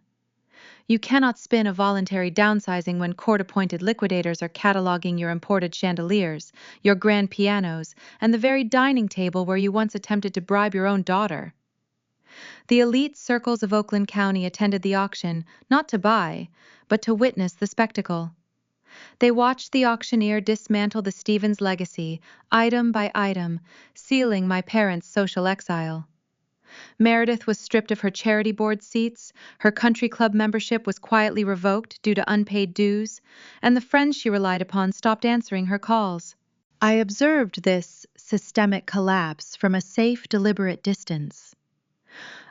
You cannot spin a voluntary downsizing when court-appointed liquidators are cataloging your imported chandeliers, your grand pianos, and the very dining table where you once attempted to bribe your own daughter. The elite circles of Oakland County attended the auction not to buy, but to witness the spectacle. They watched the auctioneer dismantle the Stevens legacy, item by item, sealing my parents' social exile. Meredith was stripped of her charity board seats, her country club membership was quietly revoked due to unpaid dues, and the friends she relied upon stopped answering her calls. I observed this systemic collapse from a safe, deliberate distance.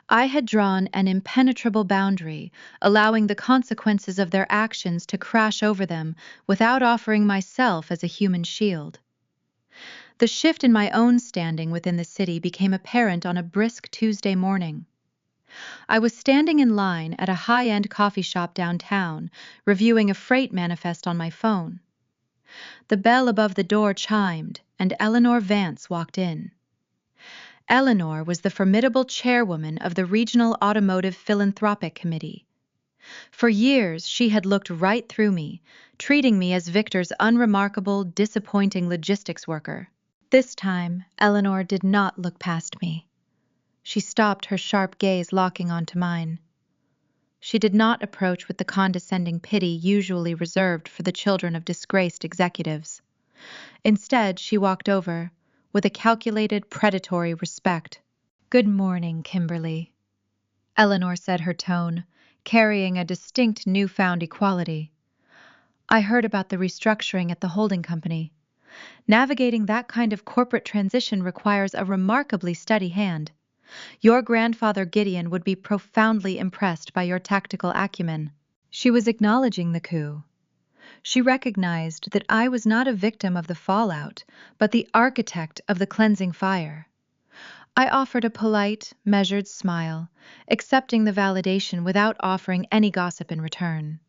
I had drawn an impenetrable boundary, allowing the consequences of their actions to crash over them without offering myself as a human shield. The shift in my own standing within the city became apparent on a brisk Tuesday morning. I was standing in line at a high-end coffee shop downtown, reviewing a freight manifest on my phone. The bell above the door chimed, and Eleanor Vance walked in. Eleanor was the formidable chairwoman of the Regional Automotive Philanthropic Committee. For years, she had looked right through me, treating me as Victor's unremarkable, disappointing logistics worker. This time, Eleanor did not look past me. She stopped, her sharp gaze locking onto mine. She did not approach with the condescending pity usually reserved for the children of disgraced executives. Instead, she walked over, with a calculated, predatory respect. "Good morning, Kimberly," Eleanor said, her tone carrying a distinct newfound equality. "I heard about the restructuring at the holding company. Navigating that kind of corporate transition requires a remarkably steady hand. Your grandfather Gideon would be profoundly impressed by your tactical acumen." She was acknowledging the coup. She recognized that I was not a victim of the fallout, but the architect of the cleansing fire. I offered a polite, measured smile, accepting the validation without offering any gossip in return.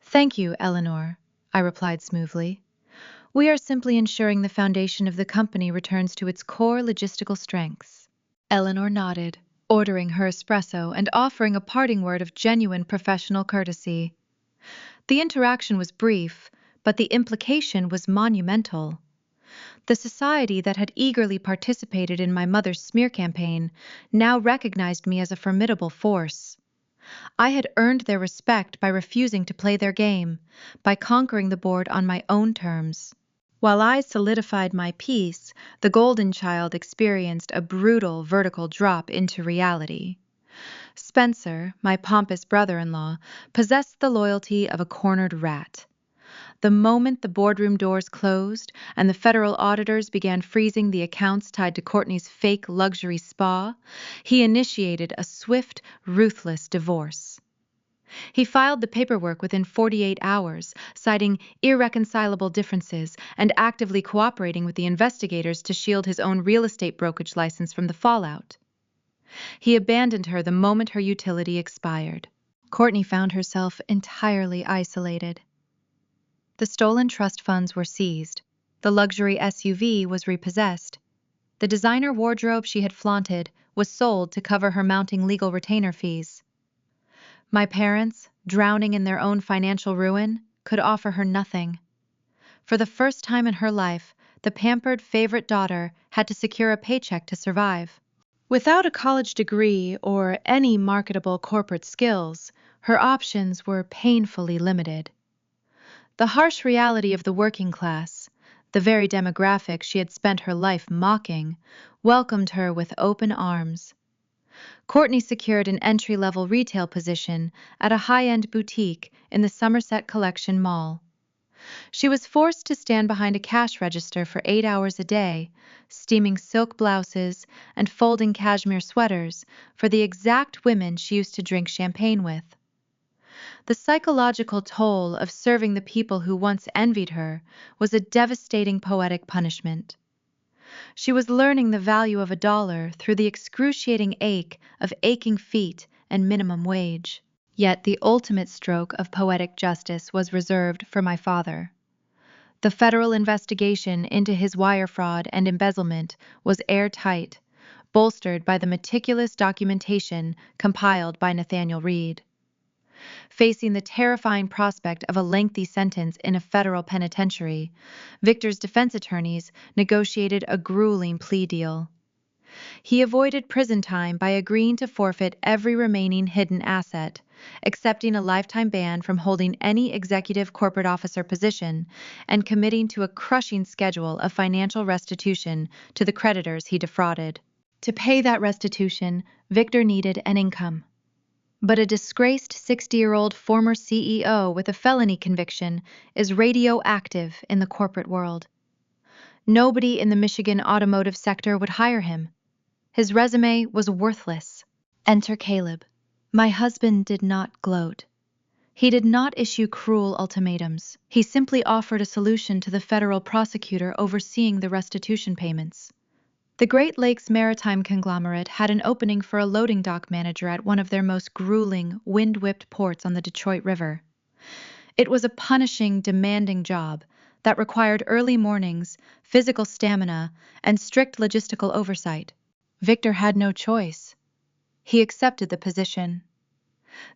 "Thank you, Eleanor," I replied smoothly. "We are simply ensuring the foundation of the company returns to its core logistical strengths." Eleanor nodded, ordering her espresso and offering a parting word of genuine professional courtesy. The interaction was brief, but the implication was monumental. The society that had eagerly participated in my mother's smear campaign now recognized me as a formidable force. I had earned their respect by refusing to play their game, by conquering the board on my own terms. While I solidified my peace, the golden child experienced a brutal vertical drop into reality. Spencer, my pompous brother-in-law, possessed the loyalty of a cornered rat. The moment the boardroom doors closed and the federal auditors began freezing the accounts tied to Courtney's fake luxury spa, he initiated a swift, ruthless divorce. He filed the paperwork within 48 hours, citing irreconcilable differences and actively cooperating with the investigators to shield his own real estate brokerage license from the fallout. He abandoned her the moment her utility expired. Courtney found herself entirely isolated. The stolen trust funds were seized. The luxury SUV was repossessed. The designer wardrobe she had flaunted was sold to cover her mounting legal retainer fees. My parents, drowning in their own financial ruin, could offer her nothing. For the first time in her life, the pampered favorite daughter had to secure a paycheck to survive. Without a college degree or any marketable corporate skills, her options were painfully limited. The harsh reality of the working class, the very demographic she had spent her life mocking, welcomed her with open arms. Courtney secured an entry-level retail position at a high-end boutique in the Somerset Collection Mall. She was forced to stand behind a cash register for 8 hours a day, steaming silk blouses and folding cashmere sweaters for the exact women she used to drink champagne with. The psychological toll of serving the people who once envied her was a devastating poetic punishment. She was learning the value of $1 through the excruciating ache of aching feet and minimum wage. Yet the ultimate stroke of poetic justice was reserved for my father. The federal investigation into his wire fraud and embezzlement was airtight, bolstered by the meticulous documentation compiled by Nathaniel Reed. Facing the terrifying prospect of a lengthy sentence in a federal penitentiary, Victor's defense attorneys negotiated a grueling plea deal. He avoided prison time by agreeing to forfeit every remaining hidden asset, accepting a lifetime ban from holding any executive corporate officer position, and committing to a crushing schedule of financial restitution to the creditors he defrauded. To pay that restitution, Victor needed an income. But a disgraced 60-year-old former CEO with a felony conviction is radioactive in the corporate world. Nobody in the Michigan automotive sector would hire him. His resume was worthless. Enter Caleb. My husband did not gloat. He did not issue cruel ultimatums. He simply offered a solution to the federal prosecutor overseeing the restitution payments. The Great Lakes Maritime Conglomerate had an opening for a loading dock manager at one of their most grueling, wind-whipped ports on the Detroit River. It was a punishing, demanding job that required early mornings, physical stamina, and strict logistical oversight. Victor had no choice. He accepted the position.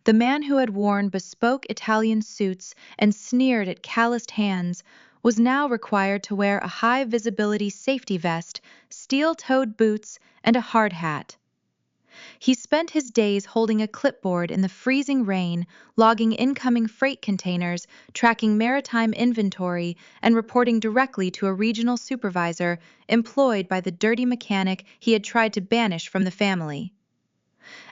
The man who had worn bespoke Italian suits and sneered at calloused hands was now required to wear a high-visibility safety vest, steel-toed boots, and a hard hat. He spent his days holding a clipboard in the freezing rain, logging incoming freight containers, tracking maritime inventory, and reporting directly to a regional supervisor employed by the dirty mechanic he had tried to banish from the family.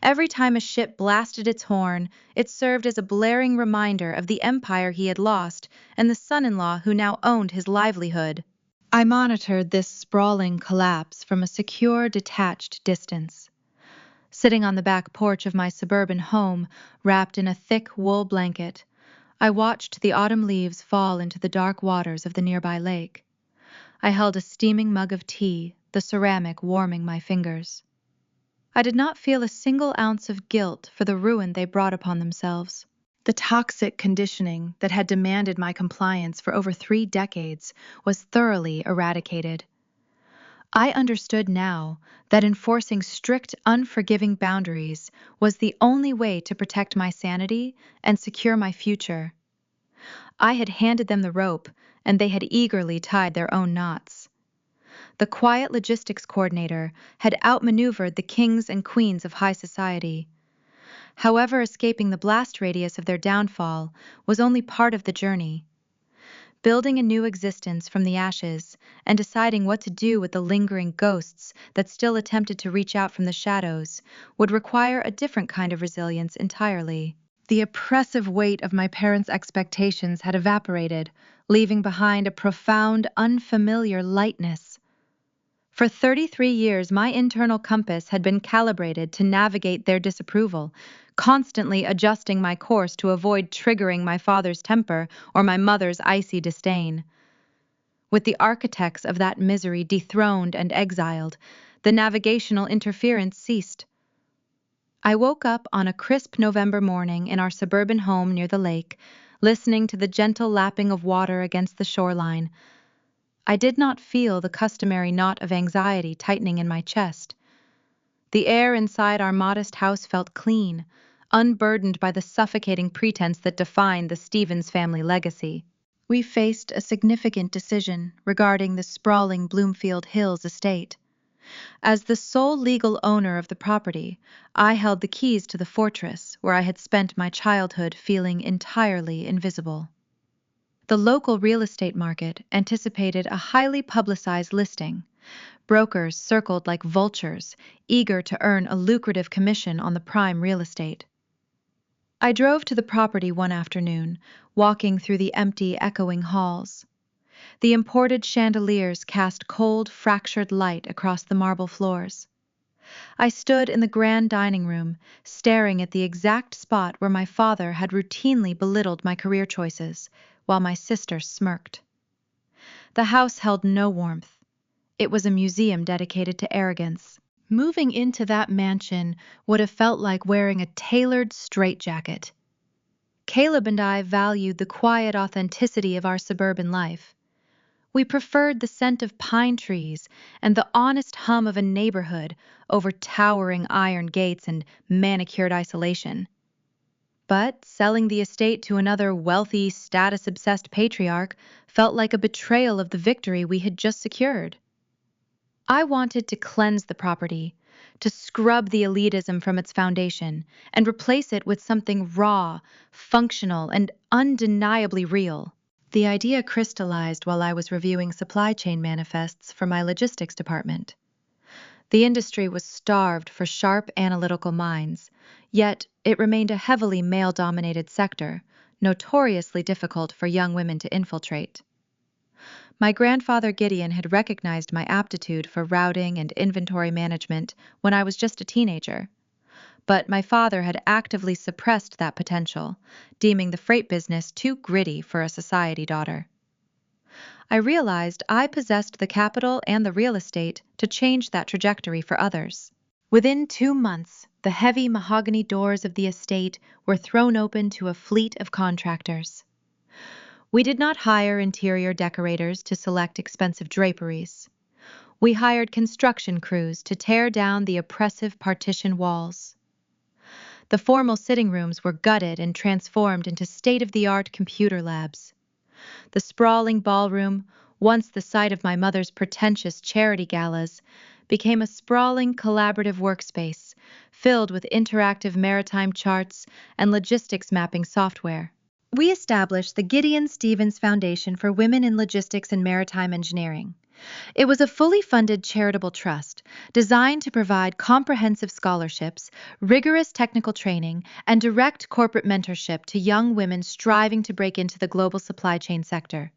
Every time a ship blasted its horn, it served as a blaring reminder of the empire he had lost and the son-in-law who now owned his livelihood. I monitored this sprawling collapse from a secure, detached distance. Sitting on the back porch of my suburban home, wrapped in a thick wool blanket, I watched the autumn leaves fall into the dark waters of the nearby lake. I held a steaming mug of tea, the ceramic warming my fingers. I did not feel a single ounce of guilt for the ruin they brought upon themselves. The toxic conditioning that had demanded my compliance for over 3 decades was thoroughly eradicated. I understood now that enforcing strict, unforgiving boundaries was the only way to protect my sanity and secure my future. I had handed them the rope, and they had eagerly tied their own knots. The quiet logistics coordinator had outmaneuvered the kings and queens of high society. However, escaping the blast radius of their downfall was only part of the journey. Building a new existence from the ashes and deciding what to do with the lingering ghosts that still attempted to reach out from the shadows would require a different kind of resilience entirely. The oppressive weight of my parents' expectations had evaporated, leaving behind a profound, unfamiliar lightness. For 33 years, my internal compass had been calibrated to navigate their disapproval, constantly adjusting my course to avoid triggering my father's temper or my mother's icy disdain. With the architects of that misery dethroned and exiled, the navigational interference ceased. I woke up on a crisp November morning in our suburban home near the lake, listening to the gentle lapping of water against the shoreline. I did not feel the customary knot of anxiety tightening in my chest. The air inside our modest house felt clean, unburdened by the suffocating pretense that defined the Stevens family legacy. We faced a significant decision regarding the sprawling Bloomfield Hills estate. As the sole legal owner of the property, I held the keys to the fortress where I had spent my childhood feeling entirely invisible. The local real estate market anticipated a highly publicized listing. Brokers circled like vultures, eager to earn a lucrative commission on the prime real estate. I drove to the property one afternoon, walking through the empty, echoing halls. The imported chandeliers cast cold, fractured light across the marble floors. I stood in the grand dining room, staring at the exact spot where my father had routinely belittled my career choices, while my sister smirked. The house held no warmth. It was a museum dedicated to arrogance. Moving into that mansion would have felt like wearing a tailored straitjacket. Caleb and I valued the quiet authenticity of our suburban life. We preferred the scent of pine trees and the honest hum of a neighborhood over towering iron gates and manicured isolation. But selling the estate to another wealthy, status-obsessed patriarch felt like a betrayal of the victory we had just secured. I wanted to cleanse the property, to scrub the elitism from its foundation, and replace it with something raw, functional, and undeniably real. The idea crystallized while I was reviewing supply chain manifests for my logistics department. The industry was starved for sharp analytical minds, yet it remained a heavily male-dominated sector, notoriously difficult for young women to infiltrate. My grandfather Gideon had recognized my aptitude for routing and inventory management when I was just a teenager. But my father had actively suppressed that potential, deeming the freight business too gritty for a society daughter. I realized I possessed the capital and the real estate to change that trajectory for others. Within 2 months, the heavy mahogany doors of the estate were thrown open to a fleet of contractors. We did not hire interior decorators to select expensive draperies. We hired construction crews to tear down the oppressive partition walls. The formal sitting rooms were gutted and transformed into state-of-the-art computer labs. The sprawling ballroom, once the site of my mother's pretentious charity galas, became a sprawling collaborative workspace filled with interactive maritime charts and logistics mapping software. We established the Gideon Stevens Foundation for Women in Logistics and Maritime Engineering. It was a fully funded charitable trust designed to provide comprehensive scholarships, rigorous technical training, and direct corporate mentorship to young women striving to break into the global supply chain sector.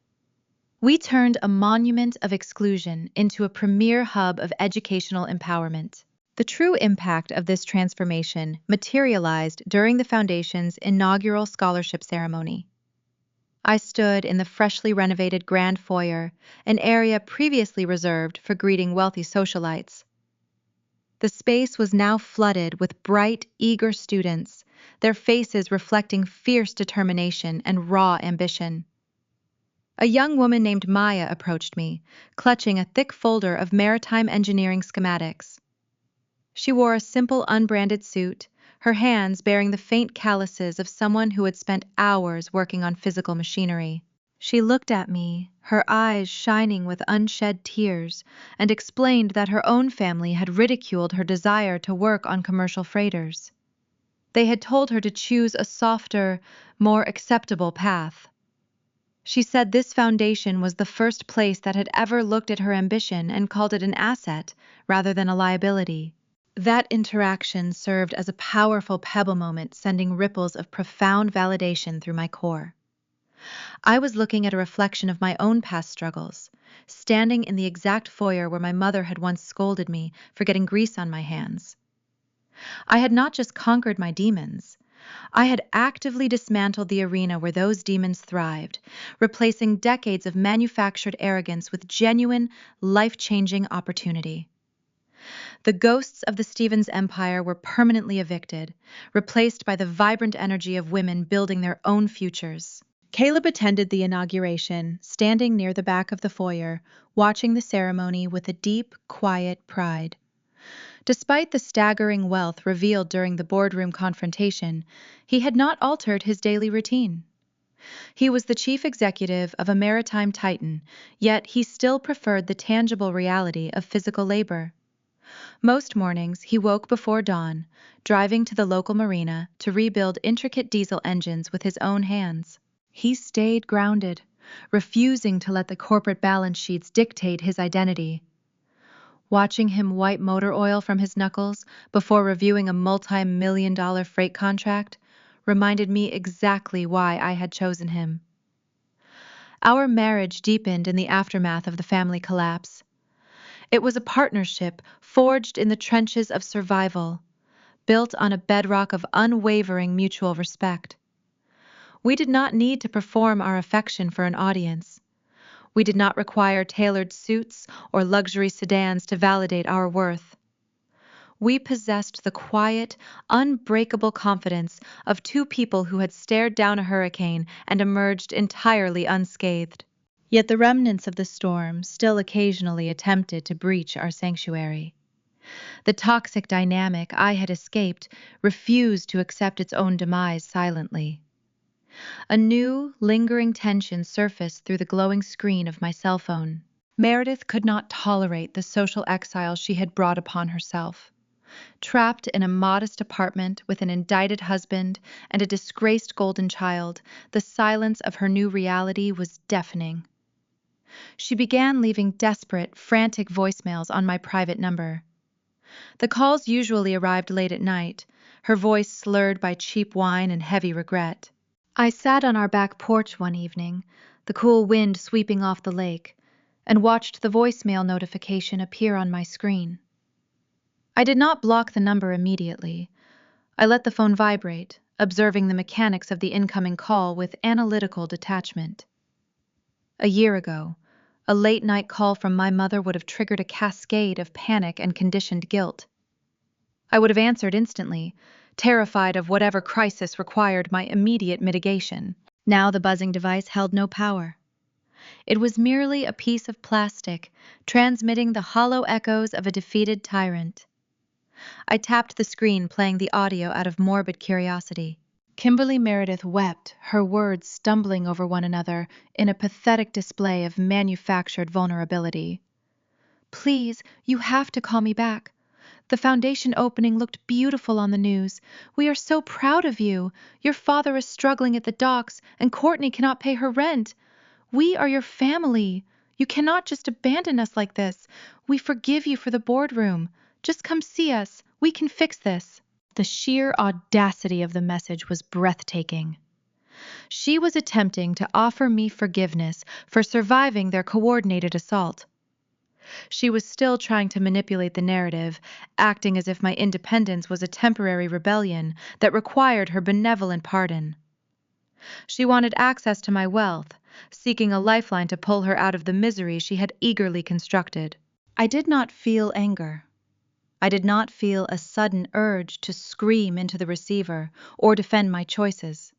We turned a monument of exclusion into a premier hub of educational empowerment. The true impact of this transformation materialized during the Foundation's inaugural scholarship ceremony. I stood in the freshly renovated grand foyer, an area previously reserved for greeting wealthy socialites. The space was now flooded with bright, eager students, their faces reflecting fierce determination and raw ambition. A young woman named Maya approached me, clutching a thick folder of maritime engineering schematics. She wore a simple, unbranded suit, her hands bearing the faint calluses of someone who had spent hours working on physical machinery. She looked at me, her eyes shining with unshed tears, and explained that her own family had ridiculed her desire to work on commercial freighters. They had told her to choose a softer, more acceptable path. She said this foundation was the first place that had ever looked at her ambition and called it an asset rather than a liability. That interaction served as a powerful pebble moment, sending ripples of profound validation through my core. I was looking at a reflection of my own past struggles, standing in the exact foyer where my mother had once scolded me for getting grease on my hands. I had not just conquered my demons, I had actively dismantled the arena where those demons thrived, replacing decades of manufactured arrogance with genuine, life-changing opportunity. The ghosts of the Stevens Empire were permanently evicted, replaced by the vibrant energy of women building their own futures. Caleb attended the inauguration, standing near the back of the foyer, watching the ceremony with a deep, quiet pride. Despite the staggering wealth revealed during the boardroom confrontation, he had not altered his daily routine. He was the chief executive of a maritime titan, yet he still preferred the tangible reality of physical labor. Most mornings, he woke before dawn, driving to the local marina to rebuild intricate diesel engines with his own hands. He stayed grounded, refusing to let the corporate balance sheets dictate his identity. Watching him wipe motor oil from his knuckles before reviewing a multi-million-dollar freight contract reminded me exactly why I had chosen him. Our marriage deepened in the aftermath of the family collapse. It was a partnership forged in the trenches of survival, built on a bedrock of unwavering mutual respect. We did not need to perform our affection for an audience. We did not require tailored suits or luxury sedans to validate our worth. We possessed the quiet, unbreakable confidence of two people who had stared down a hurricane and emerged entirely unscathed. Yet the remnants of the storm still occasionally attempted to breach our sanctuary. The toxic dynamic I had escaped refused to accept its own demise silently. A new, lingering tension surfaced through the glowing screen of my cell phone. Meredith could not tolerate the social exile she had brought upon herself. Trapped in a modest apartment with an indicted husband and a disgraced golden child, the silence of her new reality was deafening. She began leaving desperate, frantic voicemails on my private number. The calls usually arrived late at night, her voice slurred by cheap wine and heavy regret. I sat on our back porch one evening, the cool wind sweeping off the lake, and watched the voicemail notification appear on my screen. I did not block the number immediately. I let the phone vibrate, observing the mechanics of the incoming call with analytical detachment. A year ago, a late-night call from my mother would have triggered a cascade of panic and conditioned guilt. I would have answered instantly, terrified of whatever crisis required my immediate mitigation. Now the buzzing device held no power. It was merely a piece of plastic, transmitting the hollow echoes of a defeated tyrant. I tapped the screen, playing the audio out of morbid curiosity. Kimberly Meredith wept, her words stumbling over one another in a pathetic display of manufactured vulnerability. "Please, you have to call me back. The foundation opening looked beautiful on the news. We are so proud of you. Your father is struggling at the docks, and Courtney cannot pay her rent. We are your family. You cannot just abandon us like this. We forgive you for the boardroom. Just come see us. We can fix this." The sheer audacity of the message was breathtaking. She was attempting to offer me forgiveness for surviving their coordinated assault. She was still trying to manipulate the narrative, acting as if my independence was a temporary rebellion that required her benevolent pardon. She wanted access to my wealth, seeking a lifeline to pull her out of the misery she had eagerly constructed. I did not feel anger. I did not feel a sudden urge to scream into the receiver or defend my choices.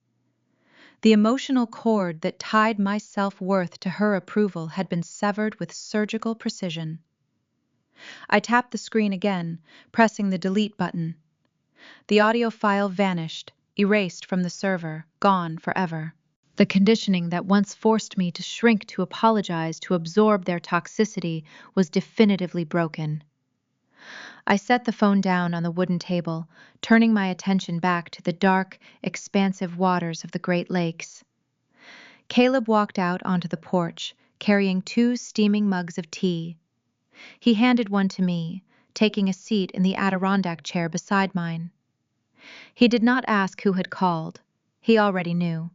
The emotional cord that tied my self-worth to her approval had been severed with surgical precision. I tapped the screen again, pressing the delete button. The audio file vanished, erased from the server, gone forever. The conditioning that once forced me to shrink to apologize to absorb their toxicity was definitively broken. I set the phone down on the wooden table, turning my attention back to the dark, expansive waters of the Great Lakes. Caleb walked out onto the porch, carrying 2 steaming mugs of tea. He handed one to me, taking a seat in the Adirondack chair beside mine. He did not ask who had called. He already knew,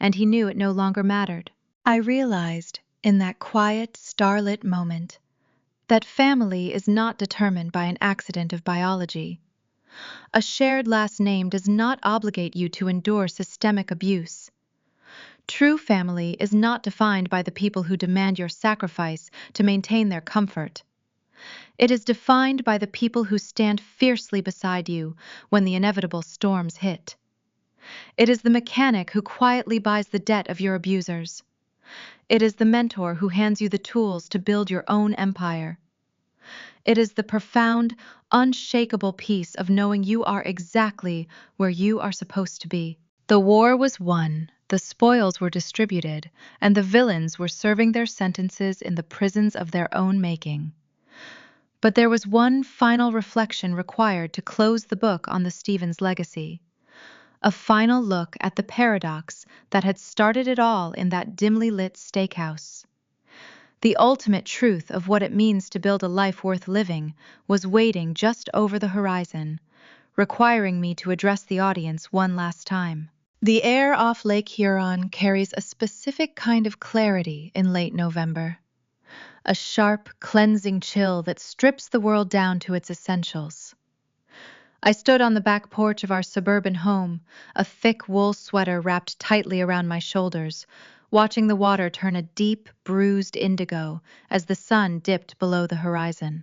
and he knew it no longer mattered. I realized, in that quiet, starlit moment, that family is not determined by an accident of biology. A shared last name does not obligate you to endure systemic abuse. True family is not defined by the people who demand your sacrifice to maintain their comfort. It is defined by the people who stand fiercely beside you when the inevitable storms hit. It is the mechanic who quietly buys the debt of your abusers. It is the mentor who hands you the tools to build your own empire. It is the profound, unshakable peace of knowing you are exactly where you are supposed to be. The war was won, the spoils were distributed, and the villains were serving their sentences in the prisons of their own making. But there was one final reflection required to close the book on the Stevens legacy. A final look at the paradox that had started it all in that dimly lit steakhouse. The ultimate truth of what it means to build a life worth living was waiting just over the horizon, requiring me to address the audience one last time. The air off Lake Huron carries a specific kind of clarity in late November. A sharp, cleansing chill that strips the world down to its essentials. I stood on the back porch of our suburban home, a thick wool sweater wrapped tightly around my shoulders, watching the water turn a deep, bruised indigo as the sun dipped below the horizon.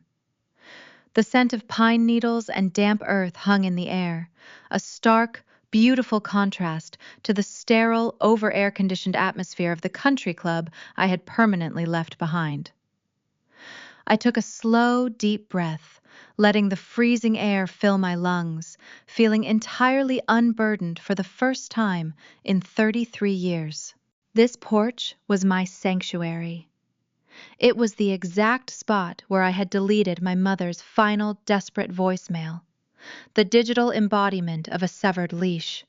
The scent of pine needles and damp earth hung in the air, a stark, beautiful contrast to the sterile, over-air-conditioned atmosphere of the country club I had permanently left behind. I took a slow, deep breath, letting the freezing air fill my lungs, feeling entirely unburdened for the first time in 33 years. This porch was my sanctuary. It was the exact spot where I had deleted my mother's final desperate voicemail, the digital embodiment of a severed leash.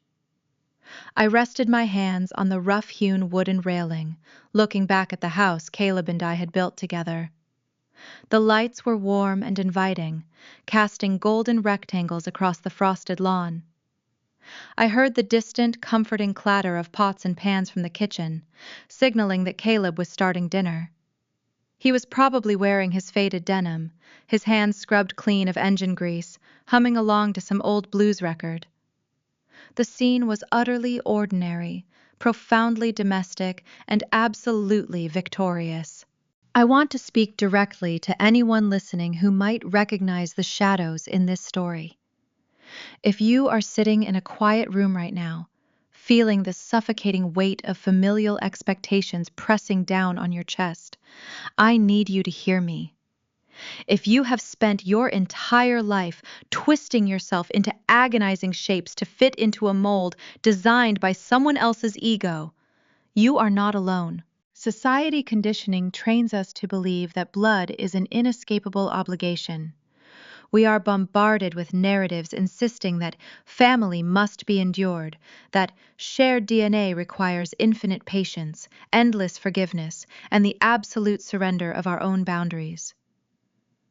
I rested my hands on the rough-hewn wooden railing, looking back at the house Caleb and I had built together. The lights were warm and inviting, casting golden rectangles across the frosted lawn. I heard the distant, comforting clatter of pots and pans from the kitchen, signaling that Caleb was starting dinner. He was probably wearing his faded denim, his hands scrubbed clean of engine grease, humming along to some old blues record. The scene was utterly ordinary, profoundly domestic, and absolutely victorious. I want to speak directly to anyone listening who might recognize the shadows in this story. If you are sitting in a quiet room right now, feeling the suffocating weight of familial expectations pressing down on your chest, I need you to hear me. If you have spent your entire life twisting yourself into agonizing shapes to fit into a mold designed by someone else's ego, you are not alone. Society conditioning trains us to believe that blood is an inescapable obligation. We are bombarded with narratives insisting that family must be endured, that shared DNA requires infinite patience, endless forgiveness, and the absolute surrender of our own boundaries.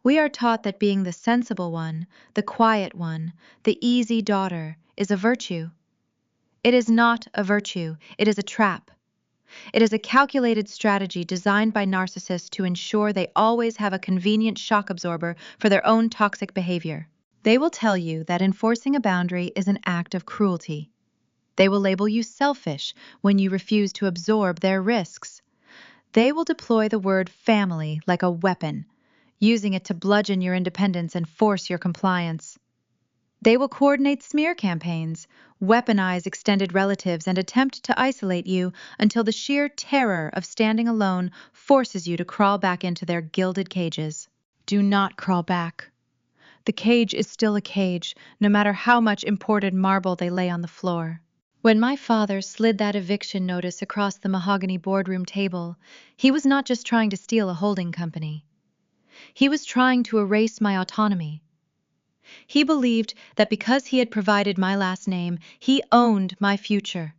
We are taught that being the sensible one, the quiet one, the easy daughter, is a virtue. It is not a virtue, it is a trap. It is a calculated strategy designed by narcissists to ensure they always have a convenient shock absorber for their own toxic behavior. They will tell you that enforcing a boundary is an act of cruelty. They will label you selfish when you refuse to absorb their risks. They will deploy the word family like a weapon, using it to bludgeon your independence and force your compliance. They will coordinate smear campaigns, weaponize extended relatives, and attempt to isolate you until the sheer terror of standing alone forces you to crawl back into their gilded cages. Do not crawl back. The cage is still a cage, no matter how much imported marble they lay on the floor. When my father slid that eviction notice across the mahogany boardroom table, he was not just trying to steal a holding company. He was trying to erase my autonomy. He believed that because he had provided my last name, he owned my future.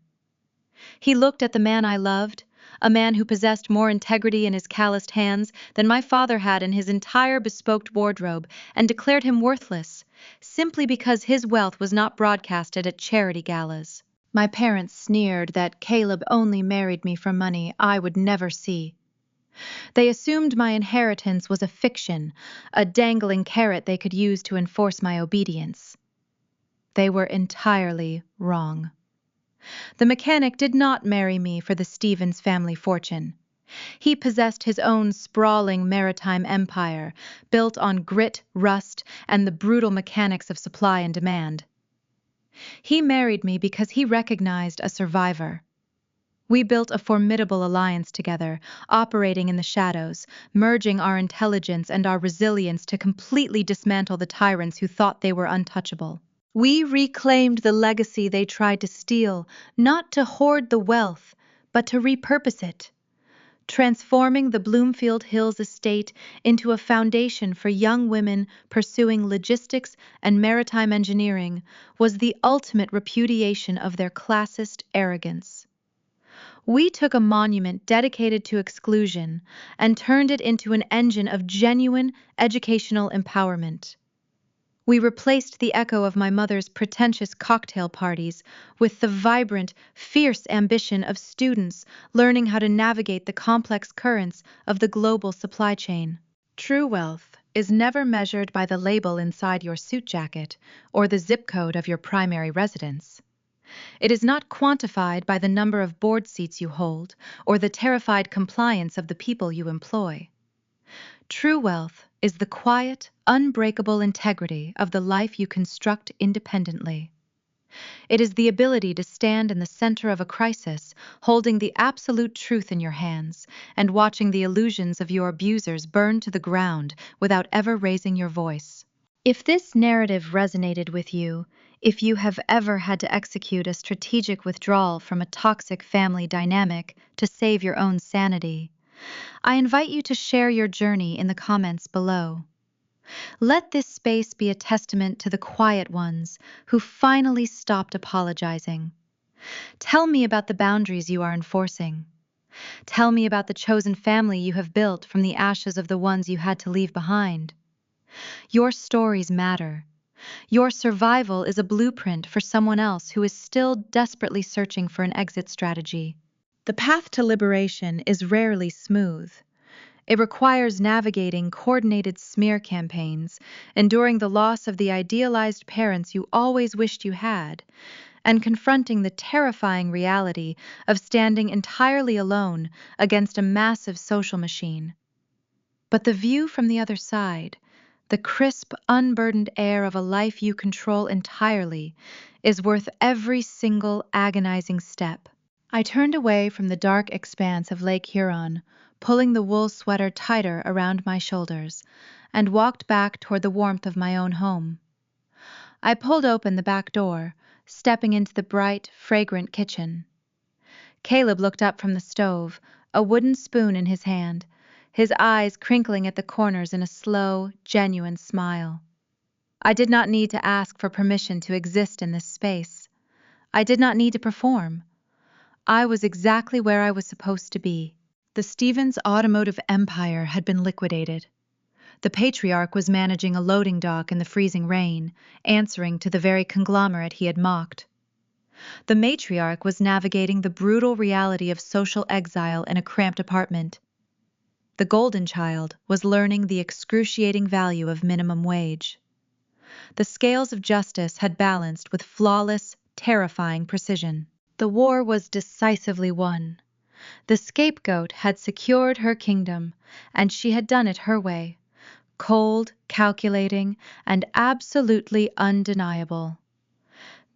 He looked at the man I loved, a man who possessed more integrity in his calloused hands than my father had in his entire bespoke wardrobe, and declared him worthless, simply because his wealth was not broadcasted at charity galas. My parents sneered that Caleb only married me for money I would never see. They assumed my inheritance was a fiction, a dangling carrot they could use to enforce my obedience. They were entirely wrong. The mechanic did not marry me for the Stevens family fortune. He possessed his own sprawling maritime empire, built on grit, rust, and the brutal mechanics of supply and demand. He married me because he recognized a survivor. We built a formidable alliance together, operating in the shadows, merging our intelligence and our resilience to completely dismantle the tyrants who thought they were untouchable. We reclaimed the legacy they tried to steal, not to hoard the wealth, but to repurpose it, transforming the Bloomfield Hills estate into a foundation for young women pursuing logistics and maritime engineering was the ultimate repudiation of their classist arrogance. We took a monument dedicated to exclusion and turned it into an engine of genuine educational empowerment. We replaced the echo of my mother's pretentious cocktail parties with the vibrant, fierce ambition of students learning how to navigate the complex currents of the global supply chain. True wealth is never measured by the label inside your suit jacket or the zip code of your primary residence. It is not quantified by the number of board seats you hold or the terrified compliance of the people you employ. True wealth is the quiet, unbreakable integrity of the life you construct independently. It is the ability to stand in the center of a crisis, holding the absolute truth in your hands, and watching the illusions of your abusers burn to the ground without ever raising your voice. If this narrative resonated with you, if you have ever had to execute a strategic withdrawal from a toxic family dynamic to save your own sanity, I invite you to share your journey in the comments below. Let this space be a testament to the quiet ones who finally stopped apologizing. Tell me about the boundaries you are enforcing. Tell me about the chosen family you have built from the ashes of the ones you had to leave behind. Your stories matter. Your survival is a blueprint for someone else who is still desperately searching for an exit strategy. The path to liberation is rarely smooth. It requires navigating coordinated smear campaigns, enduring the loss of the idealized parents you always wished you had, and confronting the terrifying reality of standing entirely alone against a massive social machine. But the view from the other side, the crisp, unburdened air of a life you control entirely, is worth every single agonizing step. I turned away from the dark expanse of Lake Huron, pulling the wool sweater tighter around my shoulders, and walked back toward the warmth of my own home. I pulled open the back door, stepping into the bright, fragrant kitchen. Caleb looked up from the stove, a wooden spoon in his hand, his eyes crinkling at the corners in a slow, genuine smile. I did not need to ask for permission to exist in this space. I did not need to perform. I was exactly where I was supposed to be. The Stevens automotive empire had been liquidated. The patriarch was managing a loading dock in the freezing rain, answering to the very conglomerate he had mocked. The matriarch was navigating the brutal reality of social exile in a cramped apartment. The golden child was learning the excruciating value of minimum wage. The scales of justice had balanced with flawless, terrifying precision. The war was decisively won. The scapegoat had secured her kingdom, and she had done it her way, cold, calculating, and absolutely undeniable.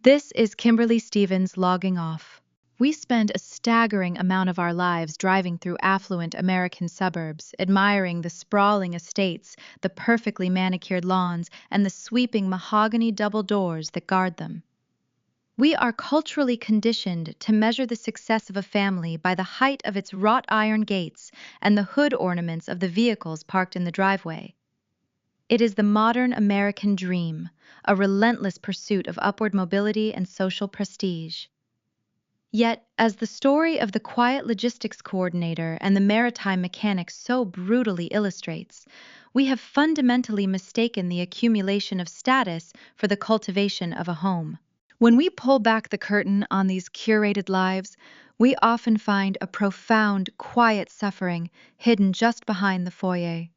This is Kimberly Stevens logging off. We spend a staggering amount of our lives driving through affluent American suburbs, admiring the sprawling estates, the perfectly manicured lawns, and the sweeping mahogany double doors that guard them. We are culturally conditioned to measure the success of a family by the height of its wrought iron gates and the hood ornaments of the vehicles parked in the driveway. It is the modern American dream, a relentless pursuit of upward mobility and social prestige. Yet, as the story of the quiet logistics coordinator and the maritime mechanic so brutally illustrates, we have fundamentally mistaken the accumulation of status for the cultivation of a home. When we pull back the curtain on these curated lives, we often find a profound, quiet suffering hidden just behind the foyer.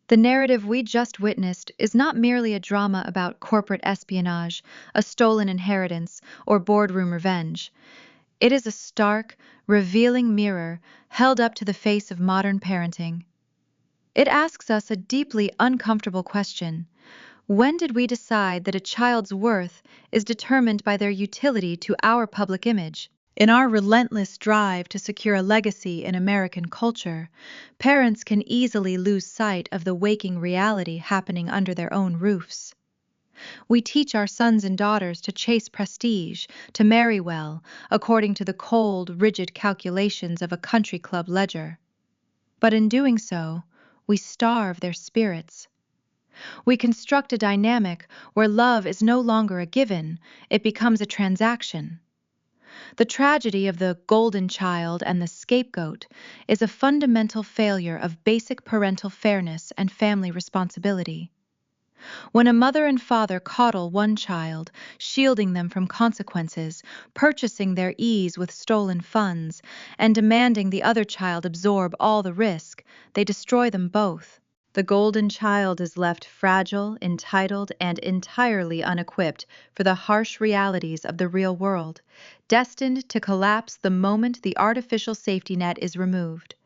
The narrative we just witnessed is not merely a drama about corporate espionage, a stolen inheritance, or boardroom revenge. It is a stark, revealing mirror held up to the face of modern parenting. It asks us a deeply uncomfortable question. When did we decide that a child's worth is determined by their utility to our public image? In our relentless drive to secure a legacy in American culture, parents can easily lose sight of the waking reality happening under their own roofs. We teach our sons and daughters to chase prestige, to marry well, according to the cold, rigid calculations of a country club ledger. But in doing so, we starve their spirits. We construct a dynamic where love is no longer a given, it becomes a transaction. The tragedy of the golden child and the scapegoat is a fundamental failure of basic parental fairness and family responsibility. When a mother and father coddle one child, shielding them from consequences, purchasing their ease with stolen funds, and demanding the other child absorb all the risk, they destroy them both. The golden child is left fragile, entitled, and entirely unequipped for the harsh realities of the real world, destined to collapse the moment the artificial safety net is removed.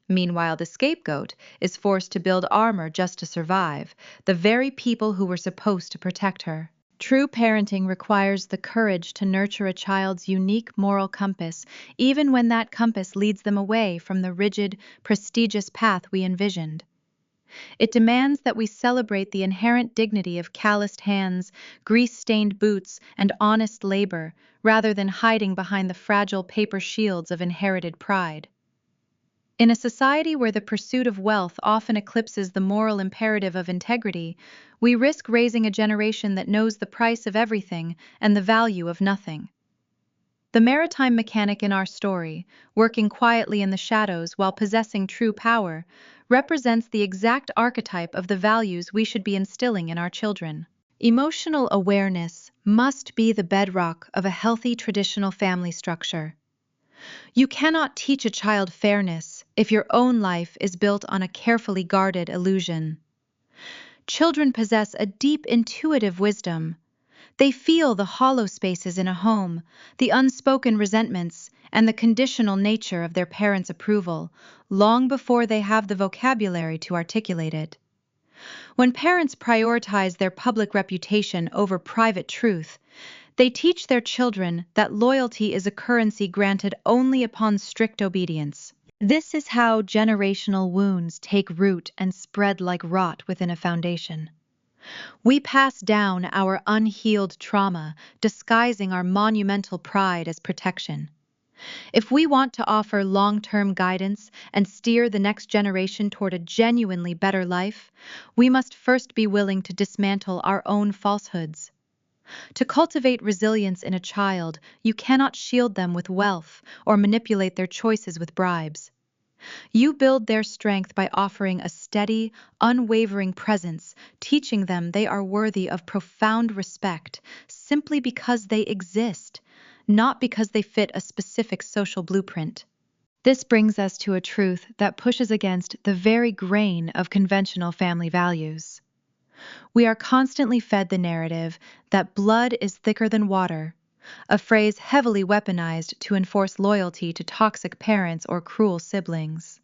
Meanwhile, the scapegoat is forced to build armor just to survive, the very people who were supposed to protect her. True parenting requires the courage to nurture a child's unique moral compass, even when that compass leads them away from the rigid, prestigious path we envisioned. It demands that we celebrate the inherent dignity of calloused hands, grease-stained boots, and honest labor, rather than hiding behind the fragile paper shields of inherited pride. In a society where the pursuit of wealth often eclipses the moral imperative of integrity, we risk raising a generation that knows the price of everything and the value of nothing. The maritime mechanic in our story, working quietly in the shadows while possessing true power, represents the exact archetype of the values we should be instilling in our children. Emotional awareness must be the bedrock of a healthy traditional family structure. You cannot teach a child fairness if your own life is built on a carefully guarded illusion. Children possess a deep intuitive wisdom. They feel the hollow spaces in a home, the unspoken resentments, and the conditional nature of their parents' approval, long before they have the vocabulary to articulate it. When parents prioritize their public reputation over private truth, they teach their children that loyalty is a currency granted only upon strict obedience. This is how generational wounds take root and spread like rot within a foundation. We pass down our unhealed trauma, disguising our monumental pride as protection. If we want to offer long-term guidance and steer the next generation toward a genuinely better life, we must first be willing to dismantle our own falsehoods. To cultivate resilience in a child, you cannot shield them with wealth or manipulate their choices with bribes. You build their strength by offering a steady, unwavering presence, teaching them they are worthy of profound respect simply because they exist, not because they fit a specific social blueprint. This brings us to a truth that pushes against the very grain of conventional family values. We are constantly fed the narrative that blood is thicker than water, a phrase heavily weaponized to enforce loyalty to toxic parents or cruel siblings.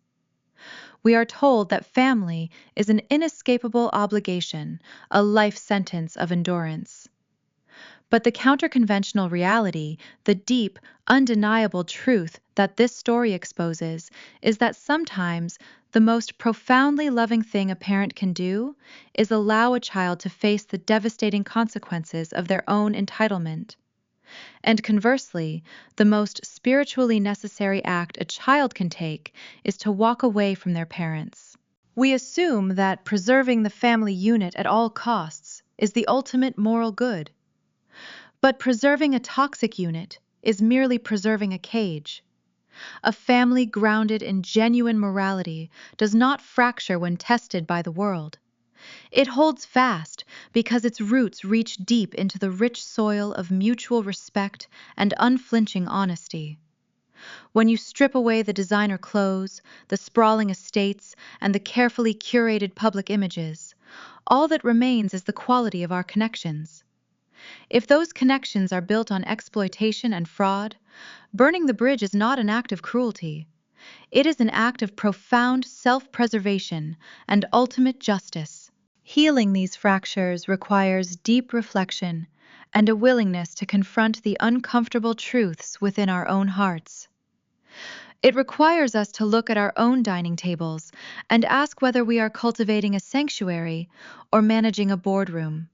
We are told that family is an inescapable obligation, a life sentence of endurance. But the counter-conventional reality, the deep, undeniable truth that this story exposes, is that sometimes the most profoundly loving thing a parent can do is allow a child to face the devastating consequences of their own entitlement. And conversely, the most spiritually necessary act a child can take is to walk away from their parents. We assume that preserving the family unit at all costs is the ultimate moral good. But preserving a toxic unit is merely preserving a cage. A family grounded in genuine morality does not fracture when tested by the world. It holds fast because its roots reach deep into the rich soil of mutual respect and unflinching honesty. When you strip away the designer clothes, the sprawling estates, and the carefully curated public images, all that remains is the quality of our connections. If those connections are built on exploitation and fraud, burning the bridge is not an act of cruelty. It is an act of profound self-preservation and ultimate justice. Healing these fractures requires deep reflection and a willingness to confront the uncomfortable truths within our own hearts. It requires us to look at our own dining tables and ask whether we are cultivating a sanctuary or managing a boardroom.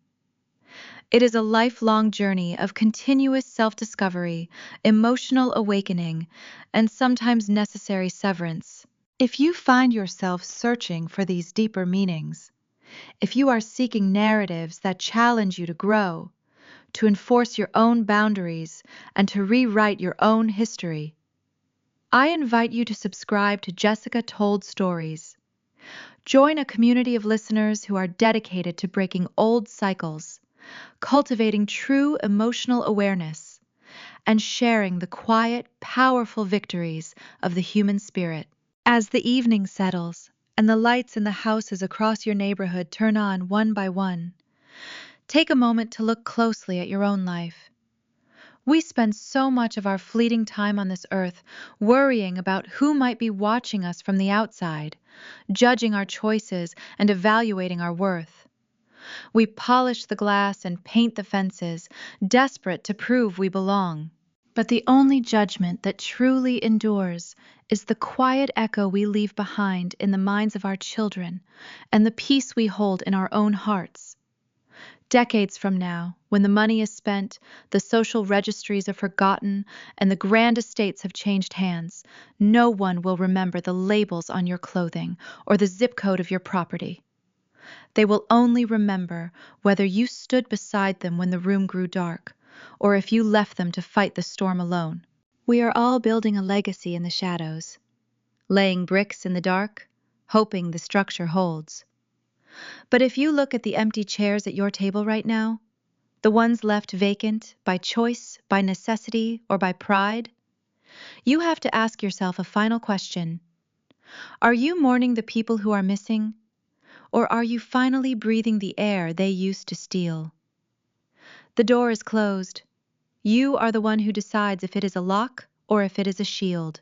It is a lifelong journey of continuous self-discovery, emotional awakening, and sometimes necessary severance. If you find yourself searching for these deeper meanings, if you are seeking narratives that challenge you to grow, to enforce your own boundaries, and to rewrite your own history, I invite you to subscribe to Jessica Told Stories. Join a community of listeners who are dedicated to breaking old cycles, cultivating true emotional awareness, and sharing the quiet, powerful victories of the human spirit. As the evening settles and the lights in the houses across your neighborhood turn on one by one, take a moment to look closely at your own life. We spend so much of our fleeting time on this earth worrying about who might be watching us from the outside, judging our choices and evaluating our worth. We polish the glass and paint the fences, desperate to prove we belong. But the only judgment that truly endures is the quiet echo we leave behind in the minds of our children and the peace we hold in our own hearts. Decades from now, when the money is spent, the social registries are forgotten, and the grand estates have changed hands, no one will remember the labels on your clothing or the zip code of your property. They will only remember whether you stood beside them when the room grew dark, or if you left them to fight the storm alone. We are all building a legacy in the shadows, laying bricks in the dark, hoping the structure holds. But if you look at the empty chairs at your table right now, the ones left vacant by choice, by necessity, or by pride, you have to ask yourself a final question. Are you mourning the people who are missing, or are you finally breathing the air they used to steal? The door is closed. You are the one who decides if it is a lock or if it is a shield.